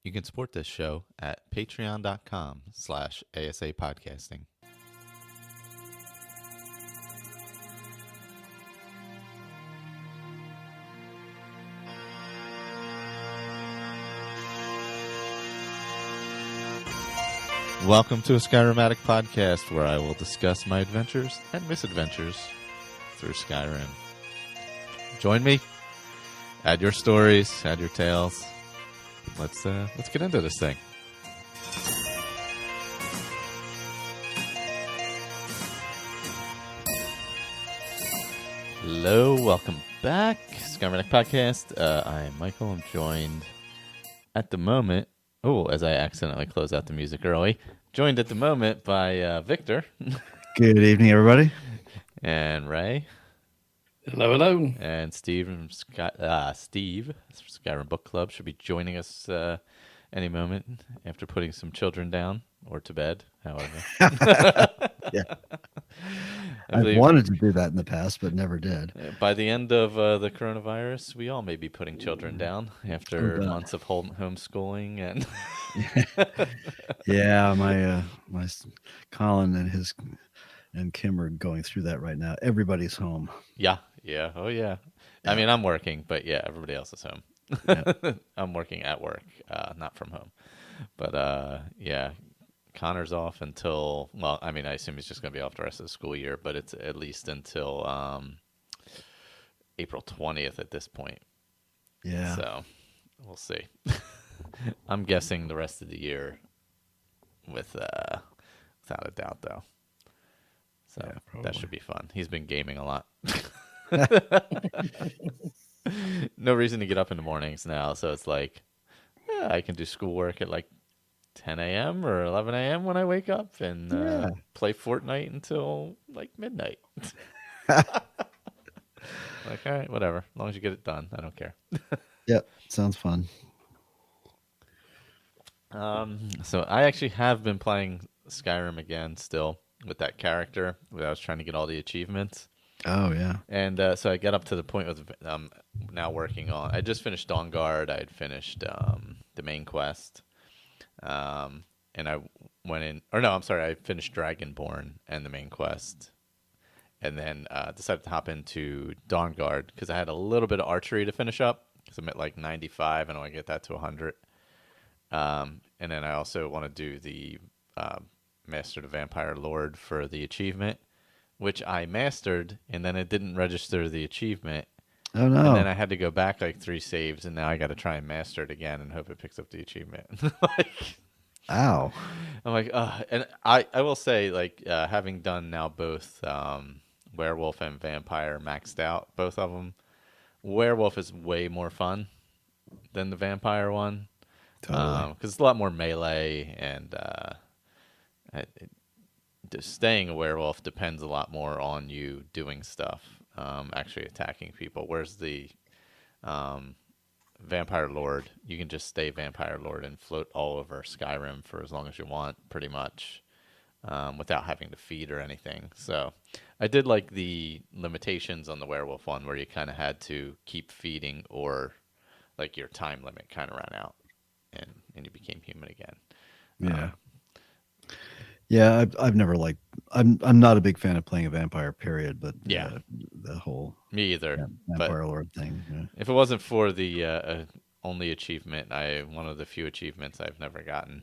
You can support this show at patreon.com/ASAPodcasting. Welcome to a Skyrim Addict podcast, where I will discuss my adventures and misadventures through Skyrim. Join me. Add your stories. Add your tales. Let's get into this thing. Hello, welcome back, Skyrim Addict podcast. I'm Michael. I'm joined at the moment. Oh, as I accidentally closed out the music early. Joined at the moment by Victor. Good evening, everybody. And Ray. Hello, hello. And Steve from Skyrim Book Club should be joining us any moment after putting some children down or to bed, however. Yeah. I wanted to do that in the past, but never did. By the end of the coronavirus, we all may be putting children down after months of homeschooling and. Yeah, my Colin and Kim are going through that right now. Everybody's home. Yeah, oh yeah. I mean, I'm working, but yeah, everybody else is home. Yeah. I'm working at work, not from home. But yeah. Connor's off until, well, I mean, I assume he's just going to be off the rest of the school year, but it's at least until April 20th at this point. Yeah. So we'll see. I'm guessing the rest of the year without a doubt, though. So yeah, that should be fun. He's been gaming a lot. No reason to get up in the mornings now, so it's like, yeah, I can do schoolwork at like 10 a.m. or 11 a.m. when I wake up and play Fortnite until like midnight. Like, all right, whatever. As long as you get it done, I don't care. Yep, sounds fun. So I actually have been playing Skyrim again still with that character where I was trying to get all the achievements. Oh, yeah. And so I got up to the point with now working on. I just finished Dawn Guard. I had finished the main quest. And I went in, or no, I'm sorry, I finished Dragonborn and the main quest, and then decided to hop into Dawn Guard because I had a little bit of archery to finish up because I'm at like 95 and I want to get that to 100. And then I also want to do the Master the Vampire Lord for the achievement, which I mastered, and then it didn't register the achievement. Oh, no. And then I had to go back like 3 saves, and now I got to try and master it again and hope it picks up the achievement. Ow. I'm like, and I will say, like, having done now both Werewolf and Vampire maxed out, both of them, Werewolf is way more fun than the Vampire one. Totally. Because it's a lot more melee, and staying a werewolf depends a lot more on you doing stuff. Actually attacking people, whereas the Vampire Lord, you can just stay Vampire Lord and float all over Skyrim for as long as you want, pretty much, without having to feed or anything. So I did like the limitations on the werewolf one where you kind of had to keep feeding or like your time limit kind of ran out and you became human again. Yeah. Yeah, I've never liked. I'm not a big fan of playing a vampire, period. But yeah, the whole me either. Vampire Lord thing. Yeah. If it wasn't for the only achievement, one of the few achievements I've never gotten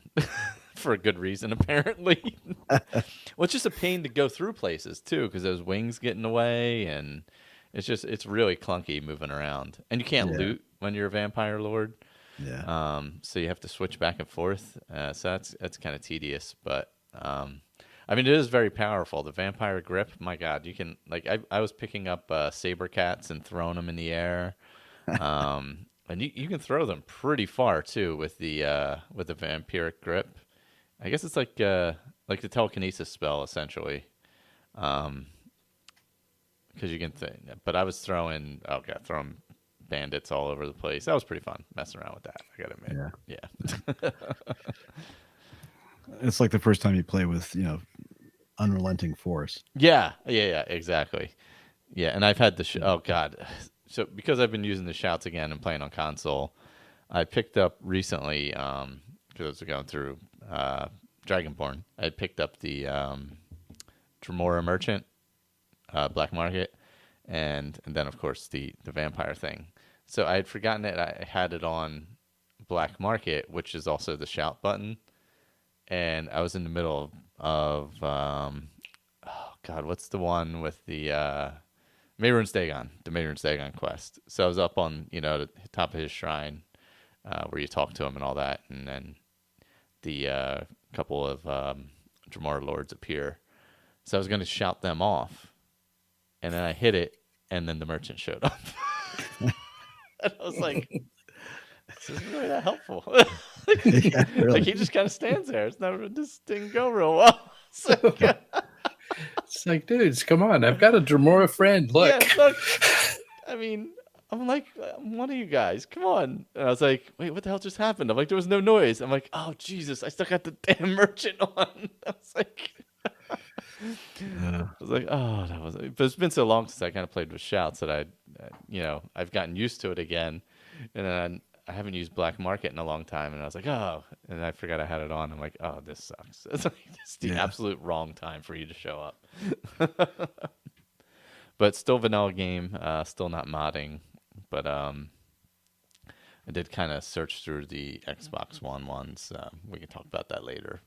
for a good reason, apparently. Well, it's just a pain to go through places too, because those wings get in the way, and it's really clunky moving around, and you can't loot when you're a Vampire Lord. Yeah. So you have to switch back and forth. So that's kind of tedious, but. I mean, it is very powerful. The vampire grip, my God, you can I was picking up saber cats and throwing them in the air, and you can throw them pretty far too with the vampiric grip. I guess it's like the telekinesis spell essentially, because you can. But I was throwing bandits all over the place. That was pretty fun messing around with that, I gotta admit. Yeah. It's like the first time you play with, unrelenting force. Yeah, exactly. Yeah, and I've had oh God. So because I've been using the shouts again and playing on console, I picked up recently because I was going through Dragonborn. I picked up the Tremora Merchant, Black Market, and then of course the vampire thing. So I had forgotten it. I had it on Black Market, which is also the shout button, and I was in the middle of oh god, what's the one with the Mehrunes Dagon, the Mehrunes Dagon quest. So I was up on the top of his shrine where you talk to him and all that, and then the couple of Dremora lords appear. So I was going to shout them off, and then I hit it, and then the merchant showed up. And I was like, this isn't really that helpful. Yeah, really. Like he just kind of stands there. This didn't go real well. It's like, dudes, come on. I've got a Dremora friend. Look. Yeah, look. I mean, I'm like, I'm one of you guys. Come on. And I was like, wait, what the hell just happened? I'm like, there was no noise. I'm like, oh, Jesus, I still got the damn merchant on. I was like... I was like, oh, that was. But it's been so long since I kind of played with shouts that I've gotten used to it again, and then I haven't used Black Market in a long time, and I was like, oh, and I forgot I had it on. I'm like, oh, this sucks. It's like it's the absolute wrong time for you to show up. But still vanilla game, still not modding, but I did kind of search through the Xbox One ones. We can talk about that later,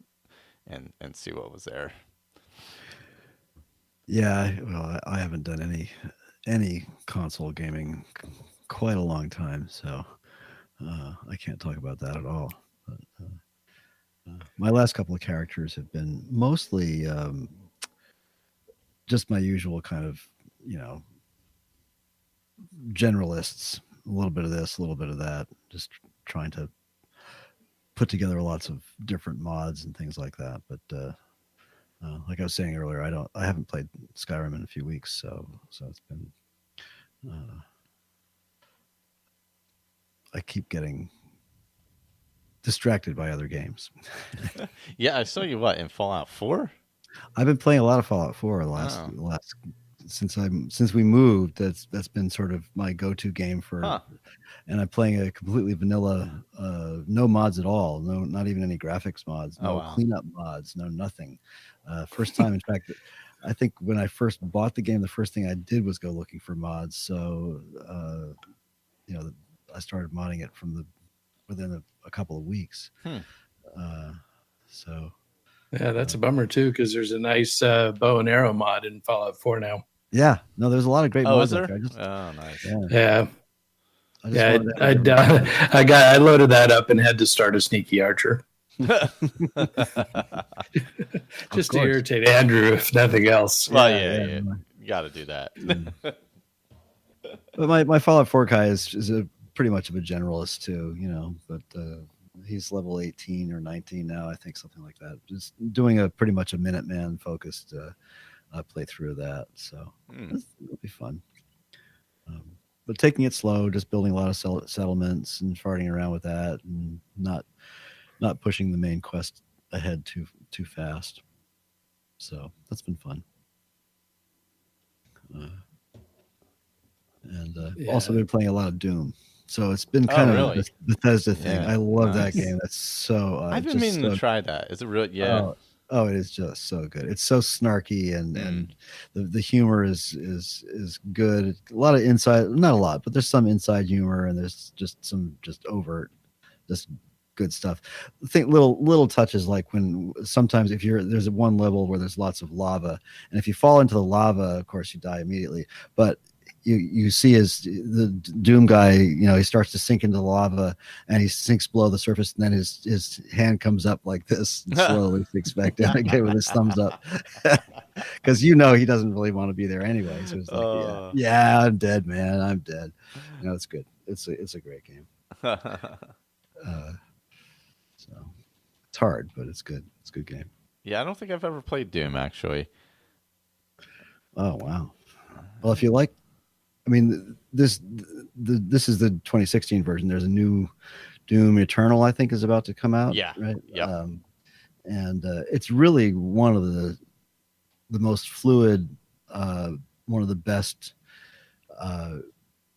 and see what was there. Yeah, well, I haven't done any console gaming quite a long time, so I can't talk about that at all. But, my last couple of characters have been mostly just my usual kind of, generalists. A little bit of this, a little bit of that. Just trying to put together lots of different mods and things like that. But like I was saying earlier, I haven't played Skyrim in a few weeks, so it's been. I keep getting distracted by other games. Yeah, I saw you in Fallout 4? I've been playing a lot of Fallout 4 the last since we moved. That's been sort of my go-to game for. And I'm playing a completely vanilla, no mods at all, not even any graphics mods, no cleanup mods, no nothing. First time, in fact, I think when I first bought the game, the first thing I did was go looking for mods. So, I started modding it within a couple of weeks. So, yeah, that's a bummer too, because there's a nice bow and arrow mod in Fallout 4 now. Yeah, no, there's a lot of great mods. Is there? Nice. Yeah. I loaded that up and had to start a sneaky archer. Just to irritate Andrew, if nothing else. Well, yeah. You got to do that. But my Fallout 4 guy is pretty much of a generalist too, but he's level 18 or 19 now, I think, something like that. Just doing pretty much a Minuteman focused playthrough of that. So it'll be fun. But taking it slow, just building a lot of settlements and farting around with that, and not pushing the main quest ahead too fast. So that's been fun. And also been playing a lot of Doom. So it's been kind of a Bethesda thing. I love that game. That's so. I've been meaning to try that. Is it really? Yeah. Oh, it is just so good. It's so snarky and the humor is good. A lot of inside, not a lot, but there's some inside humor, and there's just some overt, just good stuff. I think little touches, like when sometimes there's one level where there's lots of lava, and if you fall into the lava, of course you die immediately. But you see the Doom guy, he starts to sink into the lava, and he sinks below the surface, and then his hand comes up like this and slowly sinks back down again with his thumbs up, because he doesn't really want to be there anyway. So it's like, yeah, I'm dead, man, I'm dead. It's good. It's a great game. So it's hard, but it's good. It's a good game. Yeah, I don't think I've ever played Doom, actually. Oh wow. Well, if you like. I mean, this is the 2016 version. There's a new Doom Eternal, I think, is about to come out. Yeah. Right. Yeah. And it's really one of the most fluid, one of the best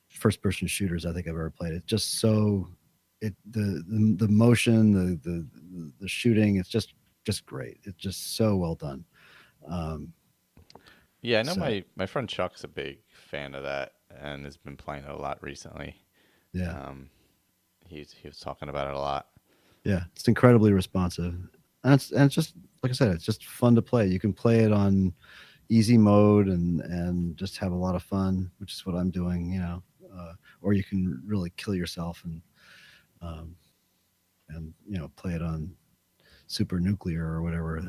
first-person shooters I think I've ever played. It's just so the motion, the shooting, it's just great. It's just so well done. Yeah, I know So, my friend Chuck's a big fan of that and has been playing it a lot recently. yeah, He was talking about it a lot. yeah, it's incredibly responsive, and it's just like I said, it's just fun to play. You can play it on easy mode and just have a lot of fun, which is what I'm doing, or you can really kill yourself um, and play it on super nuclear or whatever.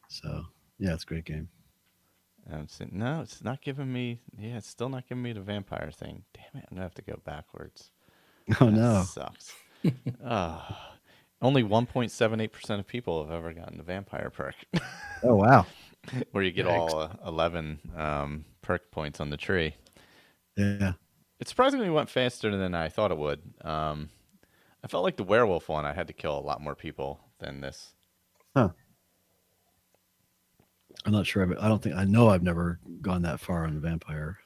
So yeah, it's a great game. No, it's not giving me. Yeah, it's still not giving me the vampire thing. Damn it! I'm gonna have to go backwards. Oh That no. sucks. Only 1.78% of people have ever gotten the vampire perk, Oh wow. where you get all 11 perk points on the tree. Yeah. It surprisingly went faster than I thought it would. I felt like the werewolf one, I had to kill a lot more people than this. Huh. I'm not sure. I know I've never gone that far on the vampire.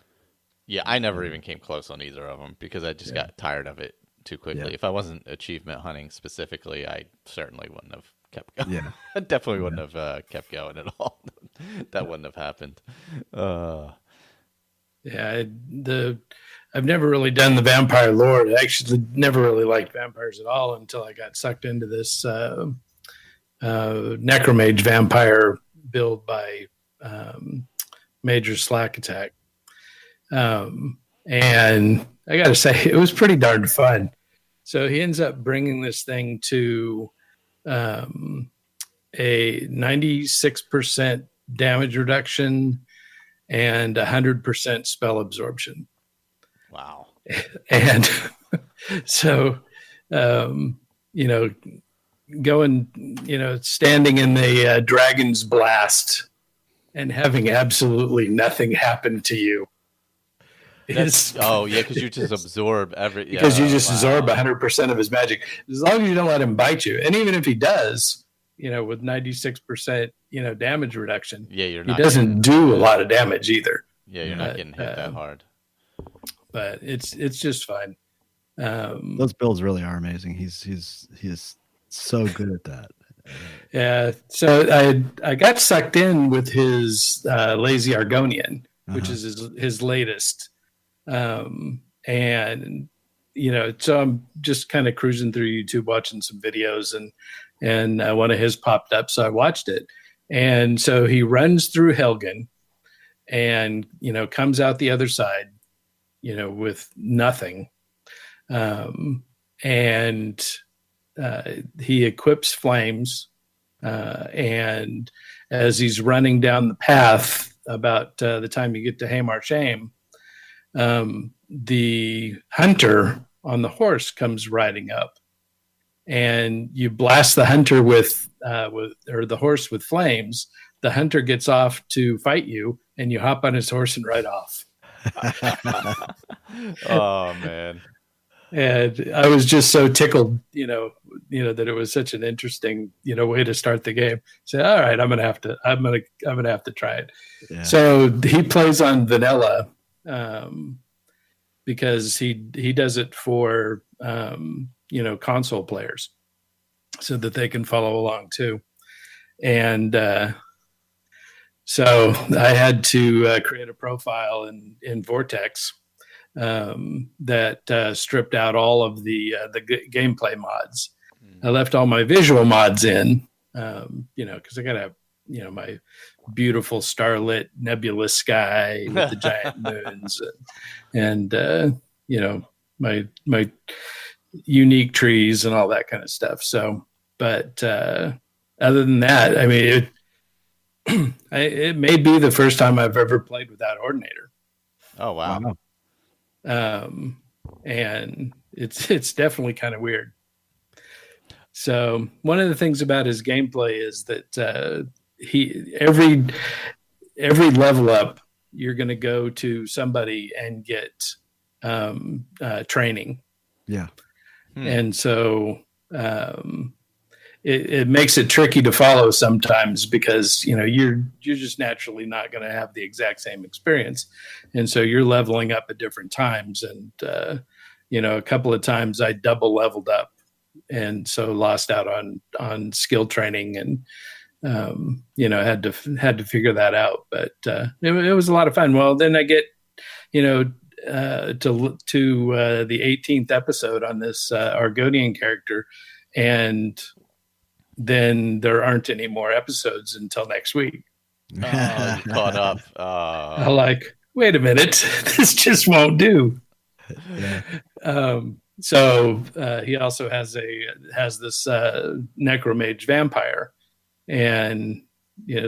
Yeah, I never even came close on either of them because I just got tired of it too quickly. Yeah. If I wasn't achievement hunting specifically, I certainly wouldn't have kept going. Yeah. I definitely wouldn't have kept going at all. That wouldn't have happened. Yeah, I've never really done the vampire lore. I actually never really liked vampires at all until I got sucked into this necromage vampire build by Major Slack Attack. And I got to say, it was pretty darn fun. So he ends up bringing this thing to a 96% damage reduction and 100% spell absorption. Wow. And so, going, standing in the Dragon's Blast and having absolutely nothing happen to you. Because you just absorb Because you just absorb 100% of his magic. As long as you don't let him bite you. And even if he does, with 96%, damage reduction, he doesn't do a lot of damage either. Yeah, you're not getting hit that hard. But it's just fine. Those builds really are amazing. He's so good at that. Yeah. So I got sucked in with his Lazy Argonian, which is his latest. So I'm just kind of cruising through YouTube, watching some videos, and one of his popped up. So I watched it. And so he runs through Helgen and, comes out the other side, with nothing. And he equips flames. And as he's running down the path, about the time you get to Hamar Shame, the hunter on the horse comes riding up, and you blast the hunter with the horse with flames. The hunter gets off to fight you, and you hop on his horse and ride off. Oh man. And I was just so tickled, that it was such an interesting, way to start the game. Say, all right, I'm gonna have to try it. Yeah. So he plays on vanilla, because he does it for console players, so that they can follow along too. And so I had to create a profile in Vortex. That stripped out all of the gameplay mods. I left all my visual mods in, because I got to have, my beautiful starlit nebulous sky with the giant moons, and my unique trees and all that kind of stuff. So, but other than that, I mean, it may be the first time I've ever played without Ordinator. Oh wow. And it's definitely kind of weird. So one of the things about his gameplay is that every level up, you're going to go to somebody and get training. Yeah. And so it makes it tricky to follow sometimes, because you're just naturally not going to have the exact same experience, and so you're leveling up at different times, and a couple of times I double leveled up, and so lost out on skill training, and had to figure that out. But it was a lot of fun. Well, then I get to the 18th episode on this Argonian character, and then there aren't any more episodes until next week. You caught up. I'm like, wait a minute, this just won't do. Yeah. So he also has this necromage vampire, and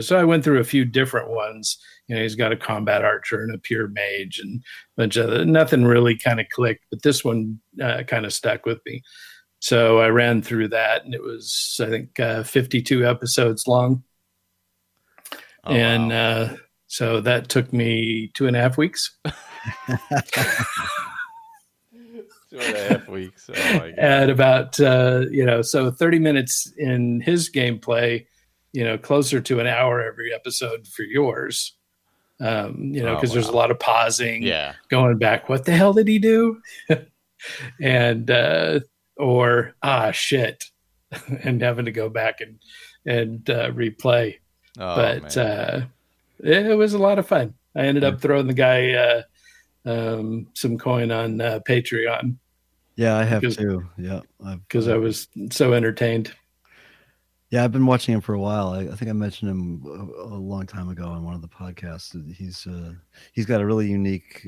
so I went through a few different ones. He's got a combat archer and a pure mage, and a bunch of nothing really kind of clicked, but this one kind of stuck with me. So I ran through that, and it was, I think, 52 episodes long. Oh, and wow. So that took me 2.5 weeks. 2.5 weeks. Oh my God. At about, so 30 minutes in his gameplay, closer to an hour every episode for yours. Because there's a lot of pausing, going back. What the hell did he do? And, or, shit, and having to go back and replay. Oh, but it was a lot of fun. I ended up throwing the guy some coin on Patreon. Yeah, I have too. Yeah, because I was so entertained. Yeah, I've been watching him for a while. I think I mentioned him a long time ago on one of the podcasts. He's got a really unique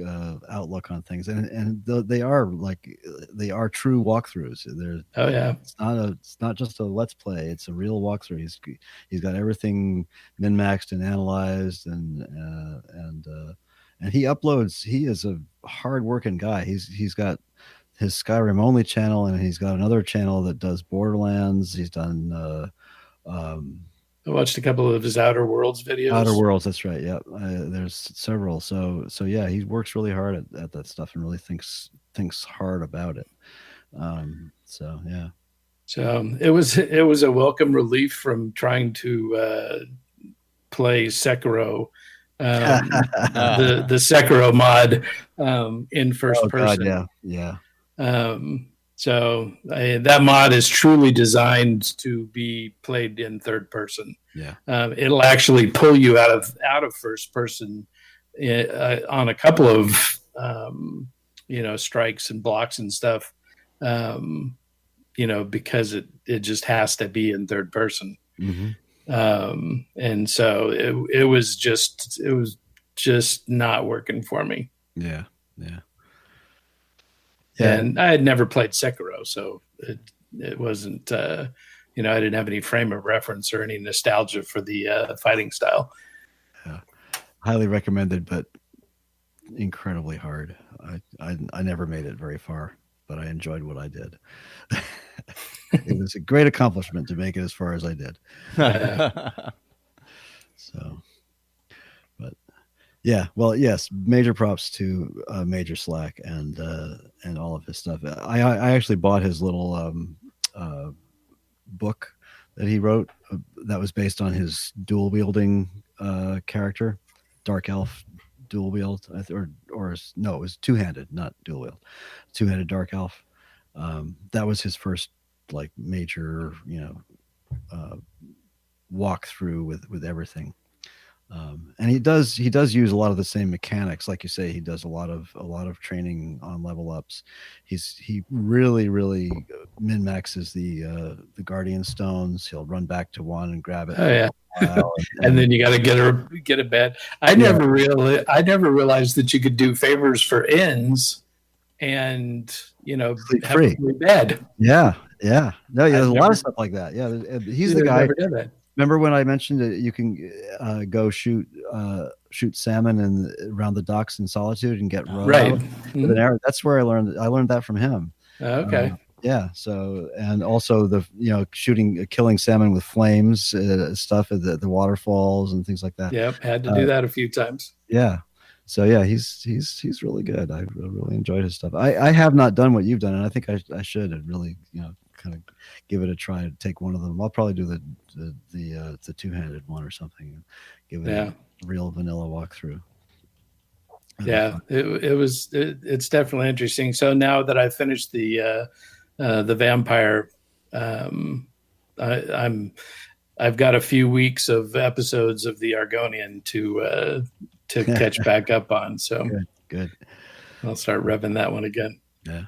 outlook on things, and they are true walkthroughs. It's not just a let's play; it's a real walkthrough. He's got everything min maxed and analyzed, and he uploads. He is a hard working guy. He's got his Skyrim only channel, and he's got another channel that does Borderlands. He's done. I watched a couple of his Outer Worlds videos. Outer Worlds, that's right. Yeah, there's several. So yeah, he works really hard at that stuff and really thinks hard about it. So yeah. So it was a welcome relief from trying to play Sekiro, the Sekiro mod in first person. God, yeah. So that mod is truly designed to be played in third person. Yeah, it'll actually pull you out of first person on a couple of strikes and blocks and stuff. Because it just has to be in third person. Mm-hmm. And so it was just not working for me. Yeah. And I had never played Sekiro, so it wasn't, I didn't have any frame of reference or any nostalgia for the fighting style. Yeah. Highly recommended, but incredibly hard. I never made it very far, but I enjoyed what I did. It was a great accomplishment to make it as far as I did. So, but yeah, well, yes, major props to Major Slack and all of his stuff. I actually bought his little book that he wrote that was based on his dual wielding character, Dark Elf dual wield, or no, it was two-handed, not dual wield, two-handed Dark Elf. That was his first major walkthrough with everything. And he does use a lot of the same mechanics, like you say. He does a lot of training on level ups. He really min maxes the Guardian Stones. He'll run back to one and grab it. Oh yeah, and then you got to get a bed. I never realized that you could do favors for ends, and have a free bed. Yeah. No, there's a lot of stuff like that. Yeah, he's the guy. Never did that. Remember when I mentioned that you can go shoot salmon around the docks in Solitude and get rowed out with an arrow? That's where I learned that from him. Okay. Yeah. So, and also killing salmon with flames stuff at the waterfalls and things like that. Yep, had to do that a few times. Yeah. So yeah, he's really good. I really enjoyed his stuff. I have not done what you've done, and I think I should really kind of give it a try. Take one of them. I'll probably do the two-handed one or something. Give it a real vanilla walkthrough. Yeah, it's definitely interesting. So now that I finished the vampire, I've got a few weeks of episodes of the Argonian to catch back up on. So good. I'll start revving that one again. Yeah.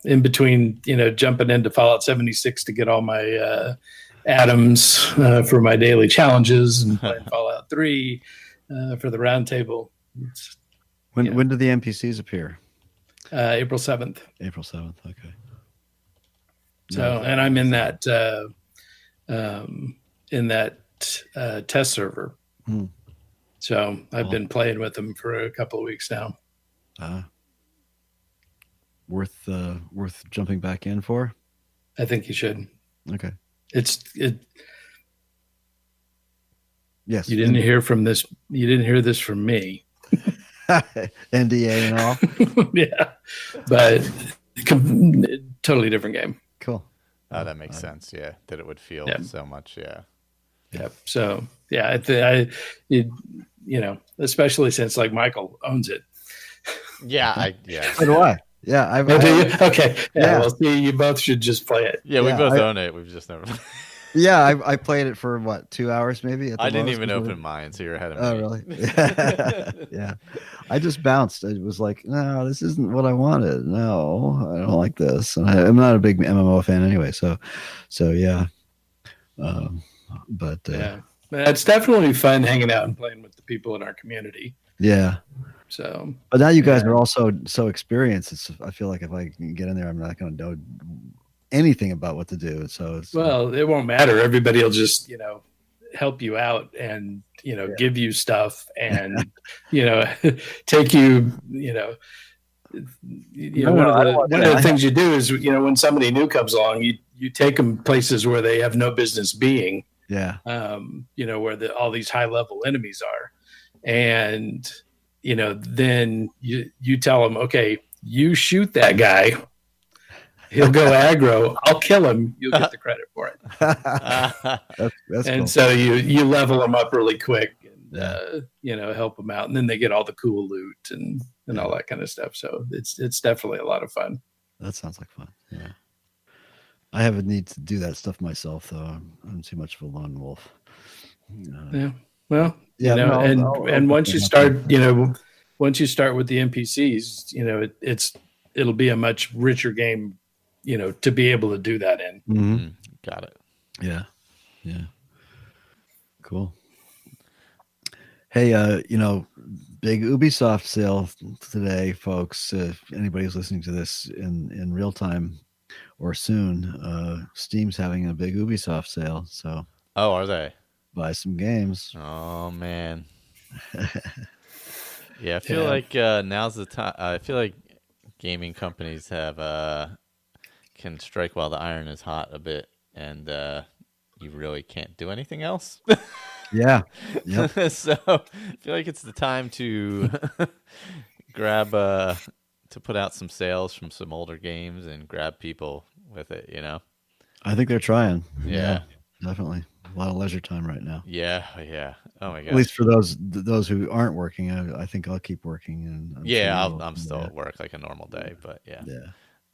In between, jumping into Fallout 76 to get all my atoms for my daily challenges and playing Fallout 3 for the roundtable. When do the NPCs appear? April 7th. April 7th. Okay. So, and I'm in that test server. So I've been playing with them for a couple of weeks now. Worth jumping back in for? I think you should. Okay. Yes. You didn't hear this from me. NDA and all. Yeah, but totally different game. Cool. Oh, that makes sense. Yeah, that it would feel so much. Yeah. Yeah. So yeah, especially since like Michael owns it. Yeah. So do I. Yeah. Okay. Yeah. Well, see, you both should just play it. Yeah, we both own it. We've just never. Yeah, I played it for 2 hours maybe. I didn't even open mine, so you're ahead of me. Oh, really? Yeah. I just bounced. It was like, no, this isn't what I wanted. No, I don't like this. And I'm not a big MMO fan anyway. So yeah. But yeah, it's definitely fun hanging out and playing with the people in our community. Yeah. So, but now you guys are also so experienced. I feel like if I can get in there, I'm not going to know anything about what to do. So it won't matter. Everybody will just help you out and give you stuff and take you. One of the things you do is when somebody new comes along, you take them places where they have no business being. Yeah. Where all these high level enemies are, and then you tell them, okay, you shoot that guy. He'll go aggro. I'll kill him. You'll get the credit for it. That's and cool. So you level them up really quick and help them out, and then they get all the cool loot and all that kind of stuff. So it's definitely a lot of fun. That sounds like fun. Yeah. I have a need to do that stuff myself, though. I'm too much of a lone wolf. Yeah. Well, and once you start, once you start with the NPCs, it'll be a much richer game, to be able to do that in. Mm-hmm. Got it. Yeah. Yeah. Cool. Hey, big Ubisoft sale today, folks. If anybody's listening to this in real time or soon, Steam's having a big Ubisoft sale. So, are they? Buy some games. Oh man. Yeah, I feel like now's the time. I feel like gaming companies can strike while the iron is hot a bit, and you really can't do anything else. Yeah. Yep. So I feel like it's the time to grab to put out some sales from some older games and grab people with it. I think they're trying. Yeah, definitely. A lot of leisure time right now. Yeah. Oh my god. At least for those who aren't working, I think I'll keep working. And I'm still at work like a normal day, but yeah.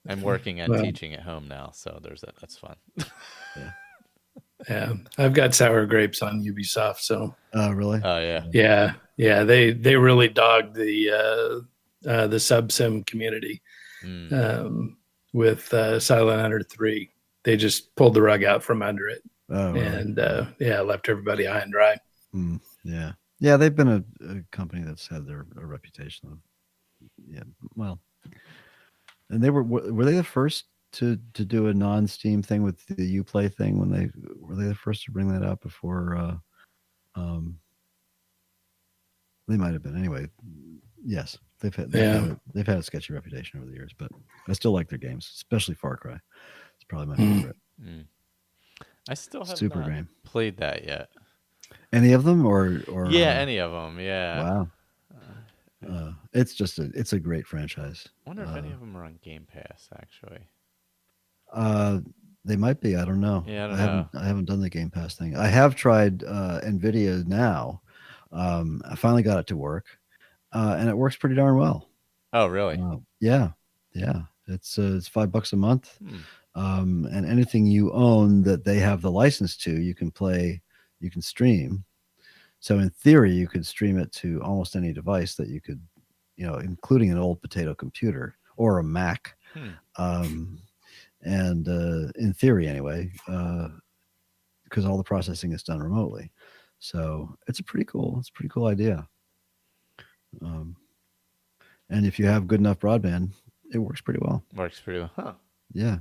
I'm working and teaching at home now, so there's that. That's fun. Yeah, I've got sour grapes on Ubisoft. So. Oh really? Oh yeah. Yeah. They really dogged the sub sim community with Silent Hunter 3. They just pulled the rug out from under it. Oh, and left everybody high and dry. Yeah. They've been a company that's had a reputation of, well, and they were they the first to do a non-Steam thing with the Uplay thing when were they the first to bring that out before? They might have been anyway. Yes, they've had a sketchy reputation over the years, but I still like their games, especially Far Cry. It's probably my favorite. I still haven't Super game. Played that yet. Any of them or any of them? Yeah. Wow. It's a great franchise. I wonder if any of them are on Game Pass actually. They might be. I don't know. Yeah, I haven't done the Game Pass thing. I have tried Nvidia Now. I finally got it to work, and it works pretty darn well. Oh, really? Yeah. It's $5 a month, Hmm. and anything you own that they have the license to, you can play, you can stream. So in theory, you could stream it to almost any device that you could, including an old potato computer or a Mac. Hmm. And in theory, anyway, because all the processing is done remotely. So it's a pretty cool idea. And if you have good enough broadband, it works pretty well. Works pretty well. Huh. Yeah.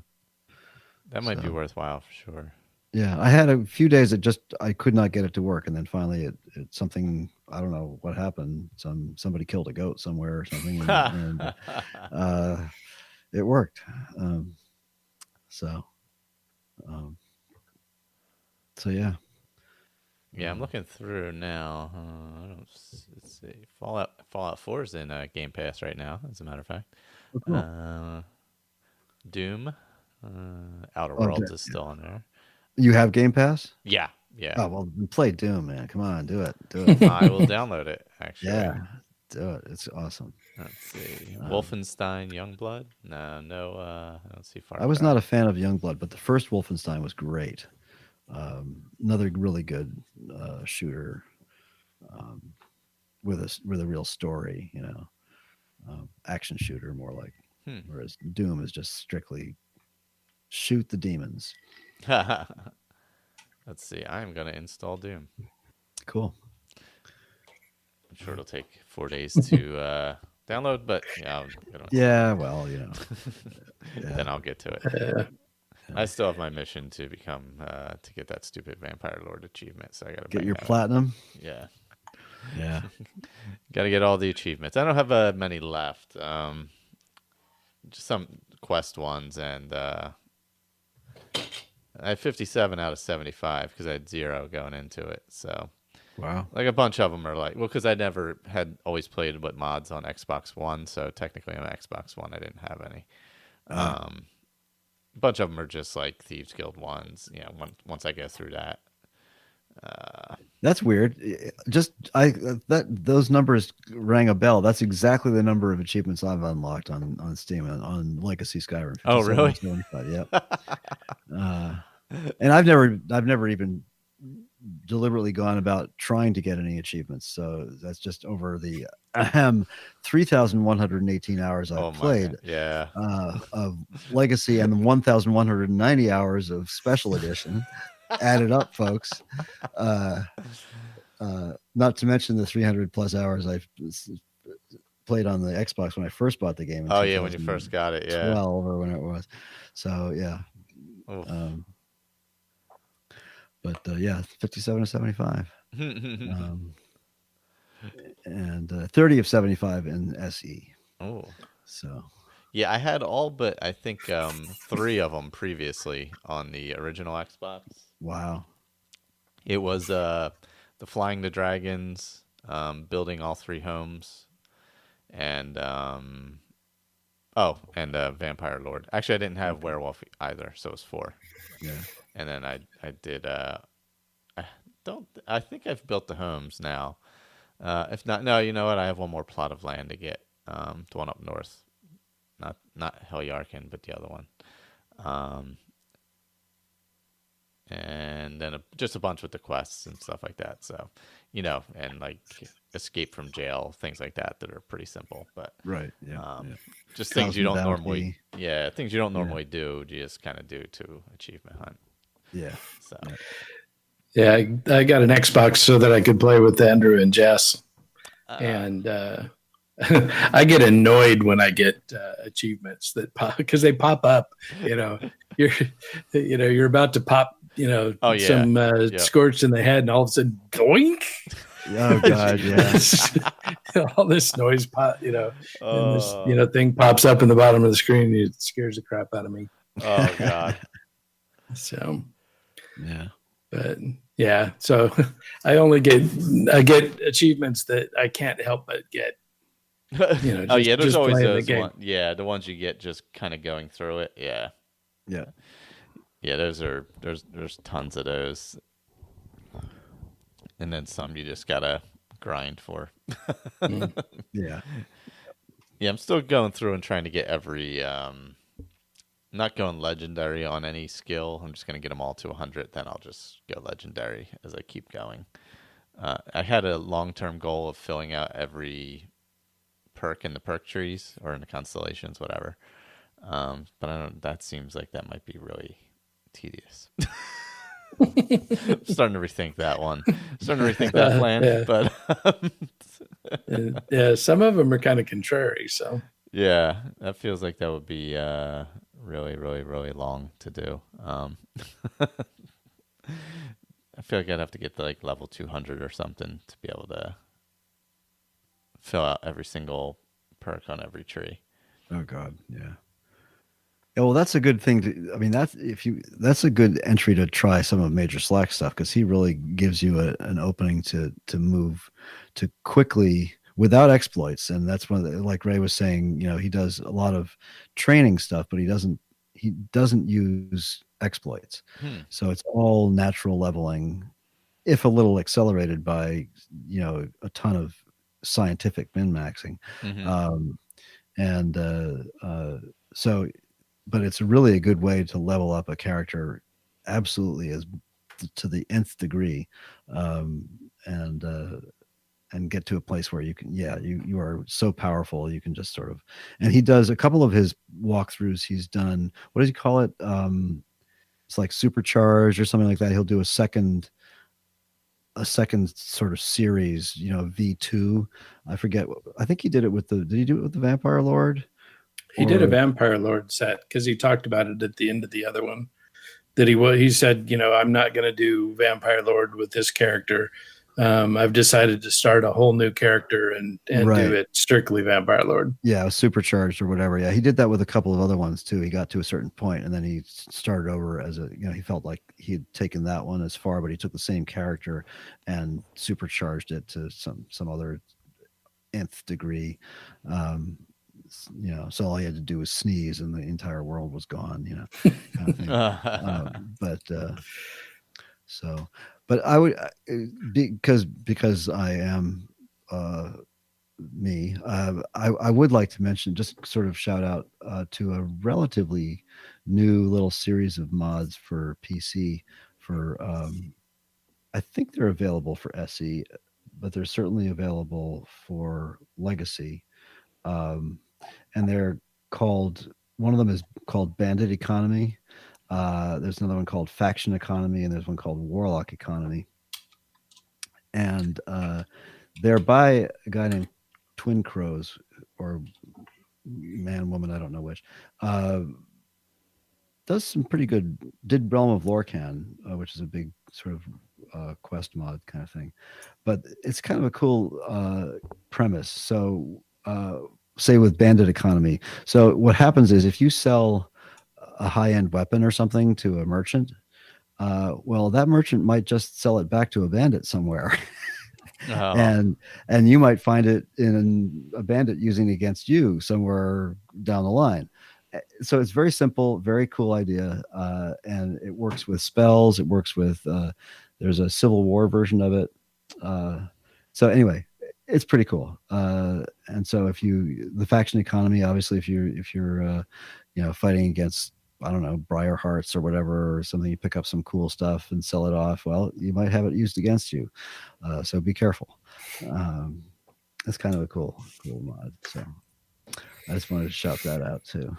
That might be worthwhile for sure. Yeah, I had a few days that I could not get it to work, and then finally it something, I don't know what happened. Somebody killed a goat somewhere or something, and it worked. So yeah. Yeah, I'm looking through now. Let's see. Fallout 4 is in Game Pass right now, as a matter of fact. Oh, cool. Doom, Outer Worlds is still on there. You have Game Pass? Yeah. Oh, well, play Doom, man. Come on, do it. I will download it, actually. Yeah, do it. It's awesome. Let's see. Wolfenstein Youngblood? No, I don't see Far Cry. I was not a fan of Youngblood, but the first Wolfenstein was great. Another really good shooter with a real story, action shooter more like. Whereas Doom is just strictly shoot the demons. Let's see. I'm going to install Doom. Cool. I'm sure it'll take 4 days to download, but yeah, well, then I'll get to it. I still have my mission to become to get that stupid Vampire Lord achievement, so I gotta get your platinum. Yeah. Gotta get all the achievements. I don't have many left. Just some quest ones, and I had 57 out of 75 because I had 0 going into it. So wow, like a bunch of them are like, well, because I never had always played with mods on Xbox One, so technically on Xbox One I didn't have any. A bunch of them are just like Thieves Guild ones. Once I get through that. That's weird. Those numbers rang a bell. That's exactly the number of achievements I've unlocked on Steam on Legacy Skyrim. Oh, really? Yep. And I've never even deliberately gone about trying to get any achievements. So that's just over the 3,118 hours I've played. Yeah. Of Legacy and the 1,190 hours of Special Edition. Added up, folks. Not to mention the 300 plus hours I've played on the Xbox when I first bought the game. Oh yeah, when you first got it, yeah. 12 or when it was. So yeah. But yeah, 57 to 75. And 30 of 75 in SE. Oh. So. Yeah, I had all but I think 3 of them previously on the original Xbox. Wow. It was the Flying the Dragons, building all 3 homes, and Vampire Lord. Actually, I didn't have Werewolf either, so it was 4. Yeah. And then I did I think I've built the homes now. If not, no, you know what? I have one more plot of land to get. The one up north. Not Helyarkin, but the other one. And then just a bunch with the quests and stuff like that. So, and like escape from jail, things like that are pretty simple. But right, yeah. Just things you don't normally, things you don't normally do. You just kind of do to achievement hunt. Yeah. So. Yeah, I got an Xbox so that I could play with Andrew and Jess, and I get annoyed when I get achievements that pop because they pop up. You're about to pop. Some scorched in the head, and all of a sudden, doink! Oh God, yes. All this noise pop. And this thing pops up in the bottom of the screen, and it scares the crap out of me. Oh God. So. Yeah. But yeah, so I get achievements that I can't help but get. There's always those ones. Yeah, the ones you get just kind of going through it. Yeah. Yeah. Yeah, there's tons of those. And then some you just gotta grind for. Yeah. Yeah, I'm still going through and trying to get every. Not going legendary on any skill. I'm just going to get them all to 100. Then I'll just go legendary as I keep going. I had a long-term goal of filling out every perk in the perk trees or in the constellations, whatever. But I don't. That seems like that might be really tedious. I'm starting to rethink that one. Starting to rethink that plan. Yeah. But Yeah, some of them are kind of contrary. So yeah, that feels like that would be really, really, really long to do. I feel like I'd have to get to like level 200 or something to be able to fill out every single perk on every tree. Oh God, yeah. Yeah, well, that's a good thing to. I mean, that's a good entry to try some of Major Slack's stuff because he really gives you an opening to move to quickly without exploits, and that's one of the, like Ray was saying. He does a lot of training stuff, but he doesn't use exploits. So it's all natural leveling, if a little accelerated by a ton of scientific min-maxing. So but it's really a good way to level up a character absolutely as to the nth degree, and get to a place where you can, you are so powerful you can just sort of. And he does a couple of his walkthroughs. He's done, what does he call it? It's like supercharged or something like that. He'll do a second sort of series, V2. I forget. I think he did it with did he do it with the Vampire Lord? He did a Vampire Lord set because he talked about it at the end of the other one. That he said, I'm not going to do Vampire Lord with this character. I've decided to start a whole new character and Right. do it strictly Vampire Lord. Yeah, supercharged or whatever. Yeah, he did that with a couple of other ones too. He got to a certain point and then he started over as he felt like he had taken that one as far, but he took the same character and supercharged it to some other nth degree. So all he had to do was sneeze and the entire world was gone, kind of thing. But I would, because I am me, I would like to mention, just sort of shout out to a relatively new little series of mods for PC for, I think they're available for SE, but they're certainly available for Legacy. And they're called, one of them is called Bandit Economy. There's another one called Faction Economy, and there's one called Warlock Economy. And they're by a guy named Twin Crows, or man, woman, I don't know which. Does some pretty good, did Realm of Lorcan, which is a big sort of quest mod kind of thing. But it's kind of a cool premise. So say with Bandit Economy. So what happens is if you sell a high-end weapon or something to a merchant, well, that merchant might just sell it back to a bandit somewhere. And you might find it in a bandit using it against you somewhere down the line. So it's very simple, very cool idea. And it works with spells. It works with, there's a Civil War version of it. So anyway, it's pretty cool. And so the faction economy, obviously, if you're fighting against, I don't know, Briar Hearts or whatever, or something, you pick up some cool stuff and sell it off. Well, you might have it used against you. So be careful. That's kind of a cool mod. So I just wanted to shout that out too.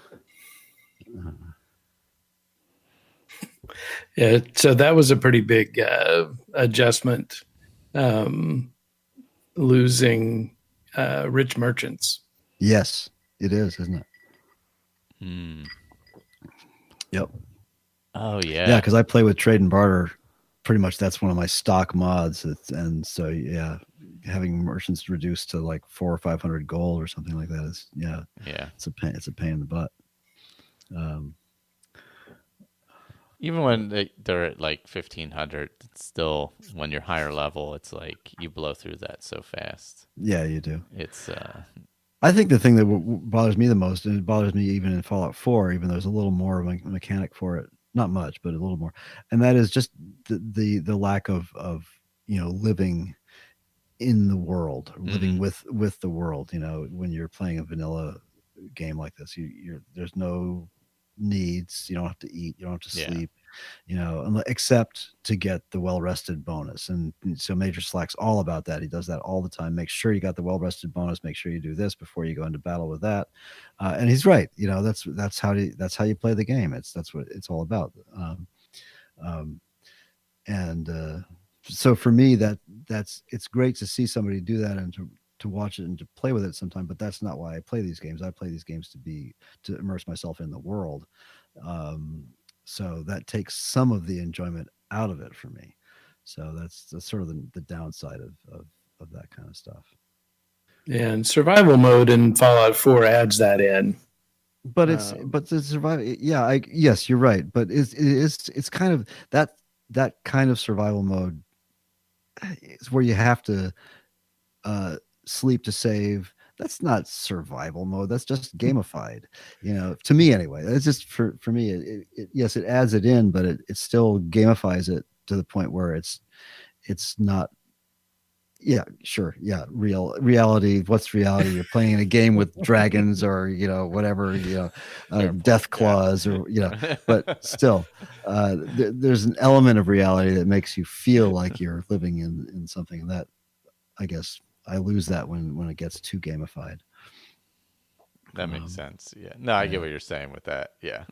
Yeah. So that was a pretty big adjustment. Losing rich merchants. Yes, it is, isn't it? Yep. Oh yeah. Yeah, because I play with trade and barter. Pretty much, that's one of my stock mods. And so yeah, having merchants reduced to like 400 or 500 gold or something like that is it's a pain. It's a pain in the butt. Even when they're at like 1500, it's still, when you're higher level, it's like you blow through that so fast. Yeah, you do. It's I think the thing that bothers me the most, and it bothers me even in Fallout 4, even though there's a little more of a mechanic for it, not much, but a little more, and that is just the lack of living in the world, living Mm-hmm. with the world. When you're playing a vanilla game like this, there's no needs. You don't have to eat. You don't have to Yeah. sleep. Except to get the well rested bonus. And so Major Slack's all about that. He does that all the time. Make sure you got the well rested bonus. Make sure you do this before you go into battle with that. And he's right. That's how you play the game. That's what it's all about. Um, and so for me, it's great to see somebody do that and to watch it and to play with it sometime. But that's not why I play these games. I play these games to immerse myself in the world. So that takes some of the enjoyment out of it for me. So that's sort of the downside of that kind of stuff. And survival mode in Fallout 4 adds that in. But but the survival, yeah, yes, you're right. But it's kind of that kind of survival mode is where you have to sleep to save. That's not survival mode. That's just gamified, to me anyway. It's just for me. Yes, it adds it in, but it still gamifies it to the point where it's not. Yeah, sure. Yeah, reality. What's reality? You're playing a game with dragons or whatever. Death claws or But still, there's an element of reality that makes you feel like you're living in something that I guess I lose that when it gets too gamified. That makes sense. Yeah. No, I get what you're saying with that. Yeah.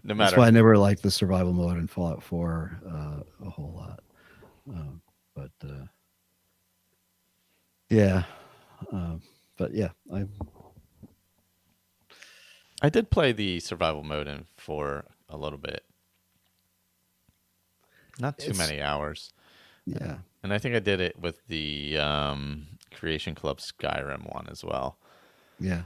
No matter. That's why I never liked the survival mode in Fallout 4 a whole lot. But yeah. But yeah, I did play the survival mode in for a little bit. Not too many hours. Yeah. And I think I did it with the Creation Club Skyrim one as well. Yeah.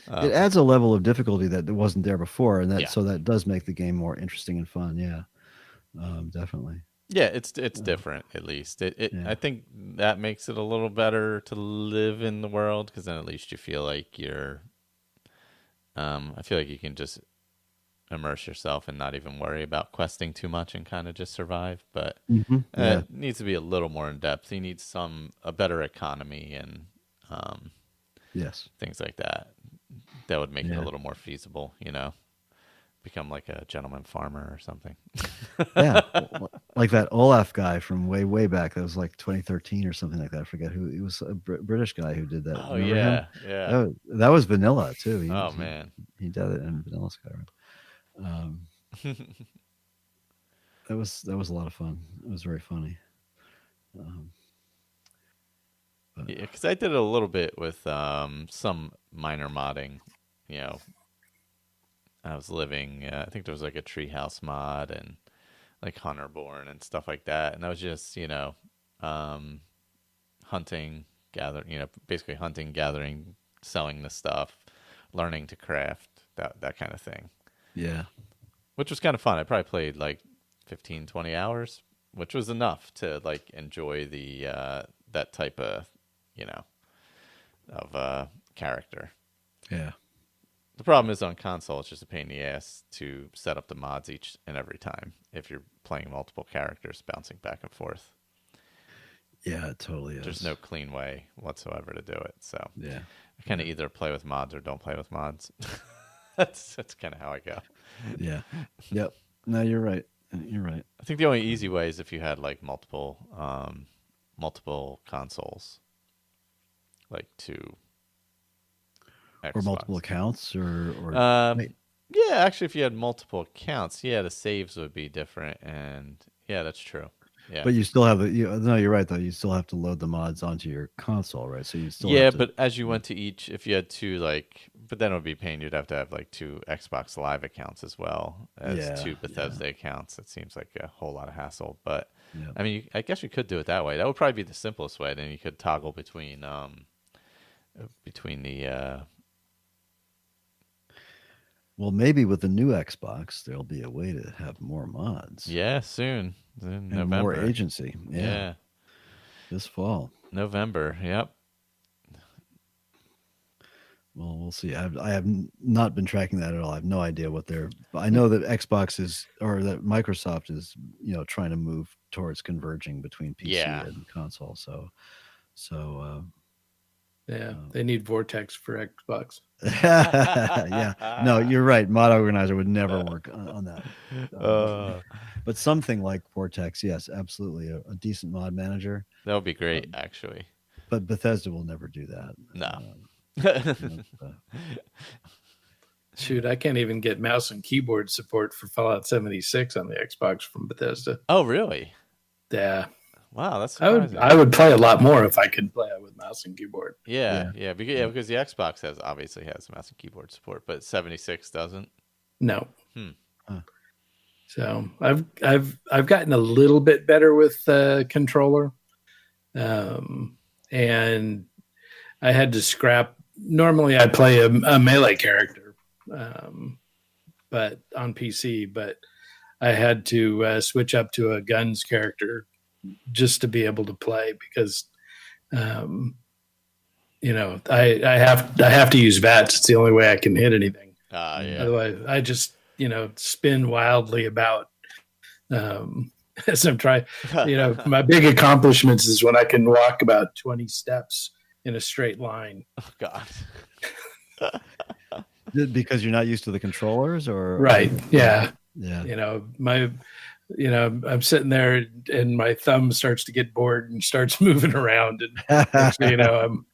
It adds a level of difficulty that wasn't there before, and so that does make the game more interesting and fun. Yeah, definitely. Yeah, it's different at least. I think that makes it a little better to live in the world because then at least you feel like you're. I feel like you can just immerse yourself and not even worry about questing too much and kind of just survive. But it needs to be a little more in depth. You need a better economy and things like that. That would make it a little more feasible, become like a gentleman farmer or something. Yeah, like that Olaf guy from way back. That was like 2013 or something like that. I forget who. He was a British guy who did that. Oh, remember yeah, him? yeah. That was vanilla too. Man, he did it in vanilla Skyrim. That was a lot of fun. It was very funny. Yeah, because I did it a little bit with some minor modding. I was living. I think there was like a treehouse mod and like Hunterborn and stuff like that, and I was just hunting, gathering. Basically hunting, gathering, selling the stuff, learning to craft that kind of thing. Yeah, which was kind of fun. I probably played like 15, 20 hours, which was enough to like enjoy the that type of of character. Yeah. The problem is on console, it's just a pain in the ass to set up the mods each and every time if you're playing multiple characters bouncing back and forth. Yeah, it totally is. There's no clean way whatsoever to do it. So yeah, I kind of either play with mods or don't play with mods. that's kind of how I go. Yeah. Yep. No, you're right. You're right. I think the only easy way is if you had like multiple consoles, like two Xbox. Or multiple accounts, or yeah, actually, if you had multiple accounts, the saves would be different, and yeah, that's true. Yeah, but you still have no, you're right though. You still have to load the mods onto your console, right? So you still have to, but as you went to each, if you had two, but then it would be a pain. You'd have to have like two Xbox Live accounts as well as two Bethesda accounts. It seems like a whole lot of hassle, but I mean, I guess you could do it that way. That would probably be the simplest way. Then you could toggle between the. Well, maybe with the new Xbox, there'll be a way to have more mods. Yeah, soon. In and November. More agency. Yeah. This fall. November. Yep. Well, we'll see. I have not been tracking that at all. I have no idea what they're. I know that Xbox is, or that Microsoft is, trying to move towards converging between PC and console. So they need Vortex for Xbox. Yeah, no, you're right. Mod Organizer would never work on that. But something like Vortex, yes, absolutely, a decent mod manager. That would be great, actually. But Bethesda will never do that. No. Shoot, I can't even get mouse and keyboard support for Fallout 76 on the Xbox from Bethesda. Oh, really? Yeah. Wow, that's surprising. I would play a lot more if I could play it with mouse and keyboard. Yeah, because the Xbox obviously has mouse and keyboard support, but 76 doesn't. No. So I've gotten a little bit better with the controller, and I had to scrap. Normally, I play a melee character, but on PC. But I had to switch up to a guns character just to be able to play because, I have to use VATS. It's the only way I can hit anything. Otherwise, I just spin wildly about as I'm trying. My big accomplishments is when I can walk about 20 steps in a straight line. Oh God. Because you're not used to the controllers, or right? Yeah. I'm sitting there and my thumb starts to get bored and starts moving around, and I'm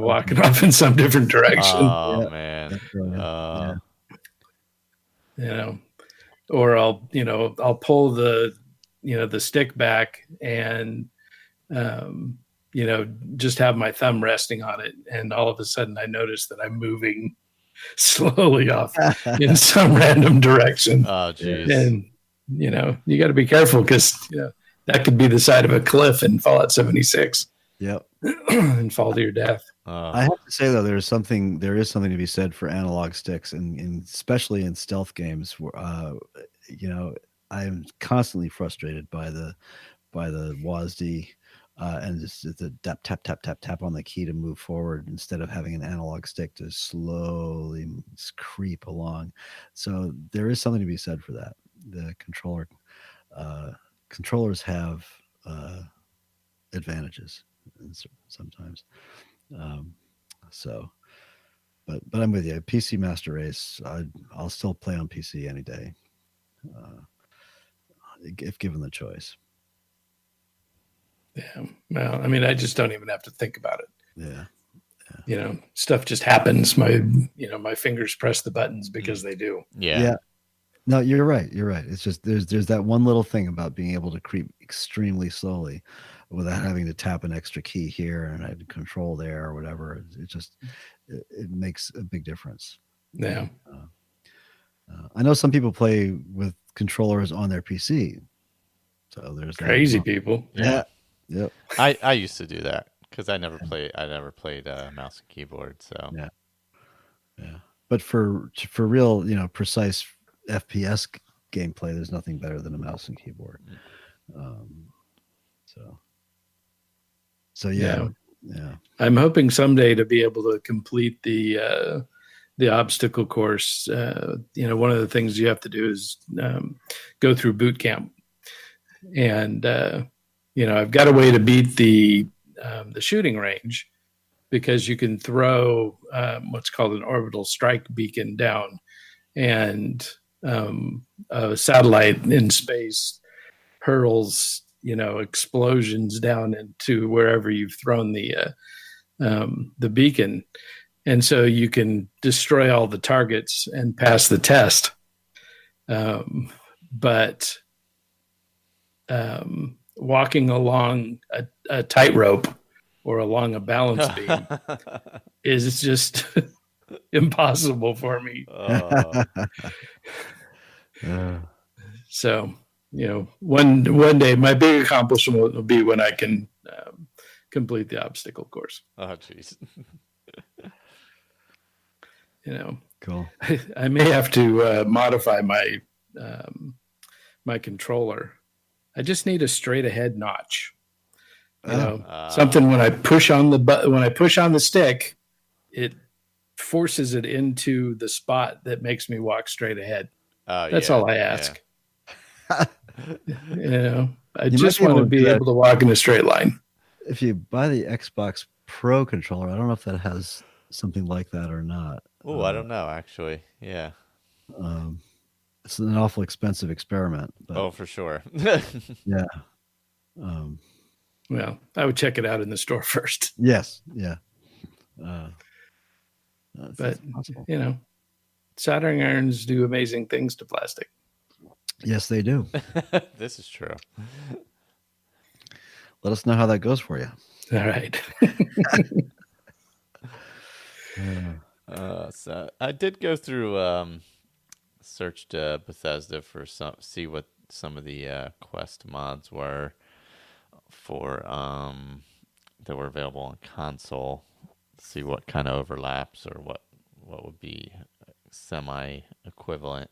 walking off in some different direction. Oh man. Or I'll pull the stick back and just have my thumb resting on it, and all of a sudden I notice that I'm moving slowly off in some random direction. Oh geez. And you got to be careful because that could be the side of a cliff in Fallout 76. Yep. And fall to your death. I have to say though, there is something to be said for analog sticks, and especially in stealth games where I am constantly frustrated by the WASD and just the tap tap tap tap tap on the key to move forward instead of having an analog stick to slowly creep along. So there is something to be said for that. The controllers have advantages sometimes. But I'm with you. PC Master Race, I'll still play on PC any day, if given the choice. Yeah. Well, I mean, I just don't even have to think about it. Yeah. Stuff just happens. My fingers press the buttons because they do. Yeah. No, you're right. It's just there's that one little thing about being able to creep extremely slowly without having to tap an extra key here and I control there or whatever. It makes a big difference. Yeah. I know some people play with controllers on their PC. So there's crazy people. Yeah. Yep. I used to do that because I never played mouse and keyboard. So yeah. But for real, precise FPS gameplay, there's nothing better than a mouse and keyboard. So yeah. I'm hoping someday to be able to complete the obstacle course. One of the things you have to do is go through boot camp, and I've got a way to beat the shooting range because you can throw what's called an orbital strike beacon down, and a satellite in space hurls explosions down into wherever you've thrown the beacon, and so you can destroy all the targets and pass the test. But walking along a tightrope or along a balance beam is just impossible for me. So, one day my big accomplishment will be when I can complete the obstacle course. Oh, jeez. Cool. I may have to modify my my controller. I just need a straight ahead notch. Something when I push on the stick, it forces it into the spot that makes me walk straight ahead. Oh, That's yeah, all I ask. yeah. I You might just be want able to to do be that. able to walk in a straight line. If you buy the Xbox Pro controller, I don't know if that has something like that or not. Oh, I don't know, actually. Yeah. Um, it's an awful expensive experiment, but Oh, for sure. yeah. Um, Well, I would check it out in the store first. yes, yeah. That's But, possible. soldering irons do amazing things to plastic. Yes, they do. This is true. Let us know how that goes for you. All right. So I did go through, searched Bethesda for see what some of the Quest mods were for that were available on console. See what kind of overlaps or what would be semi equivalent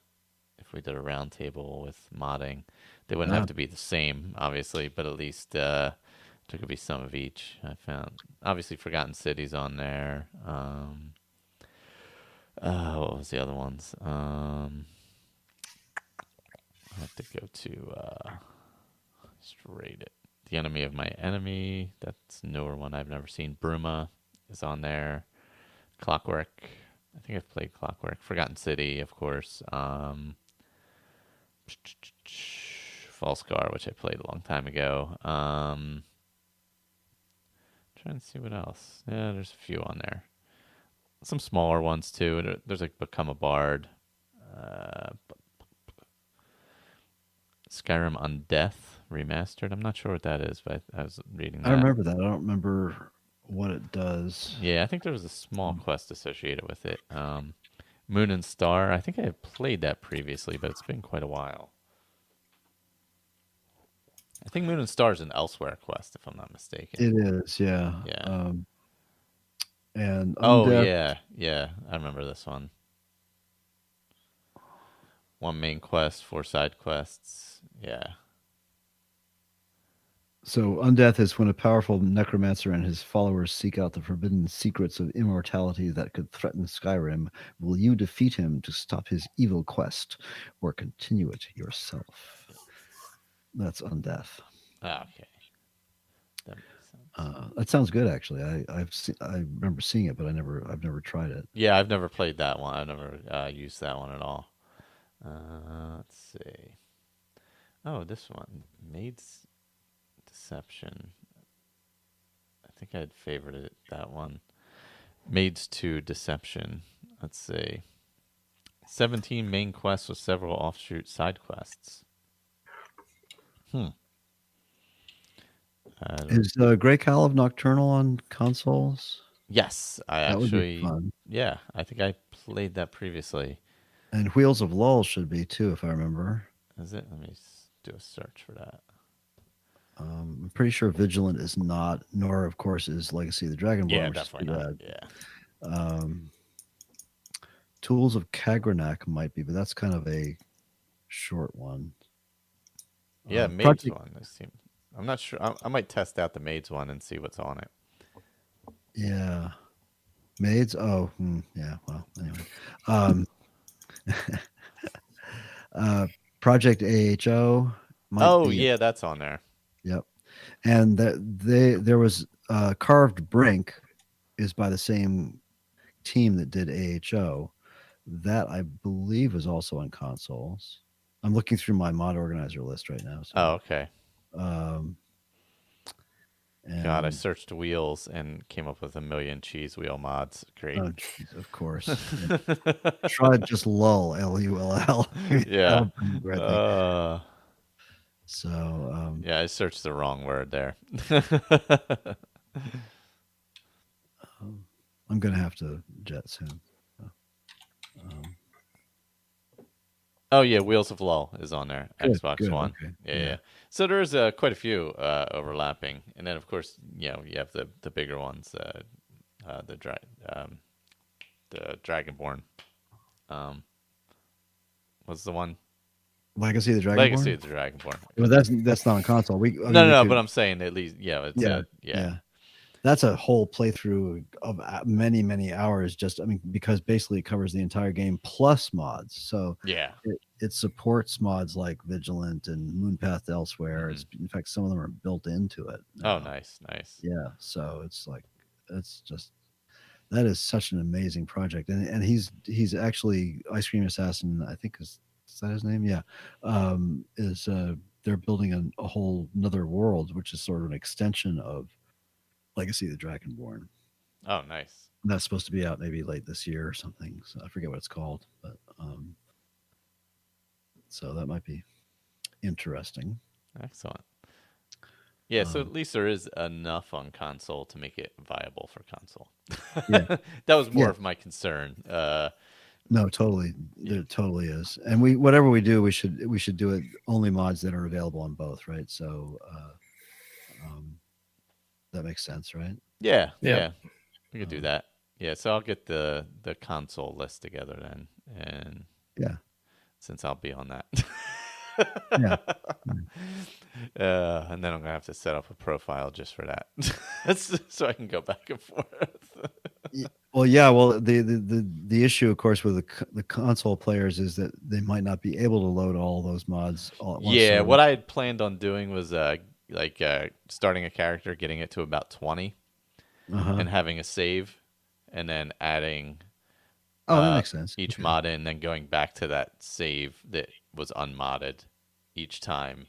if we did a roundtable with modding. They wouldn't have to be the same, obviously, but at least there could be some of each. I found obviously Forgotten Cities on there. What was the other ones? I have to go to straight it. The Enemy of My Enemy. That's a newer one I've never seen. Bruma is on there. Clockwork. I think I've played Clockwork. Forgotten City, of course. Falscar, which I played a long time ago. Trying to see what else. Yeah, there's a few on there. Some smaller ones too. There's like Become a Bard. Skyrim Undeath remastered. I'm not sure what that is, but I was reading that. I remember that. I don't remember what it does. Yeah, I think there was a small quest associated with it. Moon and Star. I think I had played that previously, but it's been quite a while. I think Moon and Star is an Elsewhere quest, if I'm not mistaken. It is, yeah. Yeah. And Undeath, yeah, I remember this one. One main quest, 4 side quests. Yeah. So Undeath is when a powerful necromancer and his followers seek out the forbidden secrets of immortality that could threaten Skyrim. Will you defeat him to stop his evil quest, or continue it yourself? That's Undeath. Okay. That makes sense. That sounds good, actually. I remember seeing it, but I've never tried it. Yeah, I've never played that one. I've never used that one at all. Let's see. Oh, this one, Maid's Deception. I think I'd favorited that one. Maids to Deception. Let's see. 17 main quests with several offshoot side quests. Is Grey Cowl of Nocturnal on consoles? Yes, That would be fun. Yeah, I think I played that previously. And Wheels of Lull should be too, if I remember. Is it? Let me do a search for that. I'm pretty sure Vigilant is not, nor of course is Legacy of the Dragonborn. Yeah, which definitely is not. Yeah. Tools of Kagranak might be, but that's kind of a short one. Yeah, Maids one. I'm not sure. I might test out the Maids one and see what's on it. Yeah. Maids? Oh, yeah. Well, anyway. Project AHO. Yeah, that's on there. Yep. And there was Carved Brink is by the same team that did AHO. That I believe is also on consoles. I'm looking through my mod organizer list right now. So, okay. God, I searched wheels and came up with a million cheese wheel mods. Great. Oh, geez, of course. Try just lull, Lull. Yeah. So. Yeah, I searched the wrong word there. I'm gonna have to jet soon. Oh yeah, Wheels of Lull is on there. Good, Xbox One. Okay. Yeah. So there's quite a few overlapping, and then of course, you have the bigger ones, the Dragonborn. What's the one? Legacy of the Dragonborn. Legacy of the Dragonborn. But that's not on console. No, but I'm saying at least, yeah. that's a whole playthrough of many, many hours. Just, I mean, because basically it covers the entire game plus mods. So Yeah. it supports mods like Vigilant and Moonpath Elsewhere. It's, in fact, some of them are built into it. Oh, nice. Yeah. So it's like, it's just, that is such an amazing project. And he's actually Ice Cream Assassin, I think is that his name? Yeah. They're building a whole another world, which is sort of an extension of Legacy of the Dragonborn. Oh, nice. And that's supposed to be out maybe late this year or something. So I forget what it's called, but so that might be interesting. Excellent. Yeah, so at least there is enough on console to make it viable for console. Yeah. That was more of my concern. No, totally. There totally is. And whatever we do, we should do it only mods that are available on both, right? So that makes sense, right? Yeah. We could do that. Yeah, so I'll get the console list together then. And yeah. Since I'll be on that. Yeah. And then I'm gonna have to set up a profile just for that, so I can go back and forth. Well, yeah. Well, the issue, of course, with the console players is that they might not be able to load all those mods all at once. Yeah, what I had planned on doing was starting a character, getting it to about 20, and having a save, and then adding. Oh, that makes sense. Each mod in, then going back to that save that was unmodded each time,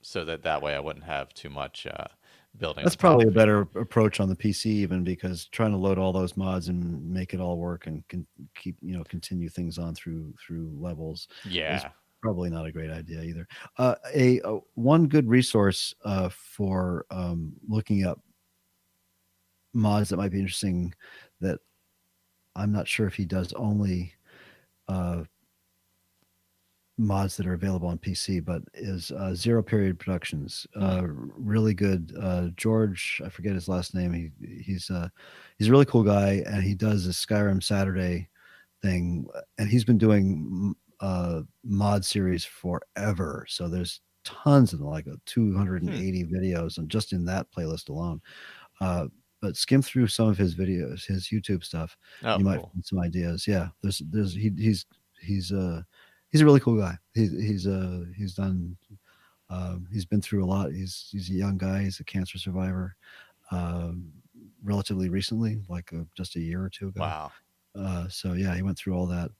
so that way I wouldn't have too much building. That's probably a better approach on the PC, even, because trying to load all those mods and make it all work and keep continue things on through levels. Yeah, is probably not a great idea either. One good resource for looking up mods that might be interesting, that I'm not sure if he does only mods that are available on PC, but is Zero Period Productions. Really good. George, I forget his last name. He's a really cool guy, and he does a Skyrim Saturday thing, and he's been doing mod series forever. So there's tons of them, like 280 videos, and just in that playlist alone. But skim through some of his videos, his YouTube stuff. You might find some ideas. Yeah, he's a really cool guy. He's done. He's been through a lot. He's a young guy. He's a cancer survivor. Relatively recently, like just a year or two ago. Wow. So yeah, he went through all that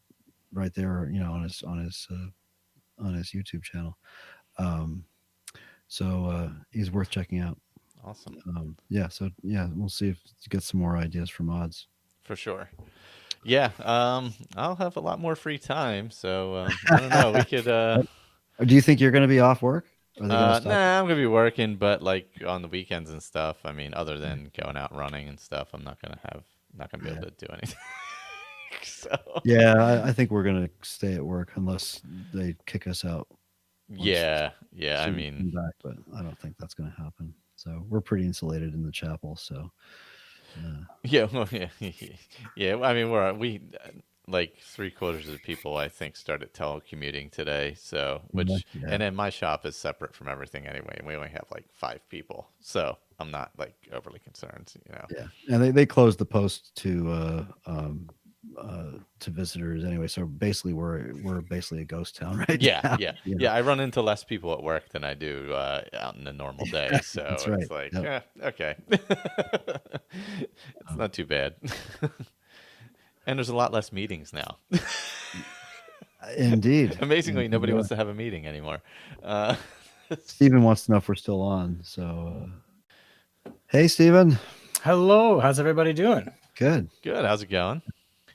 right there, on his YouTube channel. So he's worth checking out. Awesome. So we'll see if you get some more ideas for mods. For sure. Yeah. I'll have a lot more free time, so I don't know. We could. Do you think you're going to be off work? Nah, I'm gonna be working, but like on the weekends and stuff. I mean, other than going out running and stuff, I'm not gonna be able to do anything. So. Yeah, I think we're gonna stay at work unless they kick us out. Yeah. I mean, back, but I don't think that's gonna happen. So we're pretty insulated in the chapel. So yeah. I mean, we like 3/4 of the people I think started telecommuting today. So and then my shop is separate from everything anyway, and we only have like 5 people. So I'm not like overly concerned. Yeah, and they closed the post to visitors anyway. So basically, we're basically a ghost town, right? Yeah. I run into less people at work than I do out in a normal day. So it's like, okay, it's not too bad. And there's a lot less meetings now. Indeed. Amazingly, nobody wants to have a meeting anymore. Steven wants to know if we're still on. So, hey, Steven. Hello. How's everybody doing? Good. How's it going?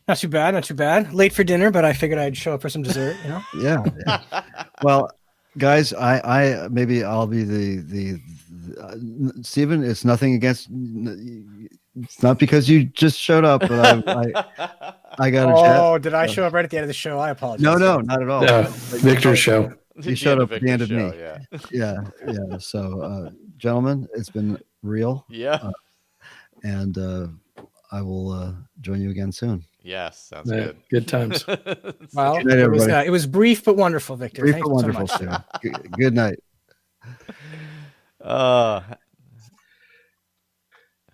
Not too bad. Late for dinner, but I figured I'd show up for some dessert. Yeah. Well, guys, I maybe I'll be the Steven. It's nothing against. It's not because you just showed up, but I got a chat. Oh, did I show up right at the end of the show? I apologize. No, not at all. Yeah, Victor's show. You showed up at the end of me. Yeah. Yeah. So, gentlemen, it's been real. Yeah. And I will join you again soon. Yes, sounds good. Good times. Well, night, it was brief but wonderful, Victor. Brief Thank but you wonderful, so much. Steven. Good night.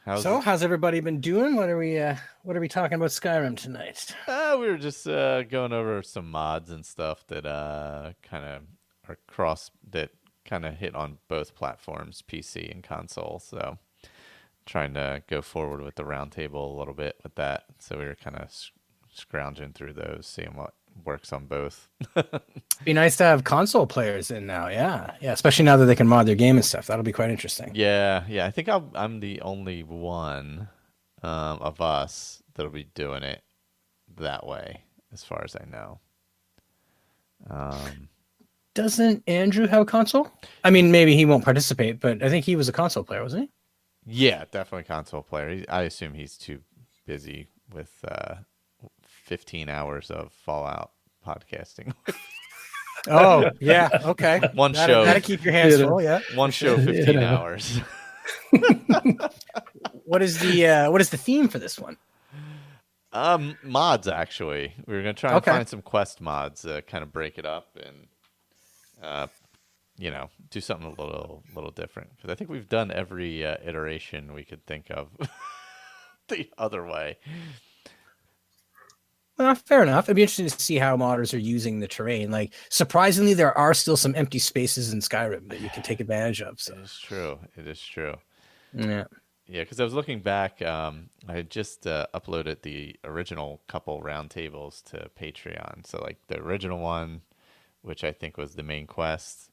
How's everybody been doing? What are we talking about Skyrim tonight? We were just going over some mods and stuff that kind of that kind of hit on both platforms, PC and console. So trying to go forward with the roundtable a little bit with that. So we were kind of scrounging through those, seeing what works on both. Be nice to have console players in now. Yeah, especially now that they can mod their game and stuff. That'll be quite interesting. Yeah. I think I'm the only one of us that'll be doing it that way, as far as I know. Doesn't Andrew have a console? I mean, maybe he won't participate, but I think he was a console player, wasn't he? Yeah, definitely console player. I assume he's too busy with 15 hours of Fallout podcasting. Oh, yeah. Okay. One show. Gotta keep your hands full, yeah. One show, 15 hours. What is the theme for this one? Mods, actually. We were going to try and find some quest mods, kind of break it up and do something a little different, because I think we've done every iteration we could think of the other way. Well, fair enough. It'd be interesting to see how modders are using the terrain. Like, surprisingly, there are still some empty spaces in Skyrim that you can take advantage of. So It is true. Yeah, because I was looking back. I had just uploaded the original couple roundtables to Patreon. So like the original one, which I think was the main quest,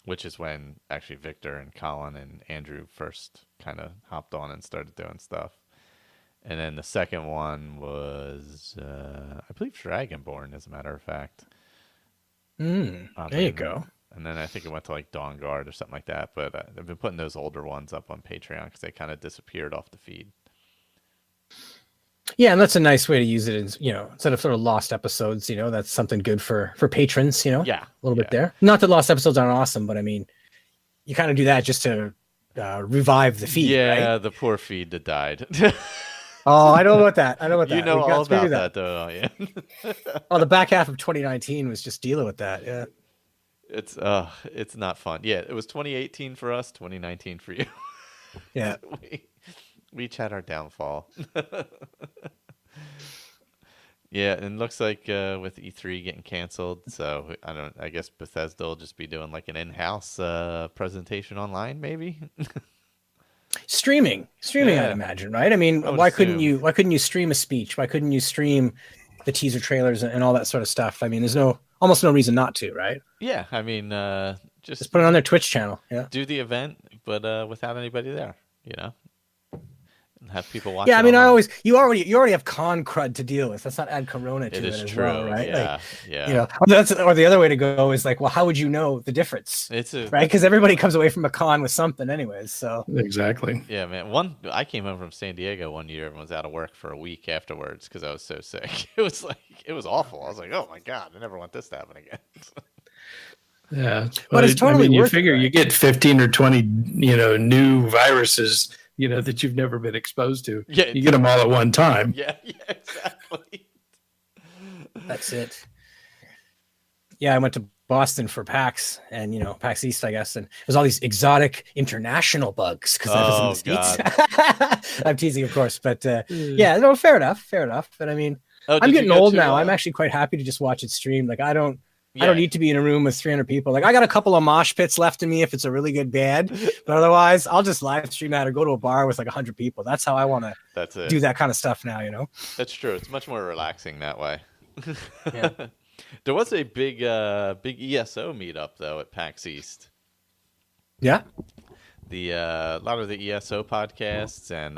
which is when actually Victor and Colin and Andrew first kind of hopped on and started doing stuff. And then the second one was, I believe, Dragonborn, as a matter of fact. there you go. And then I think it went to like Dawnguard or something like that. But I've been putting those older ones up on Patreon because they kind of disappeared off the feed. Yeah, and that's a nice way to use it. Instead of sort of lost episodes, that's something good for patrons. Yeah, a little bit there. Not that lost episodes aren't awesome, but I mean, you kind of do that just to revive the feed. Yeah, right? The poor feed that died. Oh, I know about that. You know all about that, though. Yeah. The back half of 2019 was just dealing with that. Yeah. It's not fun. Yeah, it was 2018 for us, 2019 for you. Yeah. We each had our downfall. Yeah, and looks like with E3 getting canceled, so I guess Bethesda will just be doing like an in-house presentation online, maybe. Streaming, Yeah. I'd imagine, right? I mean, why couldn't you stream a speech? Why couldn't you stream the teaser trailers and all that sort of stuff? I mean, there's almost no reason not to, right? Yeah, I mean, just put it on their Twitch channel. Yeah, do the event, but without anybody there, and have people watch. Yeah, I mean, you already have con crud to deal with. Let's not add Corona to it as true. Well, right? Yeah. Or the other way to go is like, well, how would you know the difference? Right, because everybody comes away from a con with something, anyways. So exactly. Yeah, man. I came home from San Diego one year and was out of work for a week afterwards because I was so sick. It was awful. I was like, oh my god, I never want this to happen again. Yeah, but it's totally you worth figure it. You get 15 or 20, new viruses, that you've never been exposed to. Yeah, you get them all at one time. Yeah, exactly. That's it. Yeah, I went to Boston for PAX and PAX East, I guess, and it was all these exotic international bugs because I was in the States. I'm teasing, of course, but yeah, no, fair enough. But I mean, I'm getting old now. I'm actually quite happy to just watch it stream. Like I don't need to be in a room with 300 people. Like I got a couple of mosh pits left in me if it's a really good band, but otherwise I'll just live stream that or go to a bar with like 100 people. That's how I want to do that kind of stuff now, That's true. It's much more relaxing that way. Yeah. There was a big ESO meetup though at PAX East. Yeah. A lot of the ESO podcasts and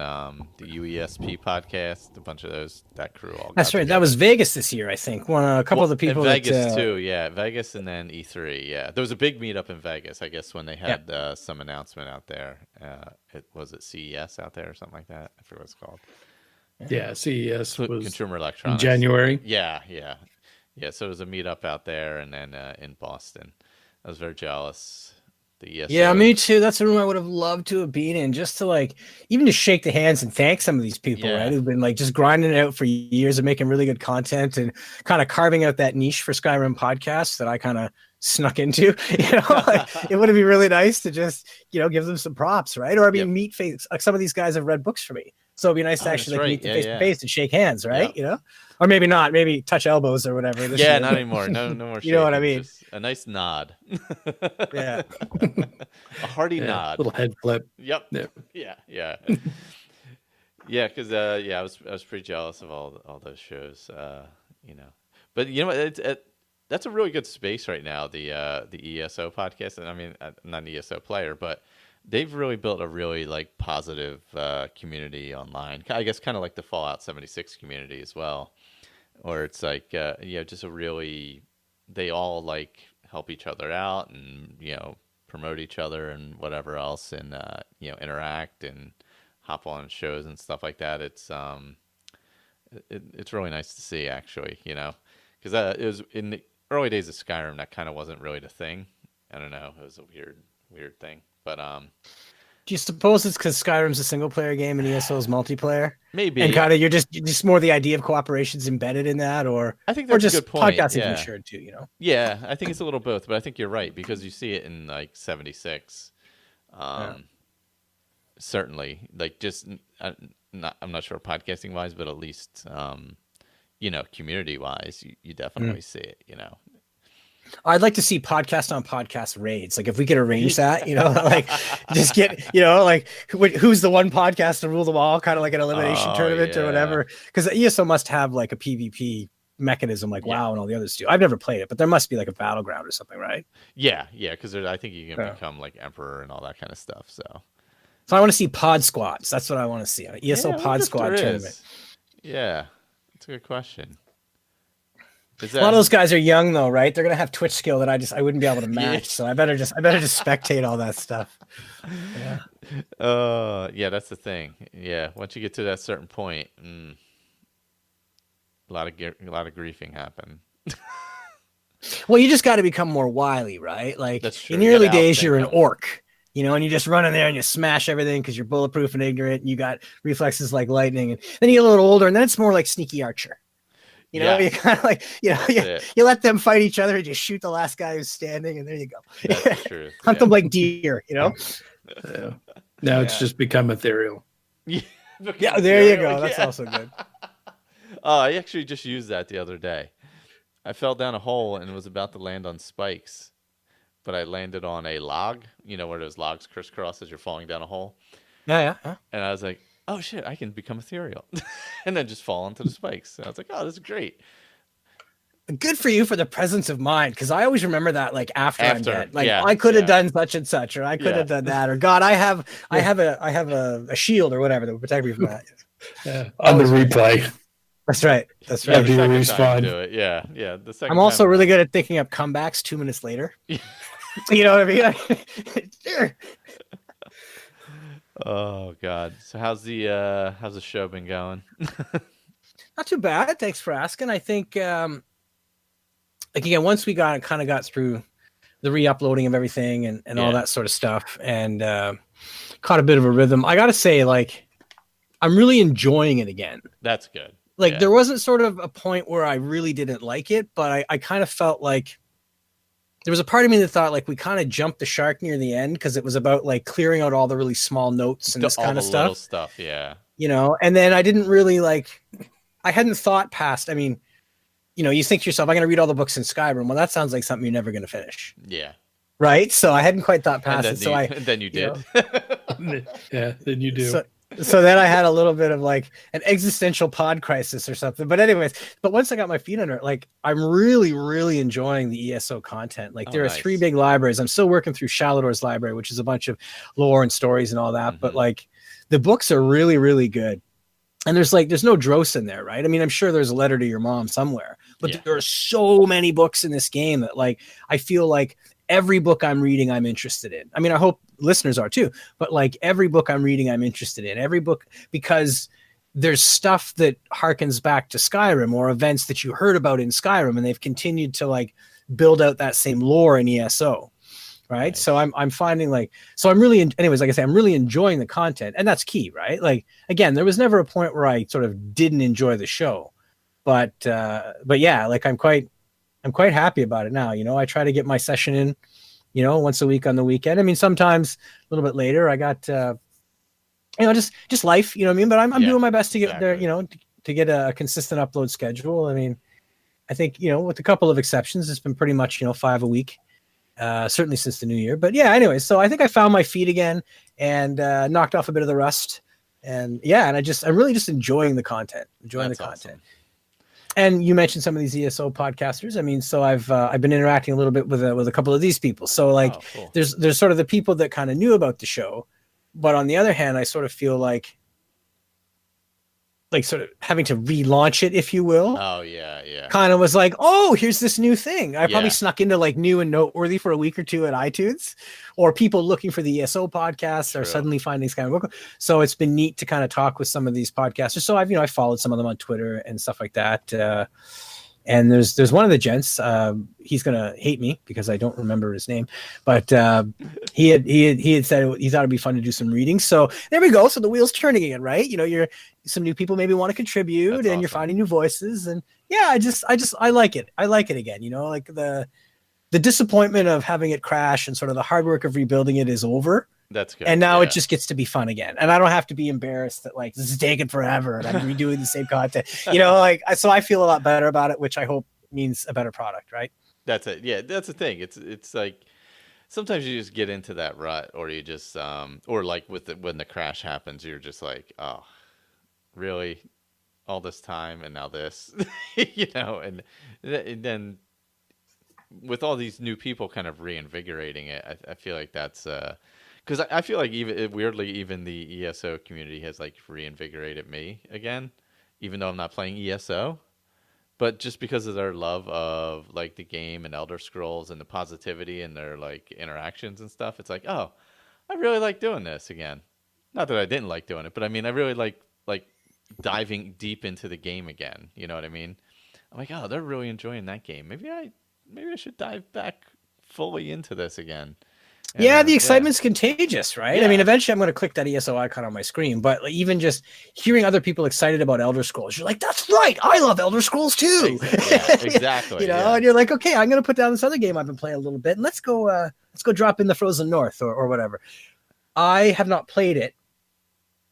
the UESP podcast, a bunch of that crew all. That's right. That was Vegas this year, I think. A couple of the people. Vegas too, yeah. Vegas and then E3, yeah. There was a big meetup in Vegas, I guess, when they had some announcement out there. Was it CES out there or something like that? I forget what it's called. Yeah, CES was Consumer Electronics. in January. Yeah. So it was a meetup out there, and then in Boston. I was very jealous. Yeah, me too. That's a room I would have loved to have been in, just to even to shake the hands and thank some of these people, right? Who've been just grinding it out for years and making really good content and kind of carving out that niche for Skyrim podcasts that I kind of snuck into. Like, it would be really nice to just, give them some props, right? Or meet face. Like, some of these guys have read books for me, so it'd be nice to actually meet them face to face and shake hands, right? Or maybe not, maybe touch elbows or whatever. Not anymore. No more. You know what I mean? Just a nice nod. Yeah. A hearty nod. Little head flip. Yep. Yeah. Yeah, because I was pretty jealous of all those shows. But that's a really good space right now. The ESO podcast, and I mean, I'm not an ESO player, but they've really built a really like positive community online. I guess kind of like the Fallout 76 community as well, or it's like just a really, they all like help each other out and promote each other and whatever else, and interact and hop on shows and stuff like that. It's really nice to see, actually, because it was in the early days of Skyrim, that kind of wasn't really the thing. I don't know, it was a weird thing, but do you suppose it's because Skyrim's a single player game and ESO is multiplayer? Maybe. And kind of you're just more the idea of cooperation's embedded in that, or I think that's just a good point. Podcasting matured too, Yeah, I think it's a little both, but I think you're right, because you see it in like 76. Certainly, like just I'm not sure podcasting wise, but at least community wise, you definitely see it. I'd like to see podcast on podcast raids. Like if we could arrange that, like just get, like who's the one podcast to rule them all, kind of like an elimination tournament or whatever. Because ESO must have like a PvP mechanism like WoW and all the others do. I've never played it, but there must be like a battleground or something, right? Yeah, because I think you can become like emperor and all that kind of stuff. So I want to see pod squads. That's what I want to see. An ESO pod squad tournament. Yeah, that's a good question. A lot of those guys are young though, right? They're gonna have Twitch skill that I wouldn't be able to match. So I better just spectate all that stuff. Yeah. That's the thing. Yeah, once you get to that certain point, a lot of griefing happen. Well, you just got to become more wily, right? Like in the early days, you're an orc, and you just run in there and you smash everything because you're bulletproof and ignorant, and you got reflexes like lightning. And then you get a little older, and then it's more like sneaky archer. You kind of like, you let them fight each other and just shoot the last guy who's standing, and there you go. That's true. Hunt them like deer, Now it's just become ethereal. Yeah, there you go. That's also good. I actually just used that the other day. I fell down a hole and was about to land on spikes, but I landed on a log, where those logs crisscross as you're falling down a hole. Yeah. And I was like, oh shit, I can become ethereal. And then just fall into the spikes. And I was like, oh, this is great. Good for you for the presence of mind, because I always remember that like after I'm dead. Like I could have done such and such, or I could have done that, or God, I have a shield or whatever that would protect me from that. On the replay. That's right. Yeah, the second time do it. Yeah. The second I'm also really good at thinking up comebacks 2 minutes later. You know what I mean? Oh God. So how's the show been going? Not too bad. Thanks for asking. I think again, once we got through the re-uploading of everything and all that sort of stuff, and caught a bit of a rhythm, I gotta say, like, I'm really enjoying it again. That's good. Like there wasn't sort of a point where I really didn't like it, but I kind of felt like there was a part of me that thought like we kind of jumped the shark near the end, because it was about like clearing out all the really small notes and this kind of stuff. Yeah. And then I didn't really I hadn't thought past. I mean, you think to yourself, I'm going to read all the books in Skyrim. Well, that sounds like something you're never going to finish. Yeah. Right. So I hadn't quite thought past it. Then you did. Yeah. Then you do. So then I had a little bit of like an existential pod crisis or something. But anyways, once I got my feet under it, like I'm really, really enjoying the ESO content. Like there are 3 big libraries. I'm still working through Shalador's library, which is a bunch of lore and stories and all that. Mm-hmm. But like the books are really, really good. And there's no Dross in there, right? I mean, I'm sure there's a letter to your mom somewhere, but there are so many books in this game that like I feel like every book I'm reading, I'm interested in. I mean, I hope listeners are too, but like every book I'm reading, I'm interested in. Every book, because there's stuff that harkens back to Skyrim or events that you heard about in Skyrim, and they've continued to like build out that same lore in ESO. Right. Nice. So I'm finding like, so I'm really, anyways, like I say, I'm really enjoying the content, and that's key, right? Like, again, there was never a point where I sort of didn't enjoy the show, but yeah, like I'm quite I'm quite happy about it now. I try to get my session in, once a week on the weekend. I mean, sometimes a little bit later. I got, just life. You know what I mean? But I'm doing my best to get there. To get a consistent upload schedule. I mean, I think with a couple of exceptions, it's been pretty much 5 a week. Certainly since the new year. But yeah, anyway, so I think I found my feet again and knocked off a bit of the rust. And yeah, and I'm really just enjoying the content, Awesome. And you mentioned some of these ESO podcasters. I mean, so I've been interacting a little bit with a couple of these people. So cool. there's sort of the people that kind of knew about the show, but on the other hand, I sort of feel like sort of having to relaunch it, if you will. Oh yeah. Kind of was like, oh, here's this new thing. I probably snuck into new and noteworthy for a week or two at iTunes, or people looking for the ESO podcasts are suddenly finding Skyrim. So it's been neat to kind of talk with some of these podcasters. So I followed some of them on Twitter and stuff like that. And there's one of the gents. He's gonna hate me because I don't remember his name, but he had said he thought it'd be fun to do some reading. So there we go. So the wheel's turning again, right? You're some new people maybe want to contribute. That's awesome. You're finding new voices, and yeah, I like it. I like it again. Like the disappointment of having it crash and sort of the hard work of rebuilding it is over. That's good. And now it just gets to be fun again. And I don't have to be embarrassed that this is taking forever and I'm redoing the same content. So I feel a lot better about it, which I hope means a better product, right? That's it. Yeah, that's the thing. It's like sometimes you just get into that rut, or you just or when the crash happens, you're just like, oh, really? All this time and now this, and then with all these new people kind of reinvigorating it, I feel like that's because I feel like even the ESO community has reinvigorated me again, even though I'm not playing ESO, but just because of their love of the game and Elder Scrolls and the positivity and their interactions and stuff. It's like, oh, I really like doing this again. Not that I didn't like doing it, but I mean, I really like diving deep into the game again. You know what I mean? I'm like, oh, they're really enjoying that game. Maybe I should dive back fully into this again. And, the excitement's contagious, right? Yeah. I mean, eventually I'm going to click that ESO icon on my screen, but even just hearing other people excited about Elder Scrolls, you're like, that's right. I love Elder Scrolls too. Yeah, exactly. And you're like, okay, I'm going to put down this other game I've been playing a little bit and let's go drop in the Frozen North or whatever. I have not played it,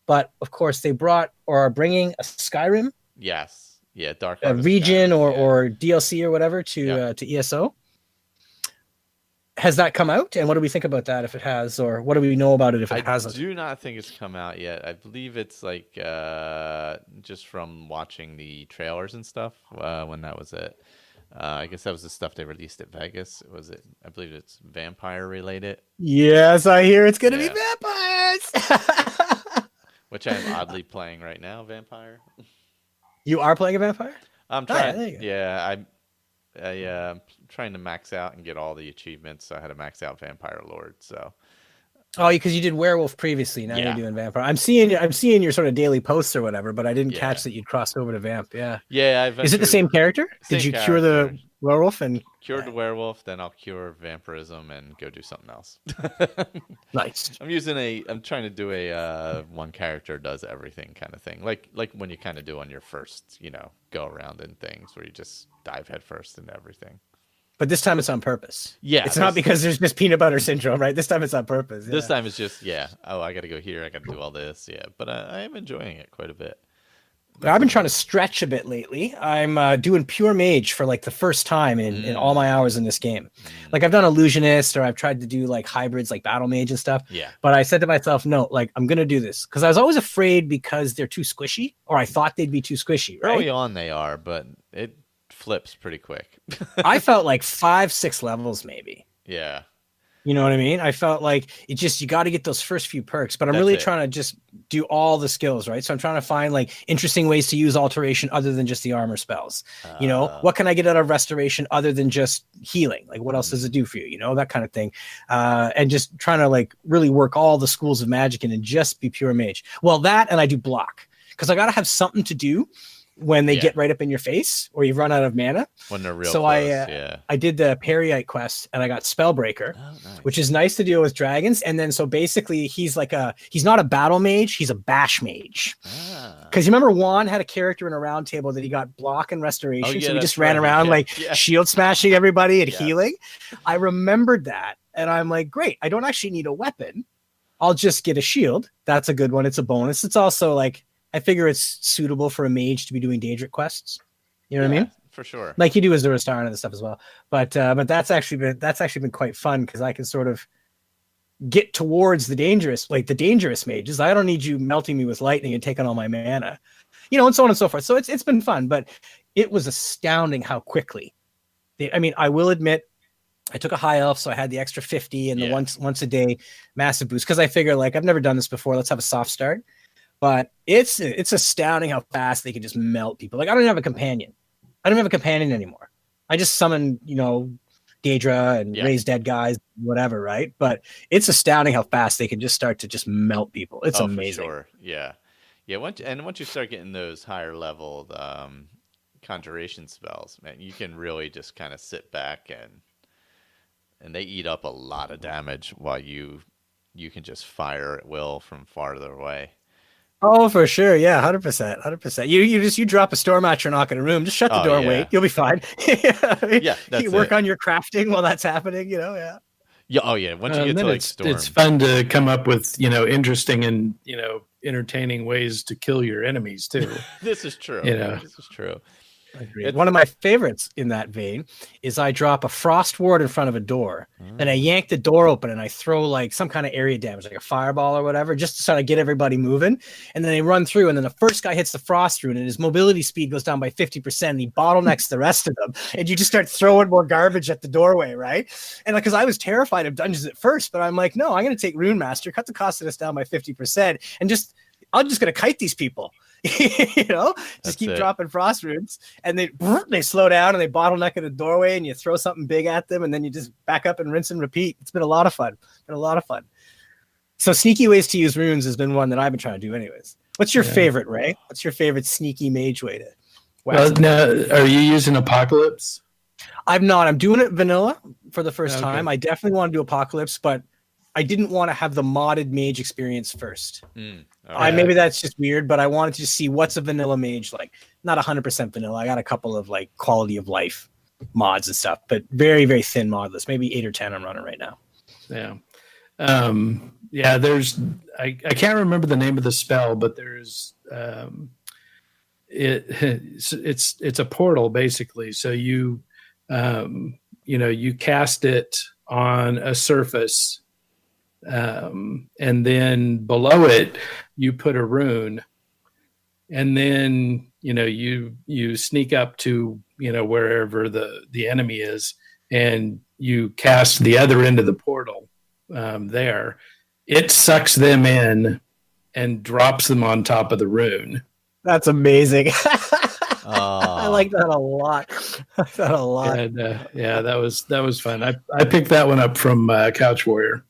but of course they brought or are bringing a Skyrim. Yes. Yeah. Dark region or DLC or whatever to ESO. Has that come out? And what do we think about that if it has, or what do we know about it if it hasn't? I do not think it's come out yet. I believe it's just from watching the trailers and stuff when that was it. I guess that was the stuff they released at Vegas. I believe it's vampire related. Yes, I hear it's going to be vampires. Which I'm oddly playing right now, vampire. You are playing a vampire? I'm trying. I'm trying to max out and get all the achievements. So I had to max out Vampire Lord. So, because you did werewolf previously. Now you're doing vampire. I'm seeing your sort of daily posts or whatever, but I didn't catch that you'd crossed over to vamp. Yeah. Yeah. Is it the same character? Did you cure the werewolf and cured the werewolf? Then I'll cure vampirism and go do something else. Nice. I'm trying to do a one character does everything kind of thing, like when you kind of do on your first go around in things where you just dive headfirst into everything. But this time it's on purpose. Yeah. It's not because there's just peanut butter syndrome, right? This time it's on purpose. Yeah. This time it's just, oh, I got to go here. I got to do all this. Yeah. But I am enjoying it quite a bit. I've been trying to stretch a bit lately. I'm doing pure mage for the first time in all my hours in this game. I've done illusionist or I've tried to do hybrids like battle mage and stuff. Yeah. But I said to myself, no, I'm going to do this because I was always afraid because they're too squishy, or I thought they'd be too squishy. Right? Early on they are, but it flips pretty quick. I felt 5-6 levels maybe. Yeah. You know what I mean? I felt like you got to get those first few perks, but I'm really trying to just do all the skills, right? So I'm trying to find interesting ways to use alteration other than just the armor spells. What can I get out of restoration other than just healing? What else does it do for you? That kind of thing. And just trying to really work all the schools of magic and just be pure mage. Well, that, and I do block because I got to have something to do when they Yeah. get right up in your face or you run out of mana. When they're real So close, I did the Periite quest and I got Spellbreaker, nice. which is nice to deal with dragons. And then so basically he's not a battle mage, he's a bash mage. Because you remember Juan had a character in a round table that he got block and restoration. So we just ran around shield smashing everybody and healing. I remembered that. And I'm like, great, I don't actually need a weapon. I'll just get a shield. That's a good one. It's a bonus. It's also like, I figure it's suitable for a mage to be doing Daedric quests. You know what I mean? For sure. Like you do as a Restar and stuff as well. But that's actually been quite fun because I can sort of get towards the dangerous mages. I don't need you melting me with lightning and taking all my mana, and so on and so forth. So it's been fun, but it was astounding how quickly. I will admit, I took a high elf, so I had the extra 50 and the once a day massive boost because I figure like I've never done this before. Let's have a soft start. But it's astounding how fast they can just melt people. Like I don't have a companion. I don't have a companion anymore. I just summon, Daedra and raise dead guys, whatever, right? But it's astounding how fast they can just start to just melt people. It's amazing. For sure. Yeah. Yeah. Once you start getting those higher leveled conjuration spells, man, you can really just kind of sit back and they eat up a lot of damage while you can just fire at will from farther away. Oh, for sure. Yeah. 100%. You drop a storm at your knock in a room, just shut the door and wait. You'll be fine. You work on your crafting while that's happening, Yeah. Yeah. Oh yeah. Once you get to like storm, it's fun to come up with, interesting and, entertaining ways to kill your enemies too. This is true. This is true. Agreed. One of my favorites in that vein is I drop a frost ward in front of a door, and I yank the door open and I throw like some kind of area damage, like a fireball or whatever, just to sort of get everybody moving. And then they run through, and then the first guy hits the frost rune, and his mobility speed goes down by 50%. And he bottlenecks the rest of them, and you just start throwing more garbage at the doorway, right? And because I was terrified of dungeons at first, but I'm like, no, I'm going to take Rune Master, cut the cost of this down by 50%, and I'm just going to kite these people. Just keep dropping frost runes, and they slow down and they bottleneck at a doorway, and you throw something big at them, and then you just back up and rinse and repeat. It's been a lot of fun. So sneaky ways to use runes has been one that I've been trying to do anyways. What's your favorite, Ray? What's your favorite sneaky mage way to now, are you using Apocalypse? I'm not. I'm doing it vanilla for the first time. I definitely want to do Apocalypse, but I didn't want to have the modded mage experience first. Maybe that's just weird, but I wanted to see what's a vanilla mage like. Not 100% vanilla. I got a couple of like quality of life mods and stuff, but very, very thin mod list. Maybe 8 or 10 I'm running right now. Yeah. There's I can't remember the name of the spell, but there's it's a portal basically. So you cast it on a surface. And then below it, you put a rune, and then you sneak up to wherever the enemy is, and you cast the other end of the portal. There, it sucks them in and drops them on top of the rune. That's amazing. I like that a lot. And, that was fun. I picked that one up from Couch Warrior.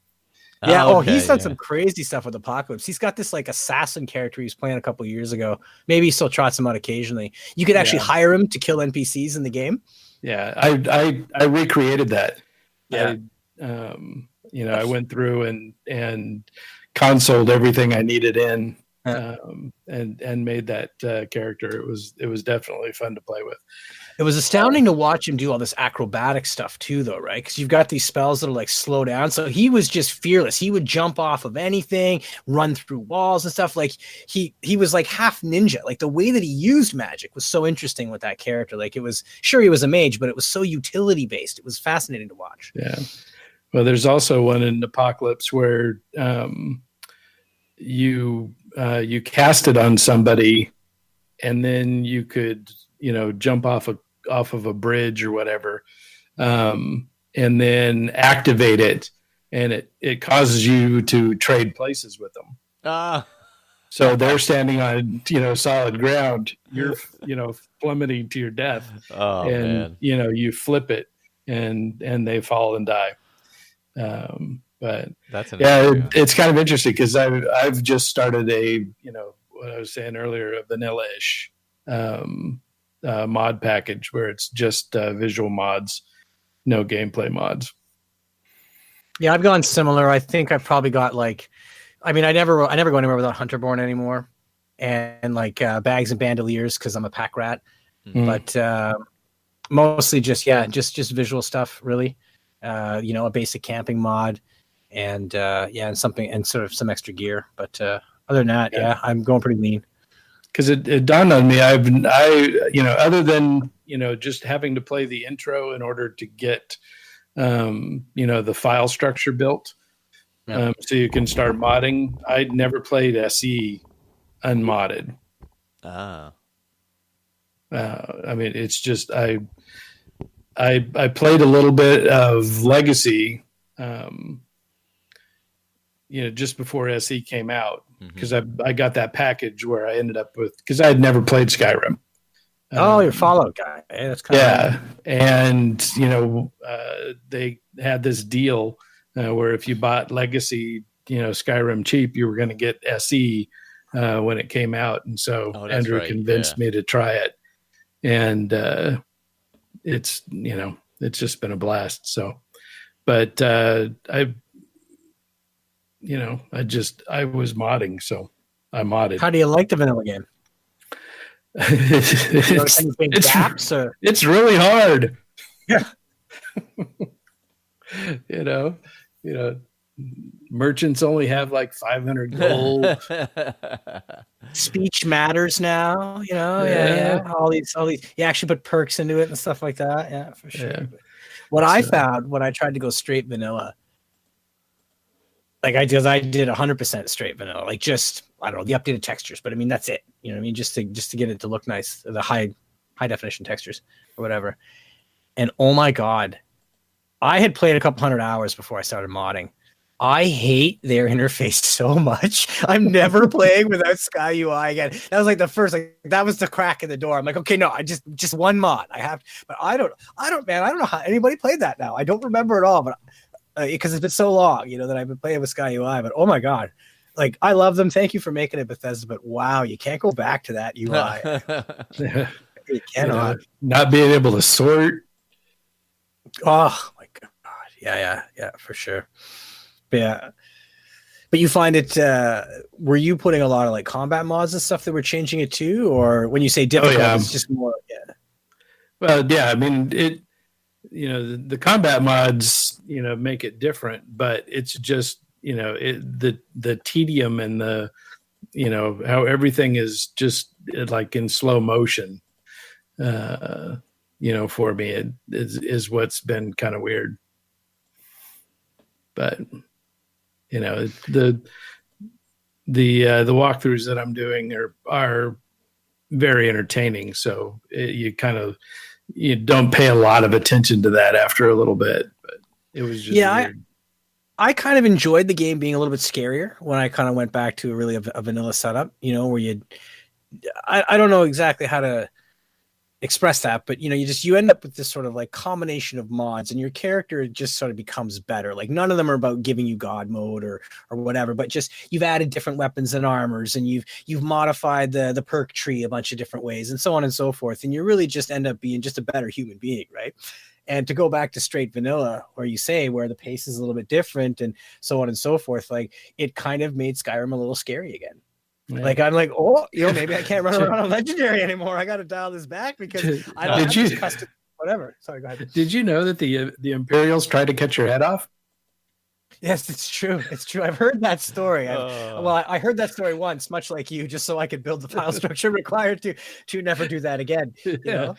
Yeah. He's done some crazy stuff with Apocalypse. He's got this like assassin character he was playing a couple of years ago. Maybe he still trots him out occasionally. You could actually hire him to kill NPCs in the game. Yeah, I recreated that. Yeah. I went through and consoled everything I needed in, and made that character. It was definitely fun to play with. It was astounding to watch him do all this acrobatic stuff too, though, right? Because you've got these spells that are like slow down. So he was just fearless. He would jump off of anything, run through walls and stuff. Like he was like half ninja. Like the way that he used magic was so interesting with that character. Like he was a mage, but it was so utility based. It was fascinating to watch. Yeah. Well, there's also one in Apocalypse where you cast it on somebody, and then you could jump off of a bridge or whatever, and then activate it, and it causes you to trade places with them. So they're standing on solid ground. You're plummeting to your death, and man. You flip it, and they fall and die. But that's it's kind of interesting because I've just started what I was saying earlier, a vanilla-ish mod package where it's just visual mods, no gameplay mods. Yeah, I've gone similar. I think I've probably got like, I never go anywhere without Hunterborn anymore, and like bags and bandoliers because I'm a pack rat. But mostly just visual stuff, really. A basic camping mod, and and something, and sort of some extra gear. But other than that, I'm going pretty lean. Because it dawned on me, other than just having to play the intro in order to get the file structure built, so you can start modding. I'd never played SE unmodded. It's just I played a little bit of Legacy, just before SE came out, because I got that package where I ended up with, because I had never played Skyrim. You're Fallout guy. Hey, that's kind of and they had this deal where if you bought Legacy, Skyrim cheap, you were going to get SE when it came out, and so Andrew convinced me to try it, and it's just been a blast. So, but I was modding, so I modded. How do you like the vanilla game? It's really hard. Yeah. Merchants only have like 500 gold. Speech matters now, all these you actually put perks into it and stuff like that. Yeah, for sure. Yeah. What I found when I tried to go straight vanilla, like I did 100% straight vanilla, like just, I don't know, the updated textures, but that's it. You know what I mean? Just to get it to look nice, the high definition textures or whatever. And oh my God, I had played a couple hundred hours before I started modding. I hate their interface so much. I'm never playing without Sky UI again. That was like the first, that was the crack in the door. I'm like, okay, no, I just one mod. I have, but I don't, man, I don't know how anybody played that now. I don't remember at all, but because it's been so long, that I've been playing with Sky UI, but oh my God, like I love them. Thank you for making it Bethesda, but wow, you can't go back to that UI. You cannot. Not being able to sort. Oh my God. Yeah, for sure. Yeah. But you find it, were you putting a lot of like combat mods and stuff that were changing it too? Or when you say difficult, it's just more, Well, yeah, it, the combat mods, make it different, but it's just, the tedium and the, how everything is just like in slow motion, for me, it is what's been kind of weird. But, the walkthroughs that I'm doing are very entertaining. So you don't pay a lot of attention to that after a little bit, but it was just weird. I kind of enjoyed the game being a little bit scarier when I kind of went back to really a vanilla setup, where I don't know exactly how to express that, but you end up with this sort of like combination of mods, and your character just sort of becomes better. Like none of them are about giving you god mode or whatever, but just you've added different weapons and armors, and you've modified the perk tree a bunch of different ways, and so on and so forth, and you really just end up being just a better human being, right? And to go back to straight vanilla, where the pace is a little bit different and so on and so forth, like it kind of made Skyrim a little scary again. Yeah. Like I'm like, maybe I can't run around on legendary anymore. I got to dial this back because I don't have this custom whatever. Sorry, go ahead. Did you know that the Imperials tried to cut your head off? Yes, it's true. It's true. I've heard that story. I heard that story once, much like you, just so I could build the file structure required to never do that again. Yeah.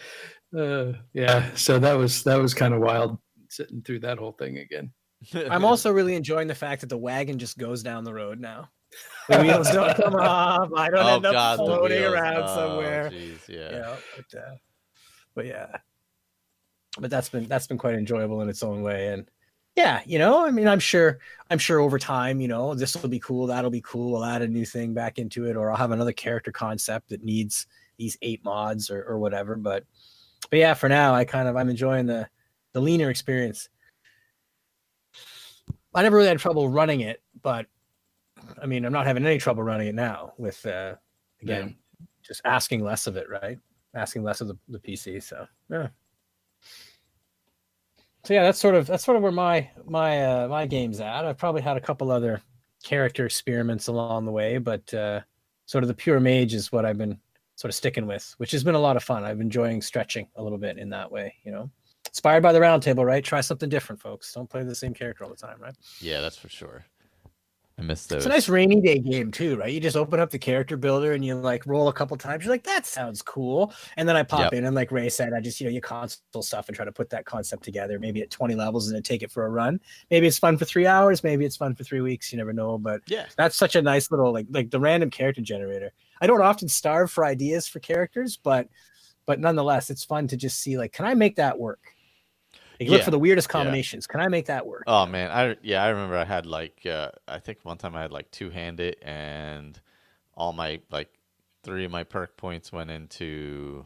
So that was kind of wild sitting through that whole thing again. I'm also really enjoying the fact that the wagon just goes down the road now. The wheels don't come off. I don't end up floating around somewhere. Geez, yeah. But that's been quite enjoyable in its own way. And yeah, I'm sure over time, this will be cool, that'll be cool. I'll add a new thing back into it, or I'll have another character concept that needs these 8 mods or whatever. But yeah, for now, I'm enjoying the leaner experience. I never really had trouble running it, but I'm not having any trouble running it now with, again, just asking less of it, right? Asking less of the PC. So yeah. So yeah, that's sort of where my game's at. I've probably had a couple other character experiments along the way, but sort of the pure mage is what I've been sort of sticking with, which has been a lot of fun. I've been enjoying stretching a little bit in that way, Inspired by the round table, right? Try something different, folks. Don't play the same character all the time, right? Yeah, that's for sure. I miss those. It's a nice rainy day game too, right? You just open up the character builder and you like roll a couple times. You're like, that sounds cool. And then I pop in and like Ray said, I just, you console stuff and try to put that concept together, maybe at 20 levels and then take it for a run. Maybe it's fun for 3 hours. Maybe it's fun for 3 weeks. You never know. But yeah, that's such a nice little, like the random character generator. I don't often starve for ideas for characters, but nonetheless, it's fun to just see like, can I make that work? Look for the weirdest combinations. Can I make that work? Oh man, I remember I had like I think one time I had like two-handed, and all my like 3 of my perk points went into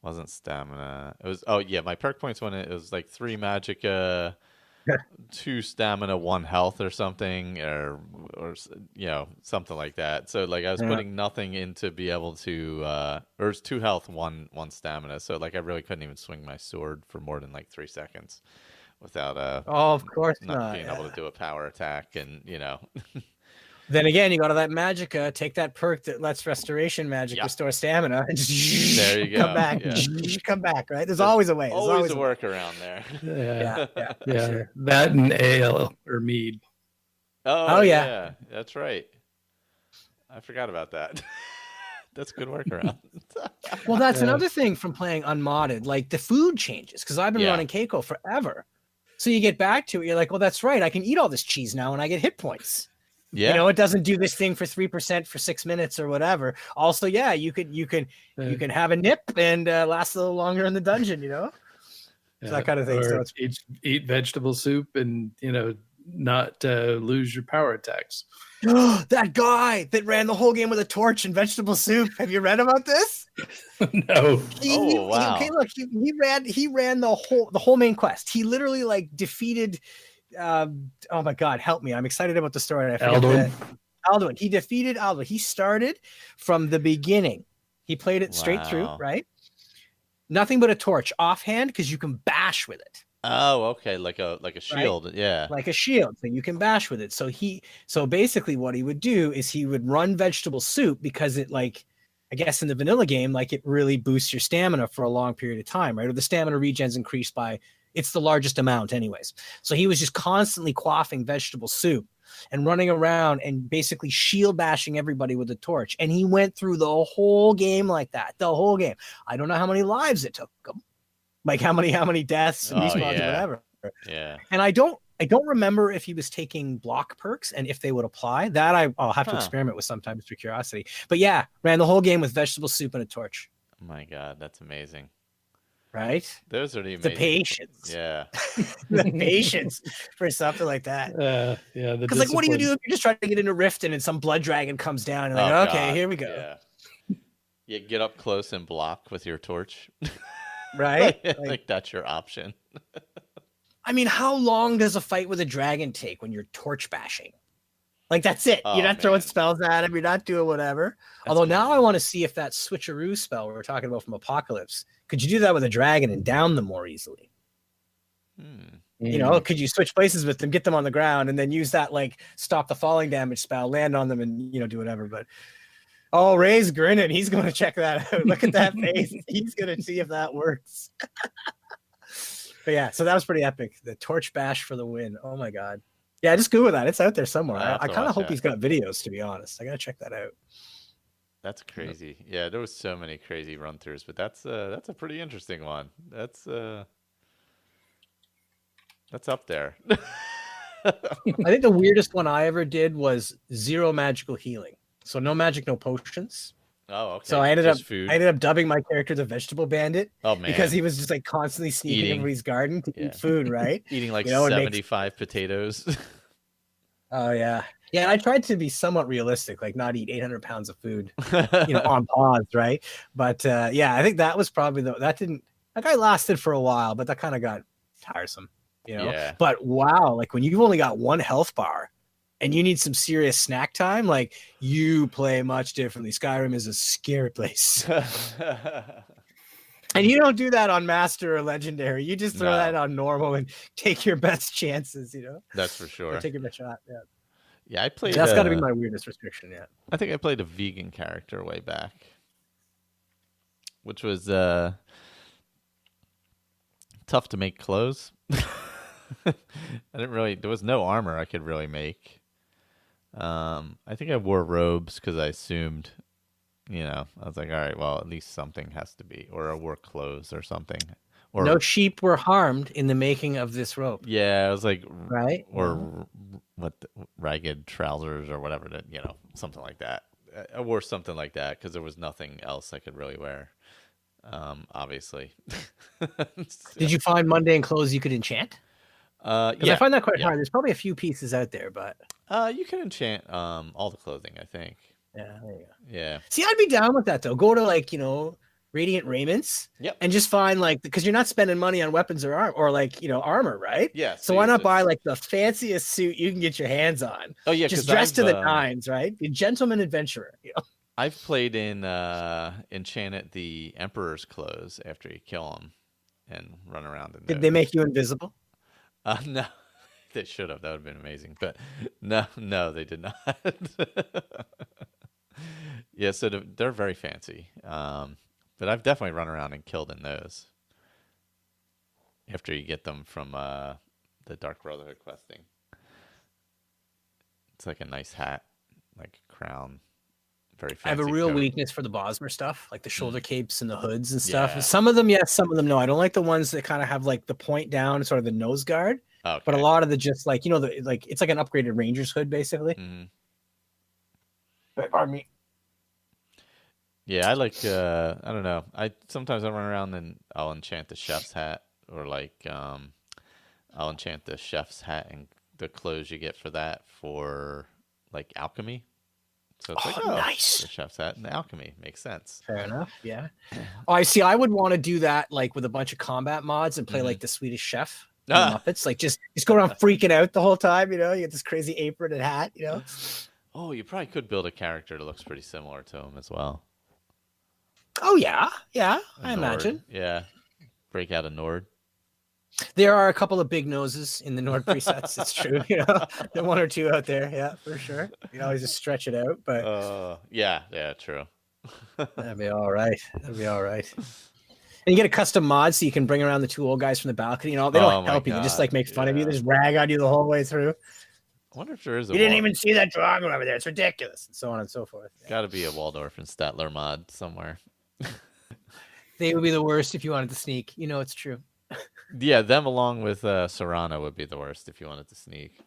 wasn't stamina. It was my perk points went in, it was like 3 magicka, 2 stamina, 1 health or something, or something like that. So like I was putting nothing in to be able to or it's 2 health, 1 stamina. So like I really couldn't even swing my sword for more than like 3 seconds without of course not being able to do a power attack. And then again, you go to that magicka, take that perk that lets restoration magic restore stamina, and just there you go. Come back, come back. Right? There's always a way. There's always a workaround there. Yeah. Sure. That and ale or mead. Oh yeah, that's right. I forgot about that. That's a good workaround. Well, that's another thing from playing unmodded. Like the food changes because I've been running Keiko forever. So you get back to it, you're like, well, that's right. I can eat all this cheese now, and I get hit points. Yeah, it doesn't do this thing for 3% for 6 minutes or whatever. Also, you can have a nip and last a little longer in the dungeon. That kind of thing. So it's eat vegetable soup and not lose your power attacks. That guy that ran the whole game with a torch and vegetable soup. Have you read about this? No. Wow. Okay, look, he ran the whole main quest. He literally like defeated. Oh my God, help me! I'm excited about the story. Alduin. He defeated Alduin. He started from the beginning. He played it straight through, right? Nothing but a torch, offhand, because you can bash with it. Oh, okay, like a shield, right? Yeah, like a shield, so you can bash with it. So basically, what he would do is he would run vegetable soup because it like. I guess in the vanilla game, like it really boosts your stamina for a long period of time, right? Or the stamina regen's increased by, it's the largest amount anyways. So he was just constantly quaffing vegetable soup and running around and basically shield bashing everybody with a torch. And he went through the whole game like that, the whole game. I don't know how many lives it took him, like how many deaths and respawns or whatever. Yeah. And I don't remember if he was taking block perks and if they would apply. That I'll have to experiment with sometimes for curiosity. But yeah, ran the whole game with vegetable soup and a torch. Oh my God, that's amazing. Right? Those are the amazing. The patience. Yeah. The patience for something like that. Yeah. Because like, what do you do if you're just trying to get into Rift and then some blood dragon comes down and like, okay, here we go. Yeah, get up close and block with your torch. Right? like that's your option. I mean, how long does a fight with a dragon take when you're torch bashing? Like, that's it. You're not throwing spells at him. You're not doing whatever. Although now I want to see if that switcheroo spell we were talking about from Apocalypse, could you do that with a dragon and down them more easily? Could you switch places with them, get them on the ground, and then use that, like, stop the falling damage spell, land on them, and, do whatever. But, Ray's grinning. He's going to check that out. Look at that face. He's going to see if that works. But yeah, so that was pretty epic. The torch bash for the win. Oh my God. Yeah, just Google that. It's out there somewhere. I kind of hope he's got videos, to be honest. I got to check that out. That's crazy. Yeah, there was so many crazy run throughs, but that's a pretty interesting one. That's up there. I think the weirdest one I ever did was 0 magical healing. So no magic, no potions. Oh, okay. So I ended up dubbing my character the Vegetable Bandit. Oh man, because he was just like constantly sneaking in everybody's garden to eat food, right? Eating like 75 potatoes. Oh yeah, and I tried to be somewhat realistic, like not eat 800 pounds of food, on pause, right? But I think that was probably that guy lasted for a while, but that kind of got tiresome, Yeah. But wow, like when you've only got 1 health bar, and you need some serious snack time, like you play much differently. Skyrim is a scary place. And you don't do that on Master or Legendary. You just throw that on normal and take your best chances, That's for sure. Or take your best shot. Yeah. Yeah, I played. That's got to be my weirdest restriction yet. I think I played a vegan character way back, which was tough to make clothes. There was no armor I could really make. I think I wore robes because I assumed, I was like, all right, well, at least something has to be, or I wore clothes or something. Or no sheep were harmed in the making of this rope. Yeah, I was like, right, or ragged trousers or whatever, something like that. I wore something like that because there was nothing else I could really wear. Obviously. Did you find mundane clothes you could enchant? Yeah, I find that quite hard. There's probably a few pieces out there, but you can enchant all the clothing, I think. Yeah, there you go. Yeah. See, I'd be down with that though. Go to Radiant Raiments. Yep. And just find because you're not spending money on weapons or armor, right? Yeah. So why not buy the fanciest suit you can get your hands on? Oh yeah, just dress to the nines, right? Be a gentleman adventurer. I've played in enchanted the Emperor's clothes after you kill him and run around in those. Did they make you invisible? No, they should have. That would have been amazing. But no, they did not. Yeah, so they're very fancy. But I've definitely run around and killed in those after you get them from the Dark Brotherhood questing. It's like a nice hat, like a crown. Very fancy. I have a real weakness for the Bosmer stuff, like the shoulder capes and the hoods and stuff. Yeah. Some of them, yes, some of them, no. I don't like the ones that kind of have the point down, sort of the nose guard. Okay. But a lot of the just it's like an upgraded Ranger's hood, basically. Mm-hmm. But, pardon me. Yeah, I like. I don't know. Sometimes I run around and I'll enchant the chef's hat, or I'll enchant the chef's hat and the clothes you get for that for alchemy. So it's nice. The chef's hat and the alchemy makes sense. Fair enough. Yeah. Oh, I see. I would want to do that with a bunch of combat mods and play the Swedish Chef. Muppets, just go around freaking out the whole time. You get this crazy apron and hat. Oh, you probably could build a character that looks pretty similar to him as well. Oh yeah, I imagine. Yeah, break out a Nord. There are a couple of big noses in the Nord presets. It's true, there are one or two out there. Yeah, for sure. You always just stretch it out, but yeah, true. That'd be all right. And you get a custom mod so you can bring around the two old guys from the balcony. They don't help you. They just make fun of you. They just rag on you the whole way through. I wonder if there is. You didn't even see that drawing over there. It's ridiculous, and so on and so forth. Yeah. Got to be a Waldorf and Statler mod somewhere. They would be the worst if you wanted to sneak. It's true. Yeah, them along with Serrano would be the worst if you wanted to sneak.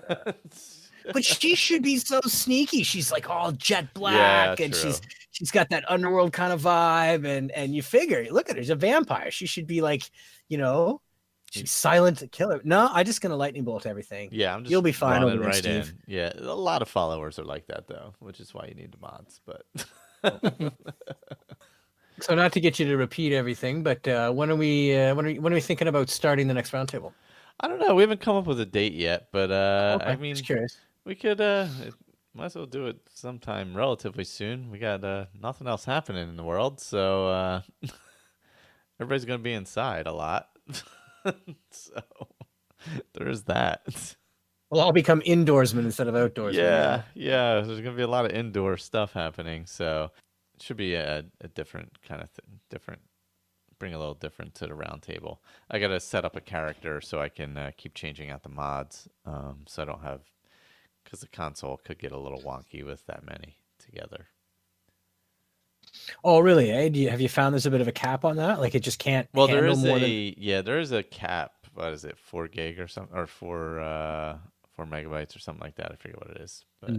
But she should be so sneaky. She's all jet black, and she's got that underworld kind of vibe, and you figure, look at her, she's a vampire. She should be she's silent killer. No, I'm just gonna lightning bolt everything. Yeah, you'll be fine over there, right Steve. in. Yeah, a lot of followers are like that though, which is why you need the mods. But so not to get you to repeat everything, but when are we thinking about starting the next roundtable? I don't know. We haven't come up with a date yet, but okay. I mean, just curious. We could might as well do it sometime relatively soon. We got nothing else happening in the world, so everybody's gonna be inside a lot. So there's that. We'll all become indoorsmen instead of outdoorsmen. Yeah. There's gonna be a lot of indoor stuff happening, so it should be a different kind of bring a little different to the round table. I gotta set up a character so I can keep changing out the mods, so I don't have, because the console could get a little wonky with that many together. Oh, really? Have you found there's a bit of a cap on that? It just can't. Well, there is there is a cap. What is it? 4 gig or something, or 4 megabytes or something like that. I forget what it is. But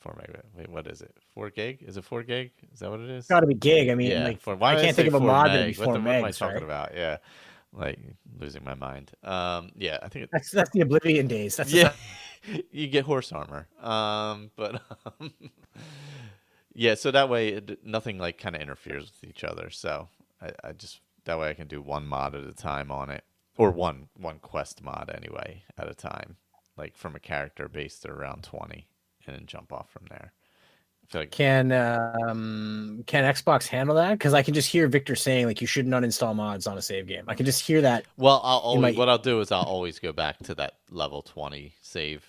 4 megabytes. Wait, what is it? 4 gig? Is it 4 gig? Is that what it is? It's got to be gig. I mean, why I can't think of a mod that would be 4 What am I talking right? about? Yeah. Losing my mind. Yeah, I think that's the Oblivion days. That's you get horse armor. Yeah, so that way nothing kind of interferes with each other. So I just that way I can do one mod at a time on it. or one quest mod anyway at a time, like from a character based at around 20, and then jump off from there. I feel like Can Xbox handle that? Because I can just hear Victor saying like you shouldn't uninstall mods on a save game. I can just hear that. Well, what I'll do is I'll always go back to that level 20 save,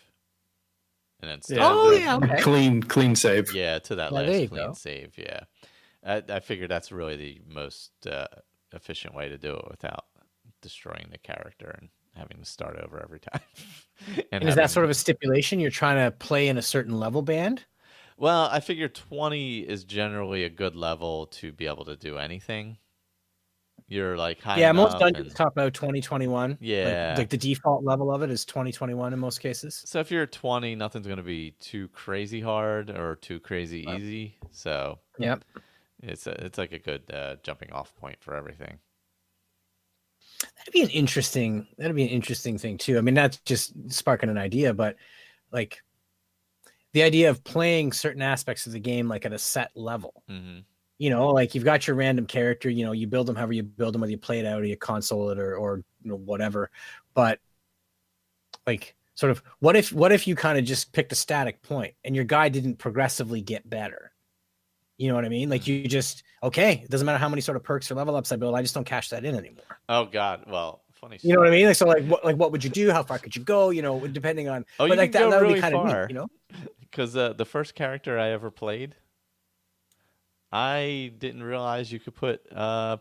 and then okay. Clean save. Yeah, to that Yeah, there last you clean go. save. Yeah, I figured that's really the most efficient way to do it without destroying the character and having to start over every time. And is that sort of a stipulation? You're trying to play in a certain level band? Well, I figure 20 is generally a good level to be able to do anything. You're like high enough. Most dungeons talk about 2021. Yeah. Like the default level of it is 2021 in most cases. So if you're 20, nothing's going to be too crazy hard or too crazy easy. So yep. It's like a good jumping off point for everything. That'd be an interesting thing too. I mean, that's just sparking an idea, but like the idea of playing certain aspects of the game like at a set level. Mm-hmm. You know, like you've got your random character, you know, you build them however you build them, whether you play it out or you console it or you know, whatever. But like sort of what if you kind of just picked a static point and your guy didn't progressively get better? You know what I mean? Like you just, okay, it doesn't matter how many sort of perks or level ups I build, I just don't cash that in anymore. Oh God. Well, funny story. You know what I mean? Like, so like what would you do? How far could you go? You know, depending on, but like that would really be kind far. of neat, you know? Because the first character I ever played, I didn't realize you could put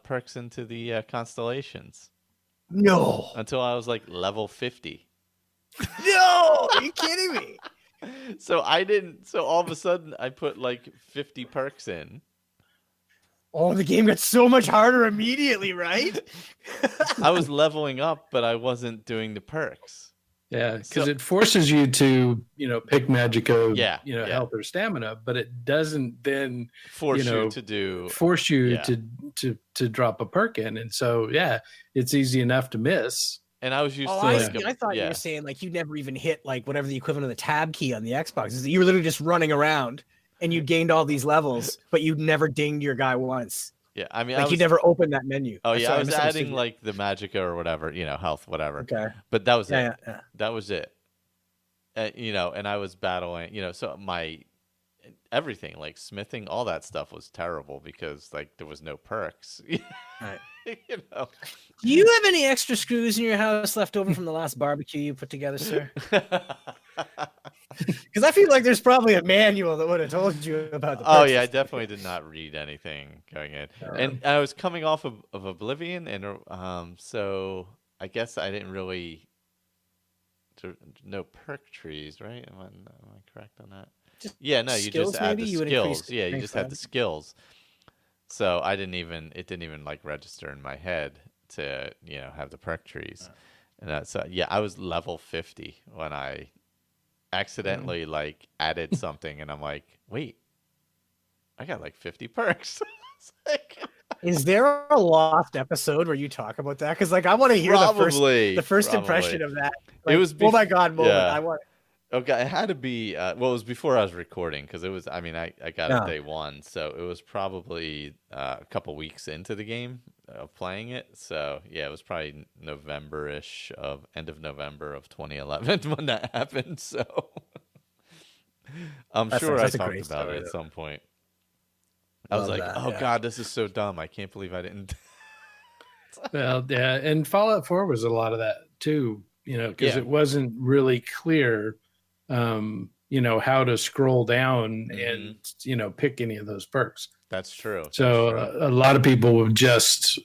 perks into the constellations. No. Until I was like level 50. No, are you kidding me? So all of a sudden I put like 50 perks in. Oh, the game got so much harder immediately, right? I was leveling up, but I wasn't doing the perks. Yeah, because it forces you to, pick Magico, yeah. health or stamina, but it doesn't then force you to drop a perk in. And so, it's easy enough to miss. And I was used to. I thought you were saying like you never even hit like whatever the equivalent of the tab key on the Xbox is. You were literally just running around and you gained all these levels, but you never dinged your guy once. Yeah, I mean, like you never opened that menu. Oh yeah, I was adding like the Magica or whatever, health, whatever. Okay, but that was it. Yeah. That was it. And I was battling. So my everything like smithing, all that stuff was terrible because like there was no perks. Right. Do you have any extra screws in your house left over from the last barbecue you put together, sir? Because I feel like there's probably a manual that would have told you about the perks. Oh yeah, I definitely did not read anything going in. And I was coming off of Oblivion, and so I guess I didn't really no perk trees, right? Am I correct on that? You just add the skills. Yeah, you just had the skills. So it didn't even like register in my head to have the perk trees, and that's I was level 50 when I accidentally like added something, and I'm like, wait, I got like 50 perks. Is there a lost episode where you talk about that? Because like I want to hear the first impression of that. Like, it was oh my god moment. Yeah. I want. Okay, it had to be. It was before I was recording because it was. I mean, I got it day one, so it was probably a couple weeks into the game of playing it. So yeah, it was probably November-ish end of November of 2011 when that happened. So I'm sure I talked about it at some point. I was like, God, this is so dumb. I can't believe I didn't. Well, yeah, and Fallout 4 was a lot of that too. Because it wasn't really clear. How to scroll down and pick any of those perks. That's true. So a lot of people would just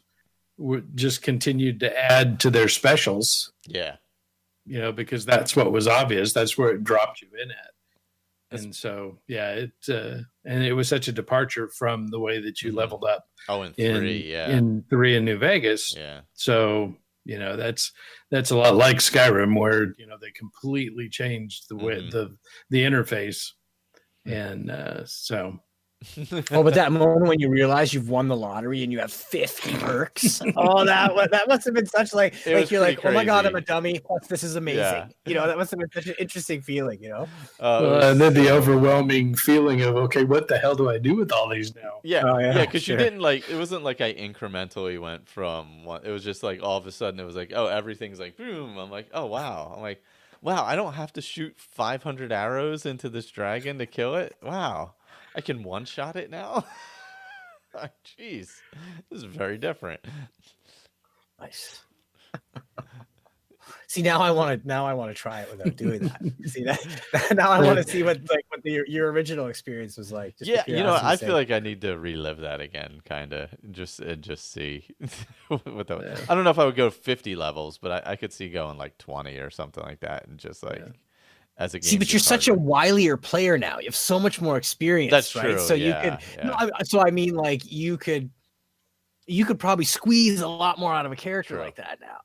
continued to add to their specials. Yeah. Because that's what was obvious. That's where it dropped you in at. And so, and it was such a departure from the way that you leveled up. Oh, in 3, in 3 in New Vegas. Yeah. So, that's a lot like Skyrim, where they completely changed the way the interface, and so Oh, but that moment when you realize you've won the lottery and you have 50 perks. Oh, that must have been such like you're like, oh my god, I'm a dummy. This is amazing. Yeah. That must have been such an interesting feeling. And then the overwhelming feeling of, okay, what the hell do I do with all these now? Yeah, because you didn't it wasn't like I incrementally went from one. It was just like all of a sudden it was like, oh, everything's like boom. I'm like, oh wow. I'm like, wow, I don't have to shoot 500 arrows into this dragon to kill it. Wow, I can one-shot it now. Jeez, this is very different. Nice. See, now I want to try it without doing that. See that now I want to see what your original experience was like. Yeah, I feel like I need to relive that again, kind of just see. I don't know if I would go 50 levels, but I could see going like 20 or something like that, and just as a game. See, but you're such a wilier player now. You have so much more experience. That's right? true. So you could. Yeah. So I mean, like you could probably squeeze a lot more out of a character like that now.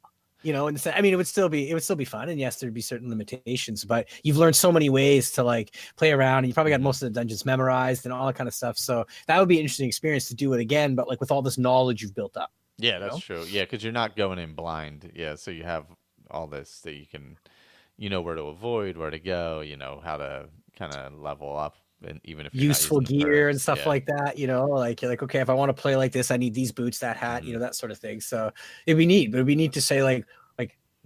And I mean, it would still be fun, and yes, there'd be certain limitations, but you've learned so many ways to like play around, and you probably got most of the dungeons memorized and all that kind of stuff. So that would be an interesting experience to do it again, but like with all this knowledge you've built up. Yeah, that's true. Yeah, because you're not going in blind. Yeah, so you have all this that you can, where to avoid, where to go, how to kind of level up. And even if useful gear and stuff like that, like you're like, okay, if I want to play like this, I need these boots, that hat, that sort of thing. So it'd be neat, but it'd be neat to say like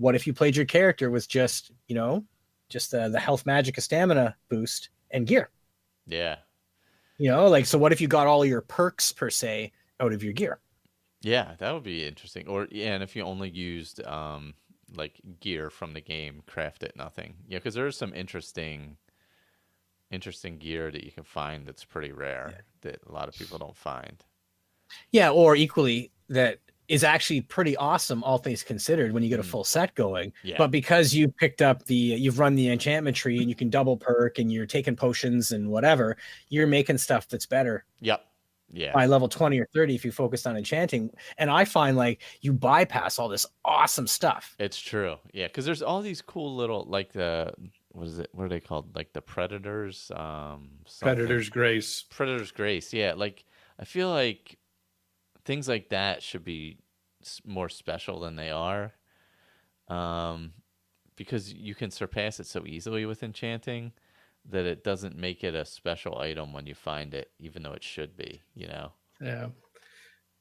what if you played your character with just the health, magic, stamina boost and gear? Yeah. So what if you got all your perks per se out of your gear? Yeah, that would be interesting. Or and if you only used like gear from the game, craft it, nothing. Yeah, because there's some interesting gear that you can find that's pretty rare that a lot of people don't find. Yeah, or equally that is actually pretty awesome, all things considered, when you get a full set going. Yeah. But because you picked up you've run the enchantment tree and you can double perk and you're taking potions and whatever, you're making stuff that's better. Yep. Yeah. By level 20 or 30 if you focused on enchanting. And I find like you bypass all this awesome stuff. It's true. Yeah, because there's all these cool little like what are they called? Like the Predators? Predator's Grace. Predator's Grace, yeah. Like I feel like things like that should be more special than they are, because you can surpass it so easily with enchanting that it doesn't make it a special item when you find it, even though it should be, Yeah.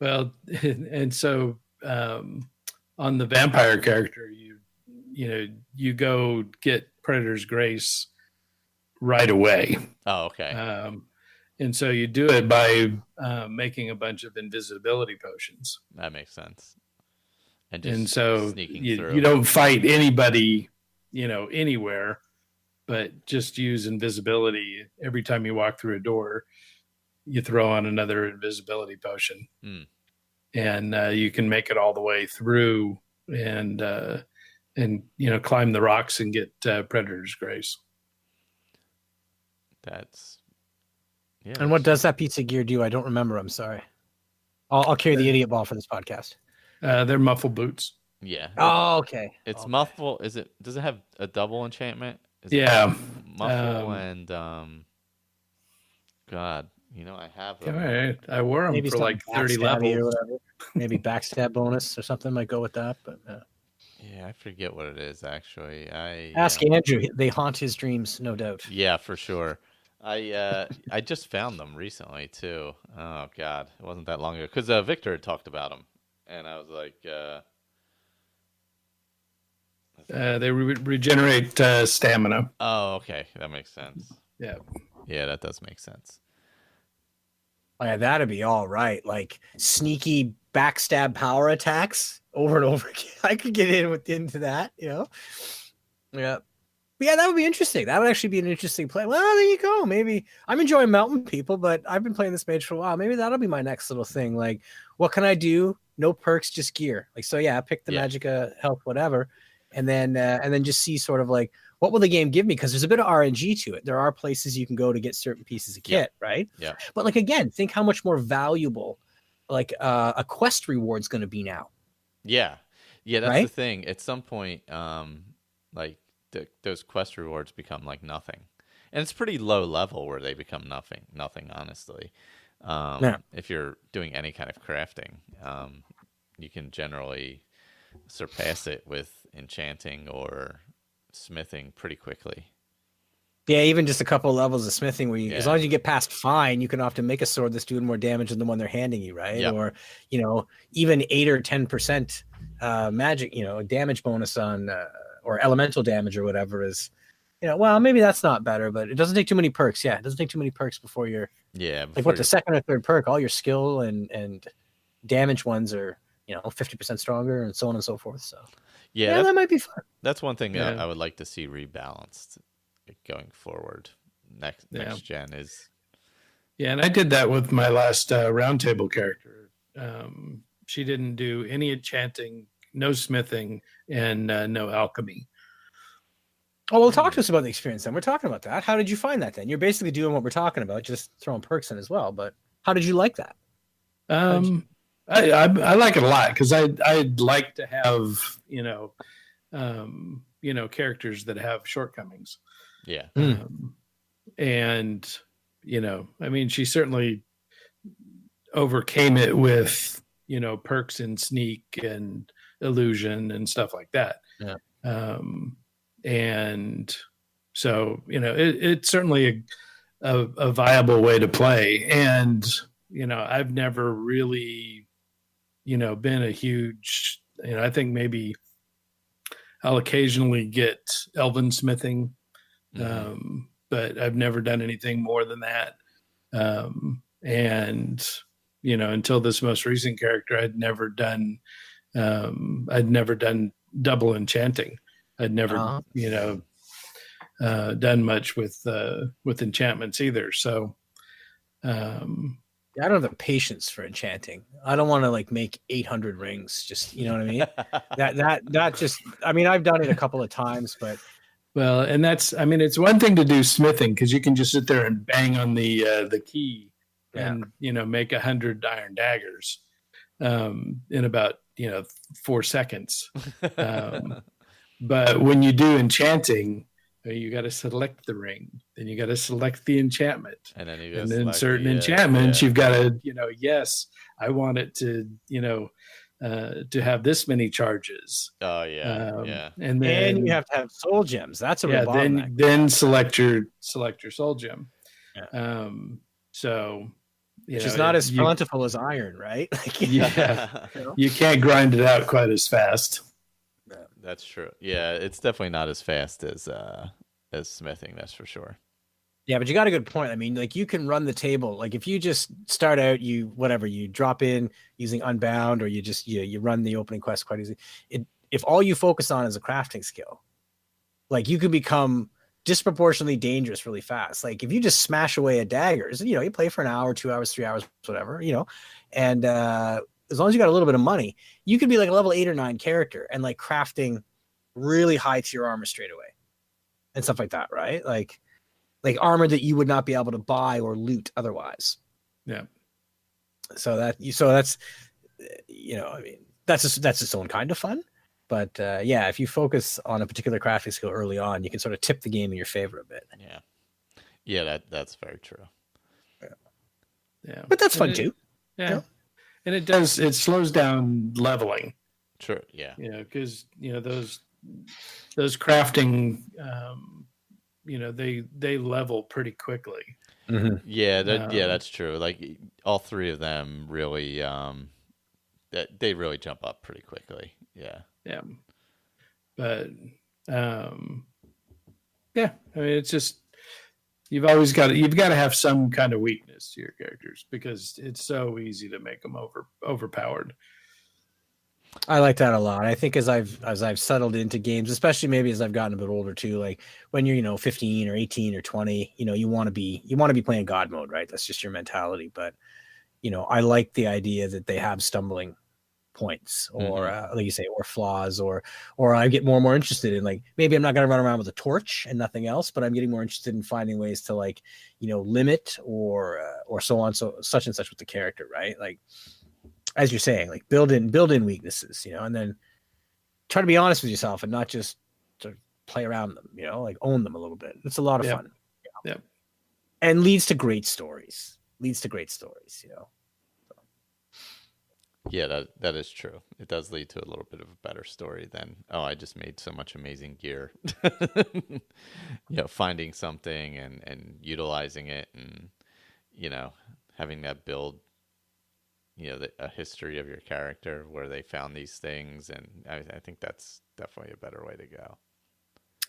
Well, and so on the vampire character, you go get Predator's Grace right away. Oh, okay. And so you do it by making a bunch of invisibility potions. That makes sense. And so through. You don't fight anybody, anywhere, but just use invisibility. Every time you walk through a door, you throw on another invisibility potion. And you can make it all the way through and climb the rocks and get Predator's Grace. Yeah. And what does that piece of gear do? I don't remember. I'm sorry. I'll carry the idiot ball for this podcast. They're muffle boots. Yeah. Oh, okay. It's muffle. Does it have a double enchantment? Muffle and God, I have them. Right. I wore them for like 30 levels. Or whatever. Maybe backstab bonus or something might go with that. But yeah, I forget what it is actually. Ask Andrew. They haunt his dreams, no doubt. Yeah, for sure. I just found them recently too. Oh God, it wasn't that long ago because Victor had talked about them, and I was like, they regenerate stamina. Oh, okay, that makes sense. Yeah, that does make sense. Oh, yeah, that'd be all right. Like sneaky backstab power attacks over and over again. I could get into that, Yeah. But yeah, that would be interesting. That would actually be an interesting play. Well, there you go. Maybe I'm enjoying mountain people, but I've been playing this mage for a while. Maybe that'll be my next little thing. Like, what can I do? No perks, just gear. Like, so yeah, pick the magicka, health, whatever, and then just see sort of like what will the game give me? Because there's a bit of RNG to it. There are places you can go to get certain pieces of kit, right? Yeah. But like again, think how much more valuable like a quest reward's going to be now. Yeah, that's the thing. At some point, like those quest rewards become like nothing, And it's pretty low level where they become nothing, honestly. If you're doing any kind of crafting, you can generally surpass it with enchanting or smithing pretty quickly. Yeah, even just a couple of levels of smithing where as long as you get past fine, you can often make a sword that's doing more damage than the one they're handing you, right? Yep. Or, even 8 or 10% magic, damage bonus on or elemental damage or whatever is, well, maybe that's not better, but it doesn't take too many perks. Yeah, it doesn't take too many perks before you're the second or third perk, all your skill and damage ones are, 50% stronger and so on and so forth. So yeah, that might be fun. That's one thing I would like to see rebalanced going forward. Next gen is. Yeah, and I did that with my last roundtable character. She didn't do any enchanting, no smithing, and no alchemy. Oh, well, talk to us about the experience then. We're talking about that. How did you find that then? You're basically doing what we're talking about, just throwing perks in as well. But how did you like that? I like it a lot because I'd like to have characters that have shortcomings. Yeah. And I mean, she certainly overcame it with perks and sneak and illusion and stuff like that. Yeah. And so it's certainly a viable way to play. And I've never really been a huge, I think maybe I'll occasionally get elven smithing, but I've never done anything more than that. And until this most recent character, I'd never done double enchanting. I'd never done much with enchantments either. So I don't have the patience for enchanting. I don't want to make 800 rings. Just, you know what I mean? that just, I mean, I've done it a couple of times, but. Well, and it's one thing to do smithing because you can just sit there and bang on the key and, make 100 iron daggers in about, 4 seconds. But when you do enchanting, you got to select the ring, then you got to select the enchantment, and then certain enchantments you've got to, yes, I want it to, to have this many charges. Oh yeah, and then you have to have soul gems. That's a real bottleneck. Then select your soul gem. Yeah. So. Which is not as plentiful as iron, right? You can't grind it out quite as fast. That's true. Yeah, it's definitely not as fast as smithing. That's for sure. Yeah, but you got a good point. I mean, you can run the table. If you just start out, you drop in using Unbound, or you just you run the opening quest quite easy. If all you focus on is a crafting skill, you can become disproportionately dangerous really fast. If you just smash away at daggers, you play for an hour, 2 hours, 3 hours, whatever, and as long as you got a little bit of money, you could be a level 8 or 9 character and crafting really high tier armor straight away and stuff like that, right? Like armor that you would not be able to buy or loot otherwise. Yeah. So that's I mean, that's its own kind of fun. But if you focus on a particular crafting skill early on, you can sort of tip the game in your favor a bit. Yeah, that's very true. Yeah, but that's fun too. Yeah, and it slows down leveling. True. Yeah. Because those crafting, they level pretty quickly. Mm-hmm. Yeah, that's true. All three of them really, they really jump up pretty quickly. Yeah. Yeah. But I mean, it's just you've got to have some kind of weakness to your characters because it's so easy to make them overpowered. I like that a lot. I think as I've settled into games, especially maybe as I've gotten a bit older too, when you're 15 or 18 or 20, you want to be playing God mode, right? That's just your mentality. But I like the idea that they have stumbling points or like you say, or flaws, or I get more and more interested in maybe I'm not going to run around with a torch and nothing else, but I'm getting more interested in finding ways to limit or so on, so such and such with the character, right? As you're saying, build in weaknesses, and then try to be honest with yourself and not just to play around them, own them a little bit. It's a lot of fun. Yep. And leads to great stories. You know. Yeah, that is true. It does lead to a little bit of a better story than, oh, I just made so much amazing gear. Finding something and utilizing it, and having that build a history of your character where they found these things, and I think that's definitely a better way to go.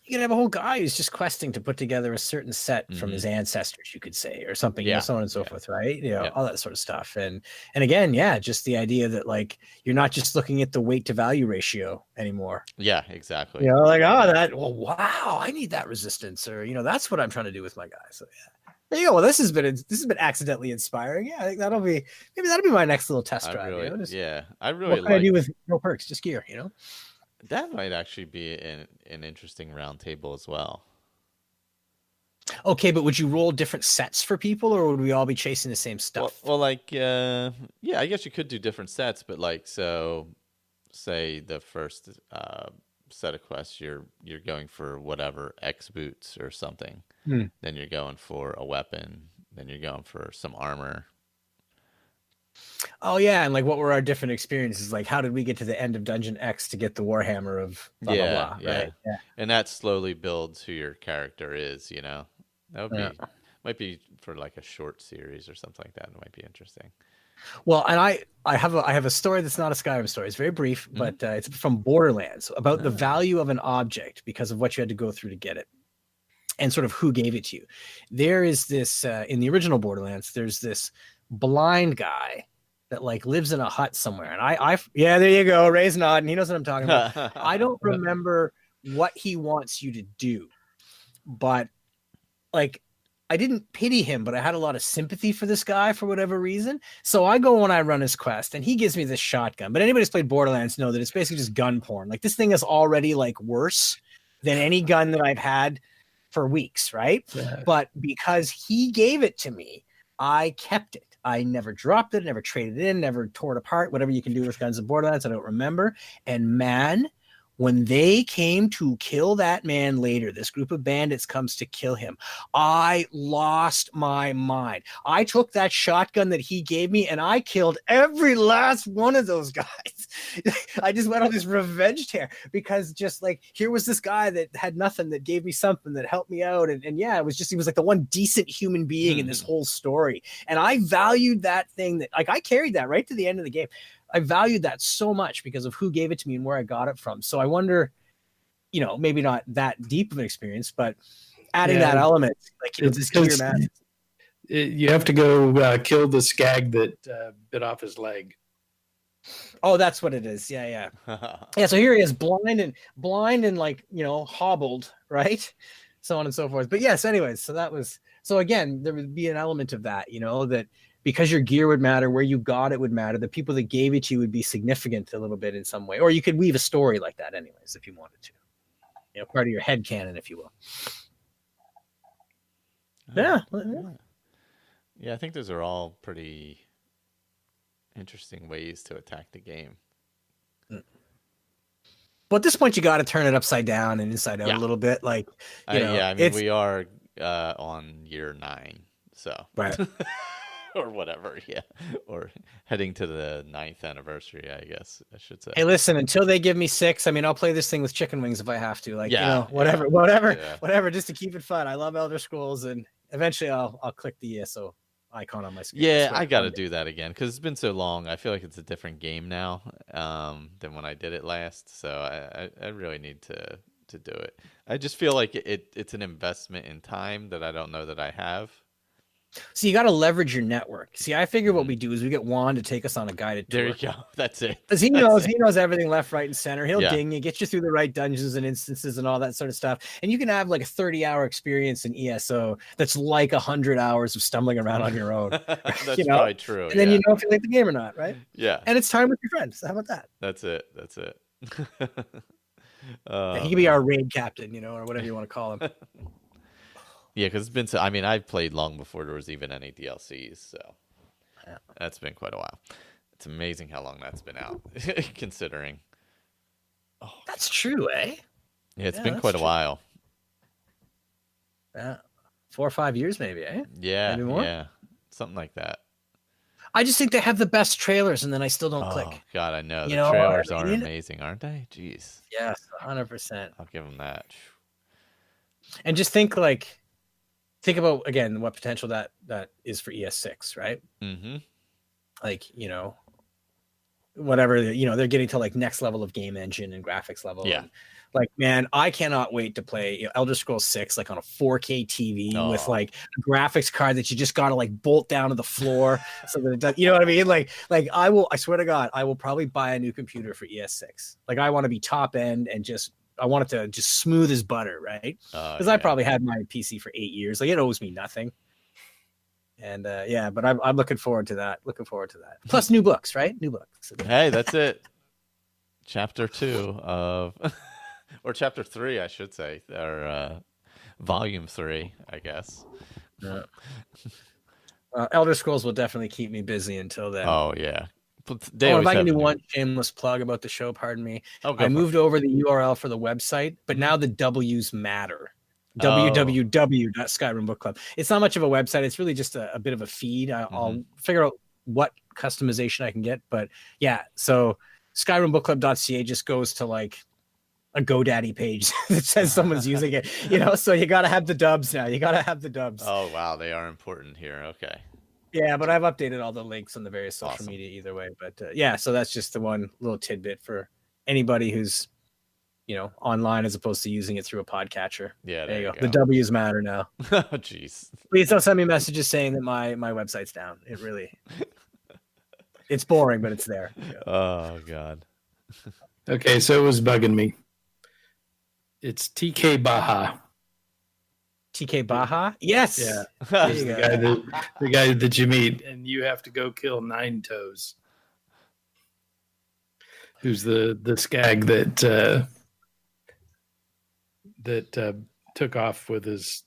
You can have a whole guy who's just questing to put together a certain set from his ancestors, you could say, or something, so on and so forth, right? All that sort of stuff. And again, just the idea that like you're not just looking at the weight to value ratio anymore. Yeah, exactly. Like, wow, I need that resistance, or that's what I'm trying to do with my guy. So there you go. Well, this has been accidentally inspiring. Yeah, I think that'll be my next little test drive. I really what can I do with no perks, just gear, That might actually be an interesting round table as well. Okay, but would you roll different sets for people, or would we all be chasing the same stuff? Well, I guess you could do different sets, but say the first set of quests, you're going for whatever X boots or something. Then you're going for a weapon. Then you're going for some armor. Oh yeah, and like what were our different experiences? Like how did we get to the end of Dungeon X to get the Warhammer of blah blah blah? Right? Yeah. And that slowly builds who your character is, That would be might be for like a short series or something like that. It might be interesting. Well, and I have a story that's not a Skyrim story. It's very brief, but it's from Borderlands about the value of an object because of what you had to go through to get it, and sort of who gave it to you. There is this in the original Borderlands. There's this blind guy that like lives in a hut somewhere, and I there you go, Ray's nodding. He knows what I'm talking about. I don't remember what he wants you to do, but like I didn't pity him, but I had a lot of sympathy for this guy for whatever reason. So I go and I run his quest, and he gives me this shotgun. But anybody who's played Borderlands know that it's basically just gun porn. Like this thing is already like worse than any gun that I've had for weeks, right? Yeah. But because he gave it to me, I kept it. I never dropped it, never traded it in, never tore it apart, whatever you can do with guns in Borderlands, I don't remember. And man, when they came to kill that man later, this group of bandits comes to kill him, I lost my mind. I took that shotgun that he gave me and I killed every last one of those guys. I just went on this revenge tear because just like here was this guy that had nothing that gave me something that helped me out. And it was just, he was like the one decent human being in this whole story. And I valued that thing that like I carried that right to the end of the game. I valued that so much because of who gave it to me and where I got it from. So I wonder, maybe not that deep of an experience, but adding that element, like this clear man. You have to go kill the skag that bit off his leg. Oh, that's what it is. Yeah. Yeah. So here he is, blind and like, hobbled, right? So on and so forth. But yes, anyways, so again, there would be an element of that, that because your gear would matter, where you got it would matter, the people that gave it to you would be significant a little bit in some way, or you could weave a story like that anyways, if you wanted to, part of your head canon, if you will. Yeah. I think those are all pretty interesting ways to attack the game. But at this point, you got to turn it upside down and inside out a little bit. Like, we are on year 9, so right. Or whatever, or heading to the 9th anniversary, I guess I should say. Hey, listen, until they give me 6, I'll play this thing with chicken wings if I have to. Like, whatever, just to keep it fun. I love Elder Scrolls, and eventually I'll click the ESO icon on my screen. Yeah, I got to do that again because it's been so long. I feel like it's a different game now than when I did it last. So I really need to do it. I just feel like it's an investment in time that I don't know that I have. So you got to leverage your network. See, I figure what we do is we get Juan to take us on a guided tour. There you go. That's it. Because he knows everything left, right, and center. He'll ding you, get you through the right dungeons and instances and all that sort of stuff. And you can have like a 30-hour experience in ESO that's like 100 hours of stumbling around on your own. That's probably true. And then you know if you like the game or not, right? Yeah. And it's time with your friends. How about that? That's it. He can be our raid captain, or whatever you want to call him. Yeah, because it's been so. I mean, I've played long before there was even any DLCs, so that's been quite a while. It's amazing how long that's been out, considering. Oh, that's true, eh? Yeah, it's been quite a while. Yeah. 4 or 5 years, maybe, eh? Yeah, Maybe more? yeah, something like that. I just think they have the best trailers, and then I still don't click. God, I know. You The know what trailers I are mean? amazing, aren't they? Jeez. Yes, 100%. I'll give them that. And just think about again what potential that is for ES6, right? Mm-hmm. Like, whatever, they're getting to like next level of game engine and graphics level. Yeah. And, like, man, I cannot wait to play Elder Scrolls 6 like on a 4K TV with like a graphics card that you just gotta like bolt down to the floor so that it does, you know what I mean? Like I swear to God, I will probably buy a new computer for ES6. Like, I want to be top end and I want it to just smooth as butter, right? Because I probably had my PC for 8 years. Like, it owes me nothing. And but I'm looking forward to that. Plus new books, right? New books. Hey, that's it. Chapter 2 of, or chapter 3, I should say, or volume 3, I guess. Elder Scrolls will definitely keep me busy until then. Oh yeah. If I can do one shameless plug about the show, pardon me. I moved over the URL for the website, but now the W's matter. www.skyrimbookclub. It's not much of a website. It's really just a bit of a feed. I'll figure out what customization I can get. But yeah, so skyrimbookclub.ca just goes to like a GoDaddy page that says someone's using it. So you got to have the dubs now. You got to have the dubs. Oh, wow. They are important here. Okay. Yeah, but I've updated all the links on the various social media either way. But so that's just the one little tidbit for anybody who's online as opposed to using it through a podcatcher. Yeah, there you go. The W's matter now. Oh, jeez. Please don't send me messages saying that my website's down. It really, it's boring, but it's there. Oh God. Okay, so it was bugging me. It's TK Baha. TK Baha? Yes. Yeah. The guy that you meet, and you have to go kill Nine Toes. Who's the skag that took off with his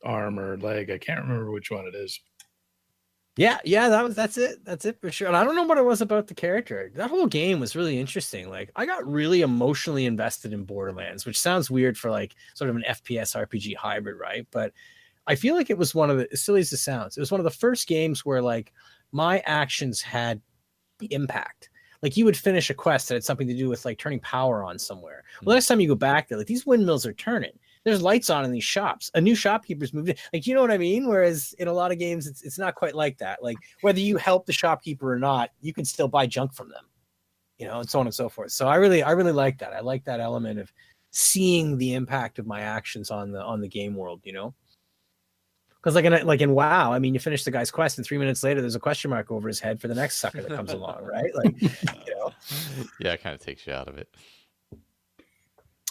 arm or leg? I can't remember which one it is. Yeah, that's it for sure. And I don't know what it was about the character. That whole game was really interesting. Like, I got really emotionally invested in Borderlands, which sounds weird for like sort of an FPS RPG hybrid, right? But I feel like it was one of the, as silly as it sounds, it was one of the first games where like my actions had impact. Like, you would finish a quest that had something to do with like turning power on somewhere. Well, next time you go back there, like, these windmills are turning. There's lights on in these shops. A new shopkeeper's moved in. Like, you know what I mean? Whereas in a lot of games, it's not quite like that. Like, whether you help the shopkeeper or not, you can still buy junk from them, and so on and so forth. So I really like that. I like that element of seeing the impact of my actions on the game world, Because like in WoW, I mean, you finish the guy's quest, and 3 minutes later, there's a question mark over his head for the next sucker that comes along, right? Like, Yeah, it kind of takes you out of it.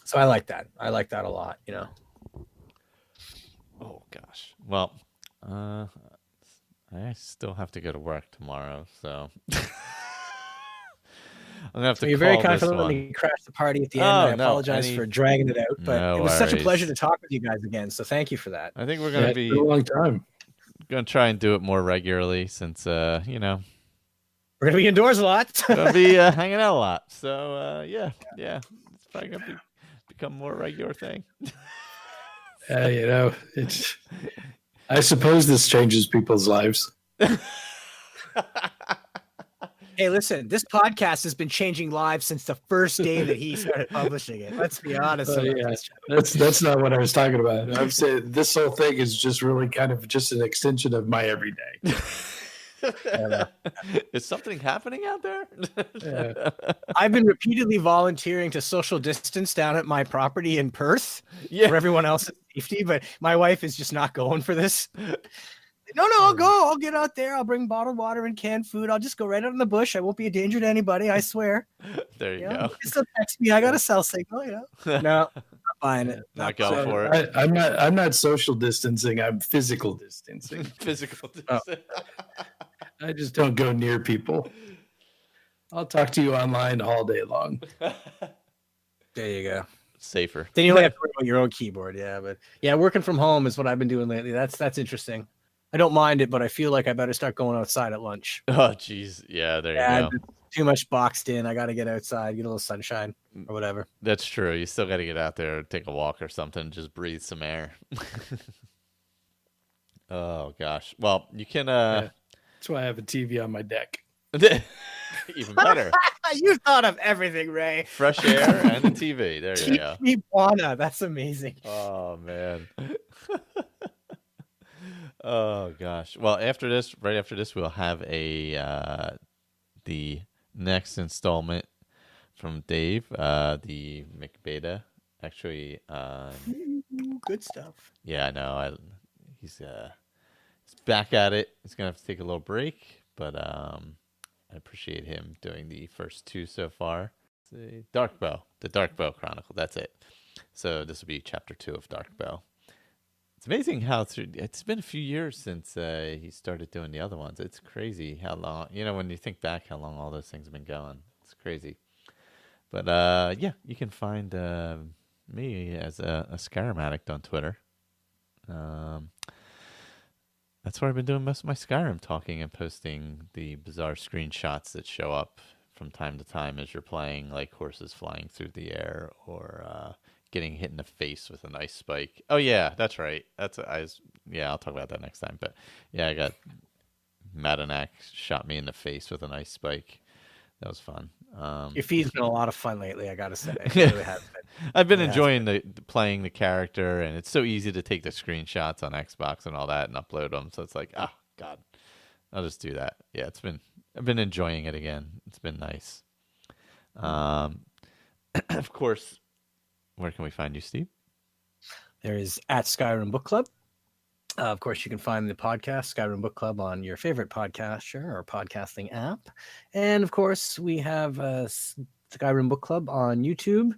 So I like that. I like that a lot, Oh gosh. Well, I still have to go to work tomorrow, so I'm gonna have to. You're very confident when you crash the party at the end. I apologize for dragging it out, but it was such a pleasure to talk with you guys again. So thank you for that. I think we're gonna be a long time. Gonna try and do it more regularly since we're gonna be indoors a lot. Gonna be hanging out a lot. So yeah, it's probably gonna become more regular thing. It's. I suppose this changes people's lives. Hey, listen, this podcast has been changing lives since the first day that he started publishing it. Let's be honest. That's not what I was talking about. I'm saying this whole thing is just really kind of just an extension of my everyday. Is something happening out there? I've been repeatedly volunteering to social distance down at my property in Perth for everyone else's safety, but my wife is just not going for this. No, I'll go. I'll get out there. I'll bring bottled water and canned food. I'll just go right out in the bush. I won't be a danger to anybody. I swear. There you go. Still text me. I got a cell signal. No, not buying it. Not going for it. I'm not social distancing. I'm physical distancing. Physical distancing. I just don't go near people. I'll talk to you online all day long. There you go. Safer. Then you only have to worry about your own keyboard. Yeah, but working from home is what I've been doing lately. That's interesting. I don't mind it, but I feel like I better start going outside at lunch. Oh, geez. Yeah, there you go. Too much boxed in. I got to get outside, get a little sunshine or whatever. That's true. You still got to get out there, take a walk or something, just breathe some air. Oh gosh. Well, you can. Yeah. That's why I have a TV on my deck. Even better. You thought of everything, Ray. Fresh air and a TV. There you go. TV Buana. That's amazing. Oh man. Oh gosh. Well, right after this, we'll have the next installment from Dave, the McBeta. Actually, good stuff. yeah, I know. He's back at it. He's gonna have to take a little break, but I appreciate him doing the first two so far. The Darkbow Chronicle. That's it. So this will be chapter 2 of Darkbow. It's amazing how it's been a few years since he started doing the other ones. It's crazy how long, when you think back how long all those things have been going. It's crazy. But yeah, you can find me as a Skyrim Addict on Twitter. That's where I've been doing most of my Skyrim talking and posting the bizarre screenshots that show up from time to time as you're playing, like horses flying through the air or getting hit in the face with an ice spike. Oh yeah, that's right. I'll talk about that next time. But yeah, I got Madanac shot me in the face with an ice spike. That was fun. Your feed's been a lot of fun lately, I gotta say. It really has been. I've been enjoying playing the character, and it's so easy to take the screenshots on Xbox and all that and upload them. So it's like, God, I'll just do that. Yeah, I've been enjoying it again. It's been nice. Of course, where can we find you, Steve? There is at Skyrim Book Club. Of course, you can find the podcast, Skyrim Book Club, on your favorite podcaster or podcasting app. And of course, we have Skyrim Book Club on YouTube.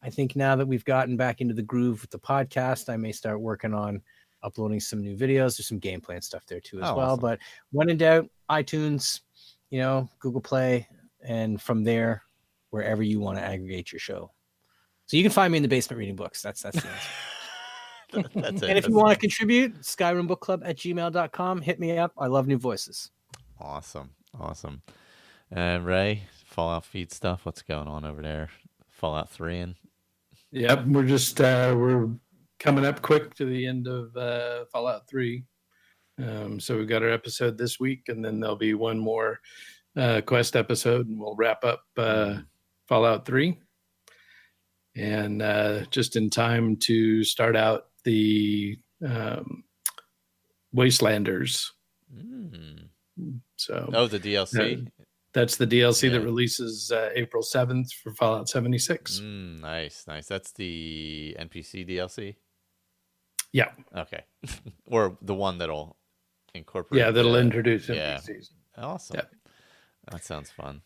I think now that we've gotten back into the groove with the podcast, I may start working on uploading some new videos. There's some gameplay and stuff there too as well. Awesome. But when in doubt, iTunes, Google Play, and from there, wherever you want to aggregate your show. So you can find me in the basement reading books. That's the answer. That's it. And if you want to contribute, skyrimbookclub@gmail.com. Hit me up. I love new voices. Awesome. And Ray, Fallout feed stuff. What's going on over there? Fallout 3 and. Yep, we're just we're coming up quick to the end of Fallout 3. So we've got our episode this week, and then there'll be one more quest episode, and we'll wrap up Fallout 3. And just in time to start out the Wastelanders. So the DLC? That's the DLC that releases April 7th for Fallout 76. Nice. That's the NPC DLC? Yeah. Okay. Or the one that'll incorporate. Yeah, that'll introduce NPCs. Awesome. Yeah. That sounds fun.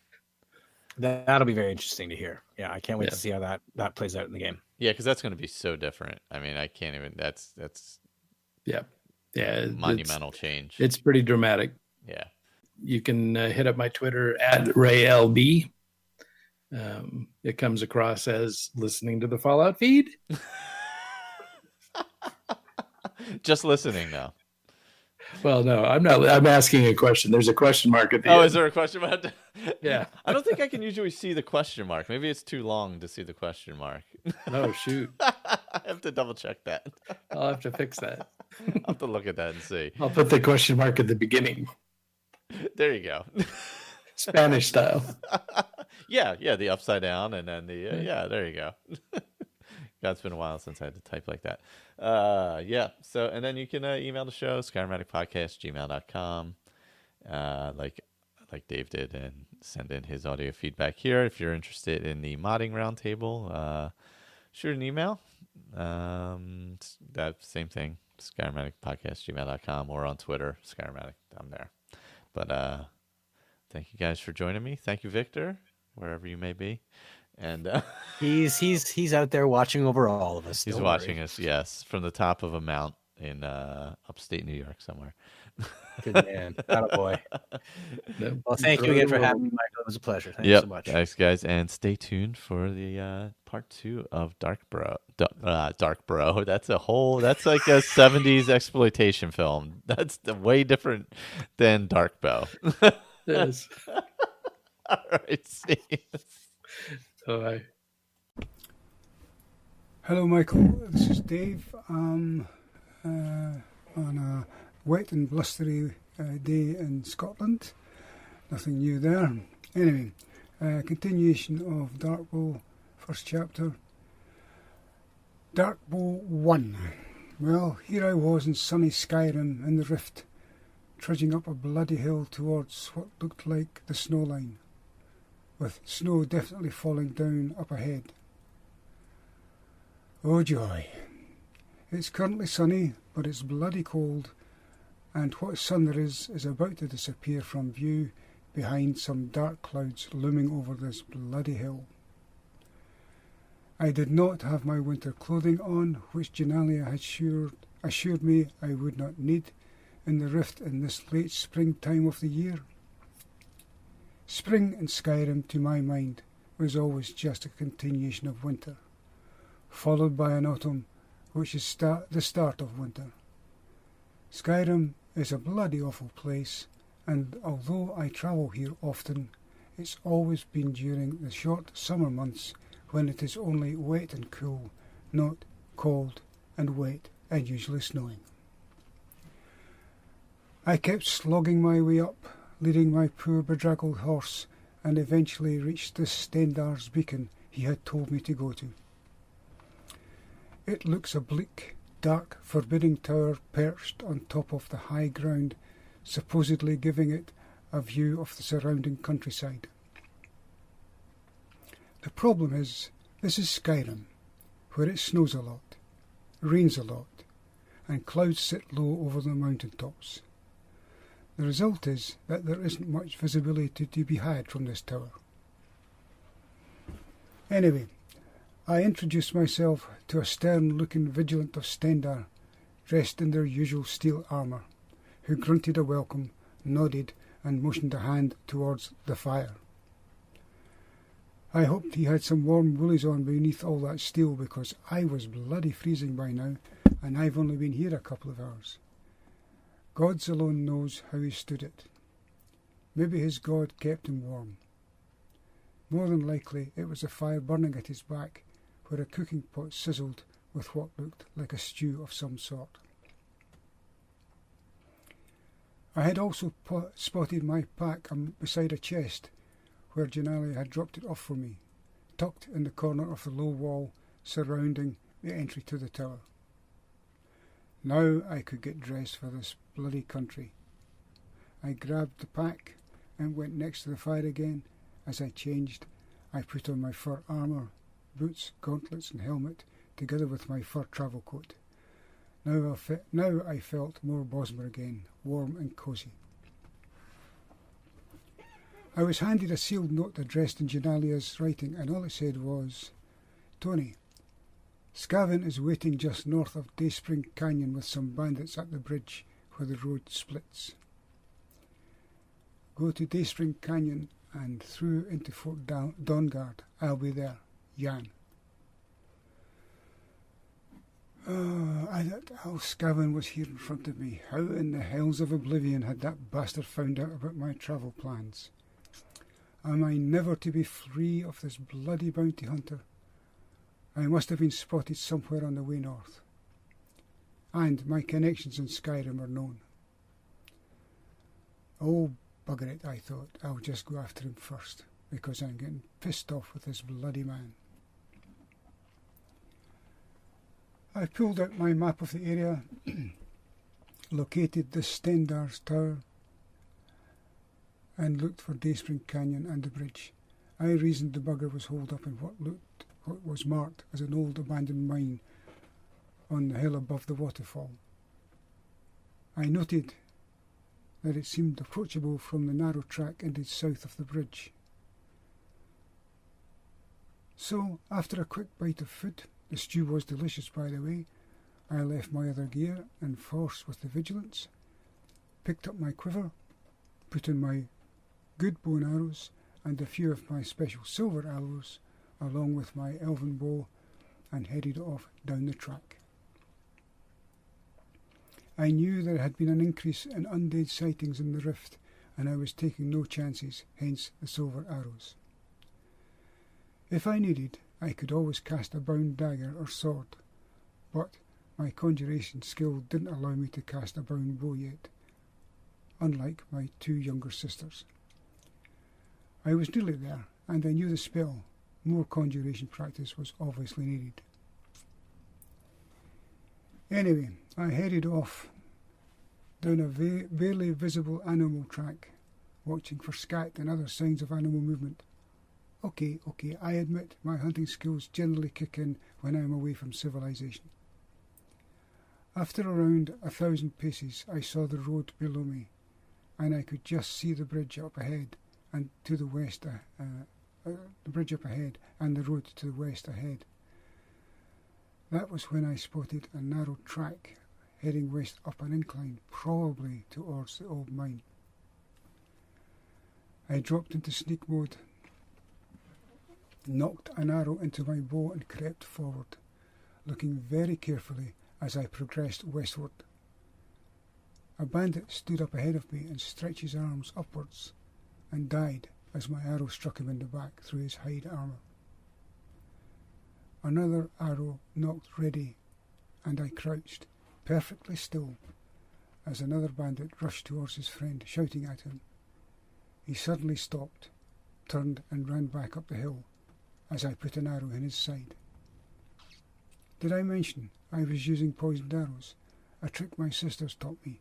That'll be very interesting to hear. Yeah, I can't wait to see how that plays out in the game. Yeah, because that's going to be so different. I mean, I can't even. That's monumental change. It's pretty dramatic. Yeah. You can hit up my Twitter at RayLB. It comes across as listening to the Fallout feed. Just listening now. Well, no, I'm not. I'm asking a question. There's a question mark at the end. Is there a question mark? Yeah. I don't think I can usually see the question mark. Maybe it's too long to see the question mark. Oh, shoot. I have to double check that. I'll have to fix that. I'll have to look at that and see. I'll put the question mark at the beginning. There you go. Spanish style. Yeah, the upside down and then the there you go. God, it's been a while since I had to type like that. So and then you can email the show, skyrimbookclub@gmail.com, like Dave did, and send in his audio feedback here. If you're interested in the modding roundtable, shoot an email. That same thing, skyrimbookclub@gmail.com, or on Twitter, Skyrim. I'm there. But thank you guys for joining me. Thank you, Victor, wherever you may be. And he's out there watching over all of us. He's watching us, yes, from the top of a mount in upstate New York somewhere. Good man. Attaboy. Well, thank you again for having me, Michael. It was a pleasure. Thank you so much. Thanks, guys. And stay tuned for the part 2 of Darkbow. Darkbow. That's like a 70s exploitation film. That's way different than Darkbow. It is. All right, see you. Bye. Hello, Michael. This is Dave. On wet and blustery day in Scotland. Nothing new there. Anyway, continuation of Darkbow, first chapter. Darkbow 1. Well, here I was in sunny Skyrim in the Rift, trudging up a bloody hill towards what looked like the snow line, with snow definitely falling down up ahead. Oh joy! It's currently sunny, but it's bloody cold, and what sun there is about to disappear from view behind some dark clouds looming over this bloody hill. I did not have my winter clothing on, which Genalia had assured me I would not need in the Rift in this late spring time of the year. Spring in Skyrim, to my mind, was always just a continuation of winter, followed by an autumn, which is the start of winter. Skyrim is a bloody awful place, and although I travel here often, it's always been during the short summer months when it is only wet and cool, not cold and wet and usually snowing. I kept slogging my way up, leading my poor bedraggled horse, and eventually reached the Stendarr's beacon he had told me to go to. It looks a bleak, dark, forbidding tower perched on top of the high ground, supposedly giving it a view of the surrounding countryside. The problem is, this is Skyrim, where it snows a lot, rains a lot, and clouds sit low over the mountain tops. The result is that there isn't much visibility to be had from this tower. Anyway, I introduced myself to a stern-looking vigilant of Stendarr, dressed in their usual steel armour, who grunted a welcome, nodded, and motioned a hand towards the fire. I hoped he had some warm woolies on beneath all that steel, because I was bloody freezing by now, and I've only been here a couple of hours. Gods alone knows how he stood it. Maybe his god kept him warm. More than likely it was a fire burning at his back, where a cooking pot sizzled with what looked like a stew of some sort. I had also spotted my pack beside a chest, where Genalia had dropped it off for me, tucked in the corner of the low wall surrounding the entry to the tower. Now I could get dressed for this bloody country. I grabbed the pack and went next to the fire again. As I changed, I put on my fur armour, boots, gauntlets and helmet, together with my fur travel coat. Now I felt more Bosmer again, warm and cosy. I was handed a sealed note addressed in Genalia's writing, and all it said was, "Tony, Skavin is waiting just north of Dayspring Canyon with some bandits at the bridge where the road splits. Go to Dayspring Canyon and through into Fort Dawnguard. I'll be there. Jan." I thought, oh, Skavin was here in front of me. How in the hells of oblivion had that bastard found out about my travel plans? Am I never to be free of this bloody bounty hunter? I must have been spotted somewhere on the way north. And my connections in Skyrim are known. Oh, bugger it, I thought. I'll just go after him first, because I'm getting pissed off with this bloody man. I pulled out my map of the area, located the Stendarr's tower, and looked for Dayspring Canyon and the bridge. I reasoned the bugger was holed up in what was marked as an old abandoned mine on the hill above the waterfall. I noted that it seemed approachable from the narrow track ended south of the bridge. So, after a quick bite of food, the stew was delicious by the way, I left my other gear and force with the vigilance, picked up my quiver, put in my good bow and arrows and a few of my special silver arrows, along with my elven bow, and headed off down the track. I knew there had been an increase in undead sightings in the rift, and I was taking no chances, hence the silver arrows. If I needed, I could always cast a bound dagger or sword, but My conjuration skill didn't allow me to cast a bound bow yet, unlike my 2 younger sisters. I was nearly there, and I knew the spell. More conjuration practice was obviously needed. Anyway, I headed off down a barely visible animal track, watching for scat and other signs of animal movement. Okay, I admit my hunting skills generally kick in when I am away from civilization. After around 1,000 paces, I saw the road below me, and I could just see the bridge up ahead and to the west, the bridge up ahead and the road to the west ahead. That was when I spotted a narrow track heading west up an incline, probably towards the old mine. I dropped into sneak mode, knocked an arrow into my bow and crept forward, looking very carefully as I progressed westward. A bandit stood up ahead of me and stretched his arms upwards and died as my arrow struck him in the back through his hide armour. Another arrow knocked ready, and I crouched, perfectly still, as another bandit rushed towards his friend, shouting at him. He suddenly stopped, turned and ran back up the hill as I put an arrow in his side. Did I mention I was using poisoned arrows, a trick my sisters taught me?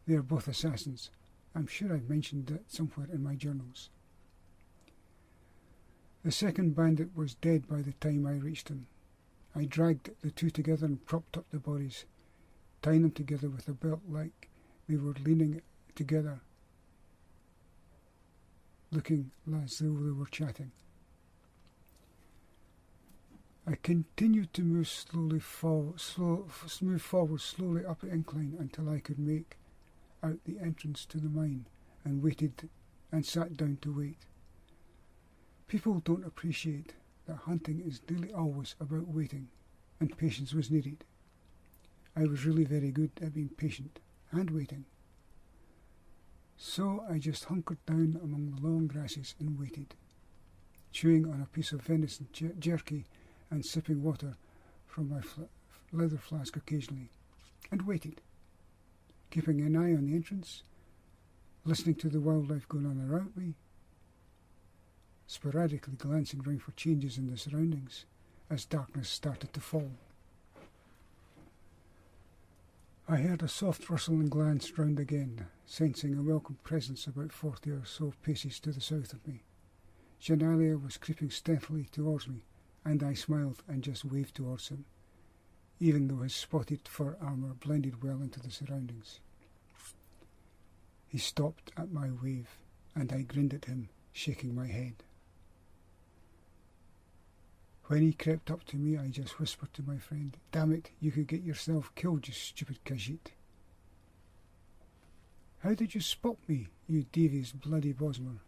They are both assassins. I'm sure I've mentioned that somewhere in my journals. The second bandit was dead by the time I reached him. I dragged the 2 together and propped up the bodies, tying them together with a belt like they were leaning together, looking as though they were chatting. I continued to move forward slowly up the incline until I could make out the entrance to the mine, and waited and sat down to wait. People don't appreciate that hunting is nearly always about waiting, and patience was needed. I was really very good at being patient and waiting. So I just hunkered down among the long grasses and waited, chewing on a piece of venison jerky and sipping water from my leather flask occasionally, and waited, keeping an eye on the entrance, listening to the wildlife going on around me, sporadically glancing round for changes in the surroundings as darkness started to fall. I heard a soft rustle and glanced round again, sensing a welcome presence about 40 or so paces to the south of me. Genalia was creeping stealthily towards me, and I smiled and just waved towards him, even though his spotted fur armour blended well into the surroundings. He stopped at my wave, and I grinned at him, shaking my head. When he crept up to me, I just whispered to my friend, "Damn it, you could get yourself killed, you stupid Khajiit." "How did you spot me, you devious bloody Bosmer?"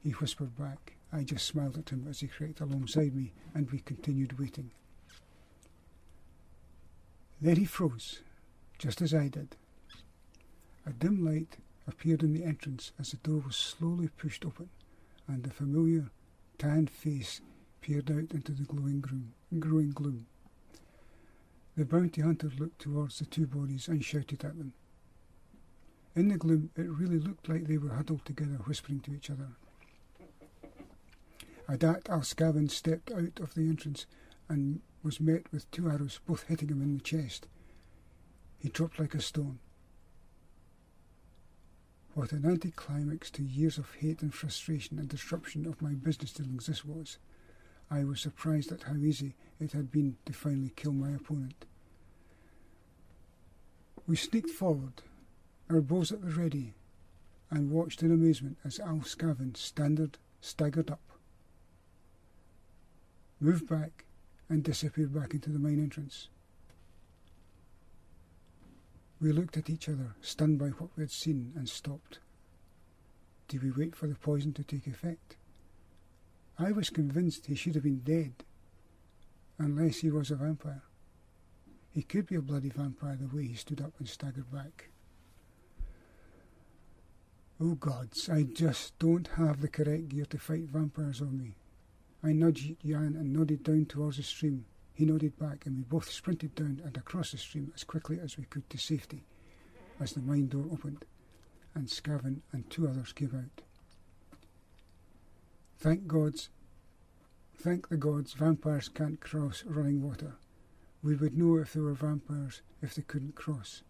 he whispered back. I just smiled at him as he crept alongside me, and we continued waiting. Then he froze, just as I did. A dim light appeared in the entrance as the door was slowly pushed open, and a familiar, tanned face peered out into the growing gloom. The bounty hunter looked towards the 2 bodies and shouted at them. In the gloom, it really looked like they were huddled together, whispering to each other. Adat al-Skaven stepped out of the entrance and was met with 2 arrows, both hitting him in the chest. He dropped like a stone. What an anticlimax to years of hate and frustration and disruption of my business dealings this was. I was surprised at how easy it had been to finally kill my opponent. We sneaked forward, our bows at the ready, and watched in amazement as Al-Skaven staggered up, moved back, and disappeared back into the main entrance. We looked at each other, stunned by what we had seen, and stopped. Did we wait for the poison to take effect? I was convinced he should have been dead, unless he was a vampire. He could be a bloody vampire the way he stood up and staggered back. Oh gods, I just don't have the correct gear to fight vampires on me. I nudged Jan and nodded down towards the stream. He nodded back, and we both sprinted down and across the stream as quickly as we could to safety, as the mine door opened, and Scavin and 2 others came out. Thank the gods, vampires can't cross running water. We would know if they were vampires if they couldn't cross.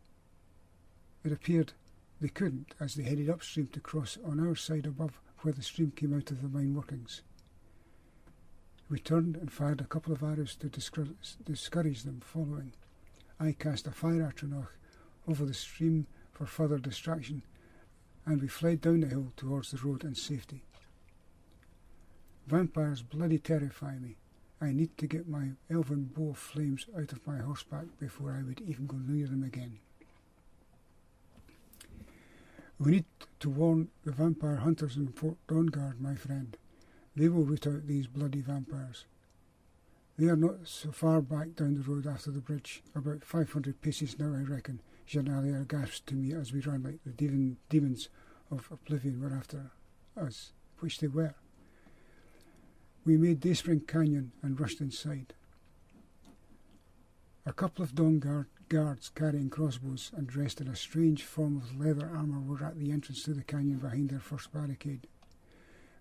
It appeared they couldn't, as they headed upstream to cross on our side above where the stream came out of the mine workings. We turned and fired a couple of arrows to discourage them following. I cast a fire atronach over the stream for further distraction, and we fled down the hill towards the road and safety. Vampires bloody terrify me. I need to get my elven bow of flames out of my horseback before I would even go near them again. We need to warn the vampire hunters in Fort Dawnguard, my friend. They will root out these bloody vampires. They are not so far back down the road after the bridge, about 500 paces now, I reckon, Janalia gasped to me as we ran like the demons of Oblivion were after us, which they were. We made Dayspring Canyon and rushed inside. A couple of Dawnguard guards carrying crossbows and dressed in a strange form of leather armour were at the entrance to the canyon behind their first barricade.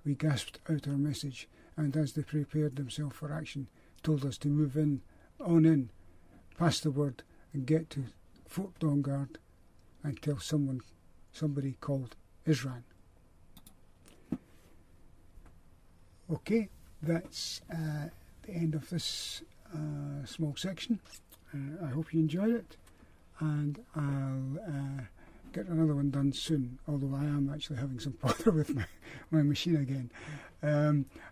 We gasped out our message, and as they prepared themselves for action, told us to move on in, pass the word, and get to Fort Dawnguard and tell somebody called Isran. Okay, that's the end of this small section. I hope you enjoyed it, and I'll get another one done soon, although I am actually having some bother with my machine again.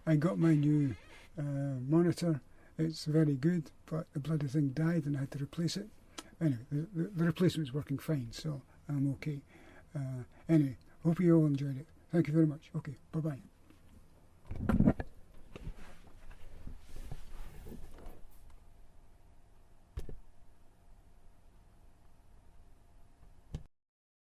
I got my new monitor. It's very good, but the bloody thing died and I had to replace it. Anyway, the replacement is working fine, so I'm okay. Anyway, hope you all enjoyed it. Thank you very much. Okay, bye-bye.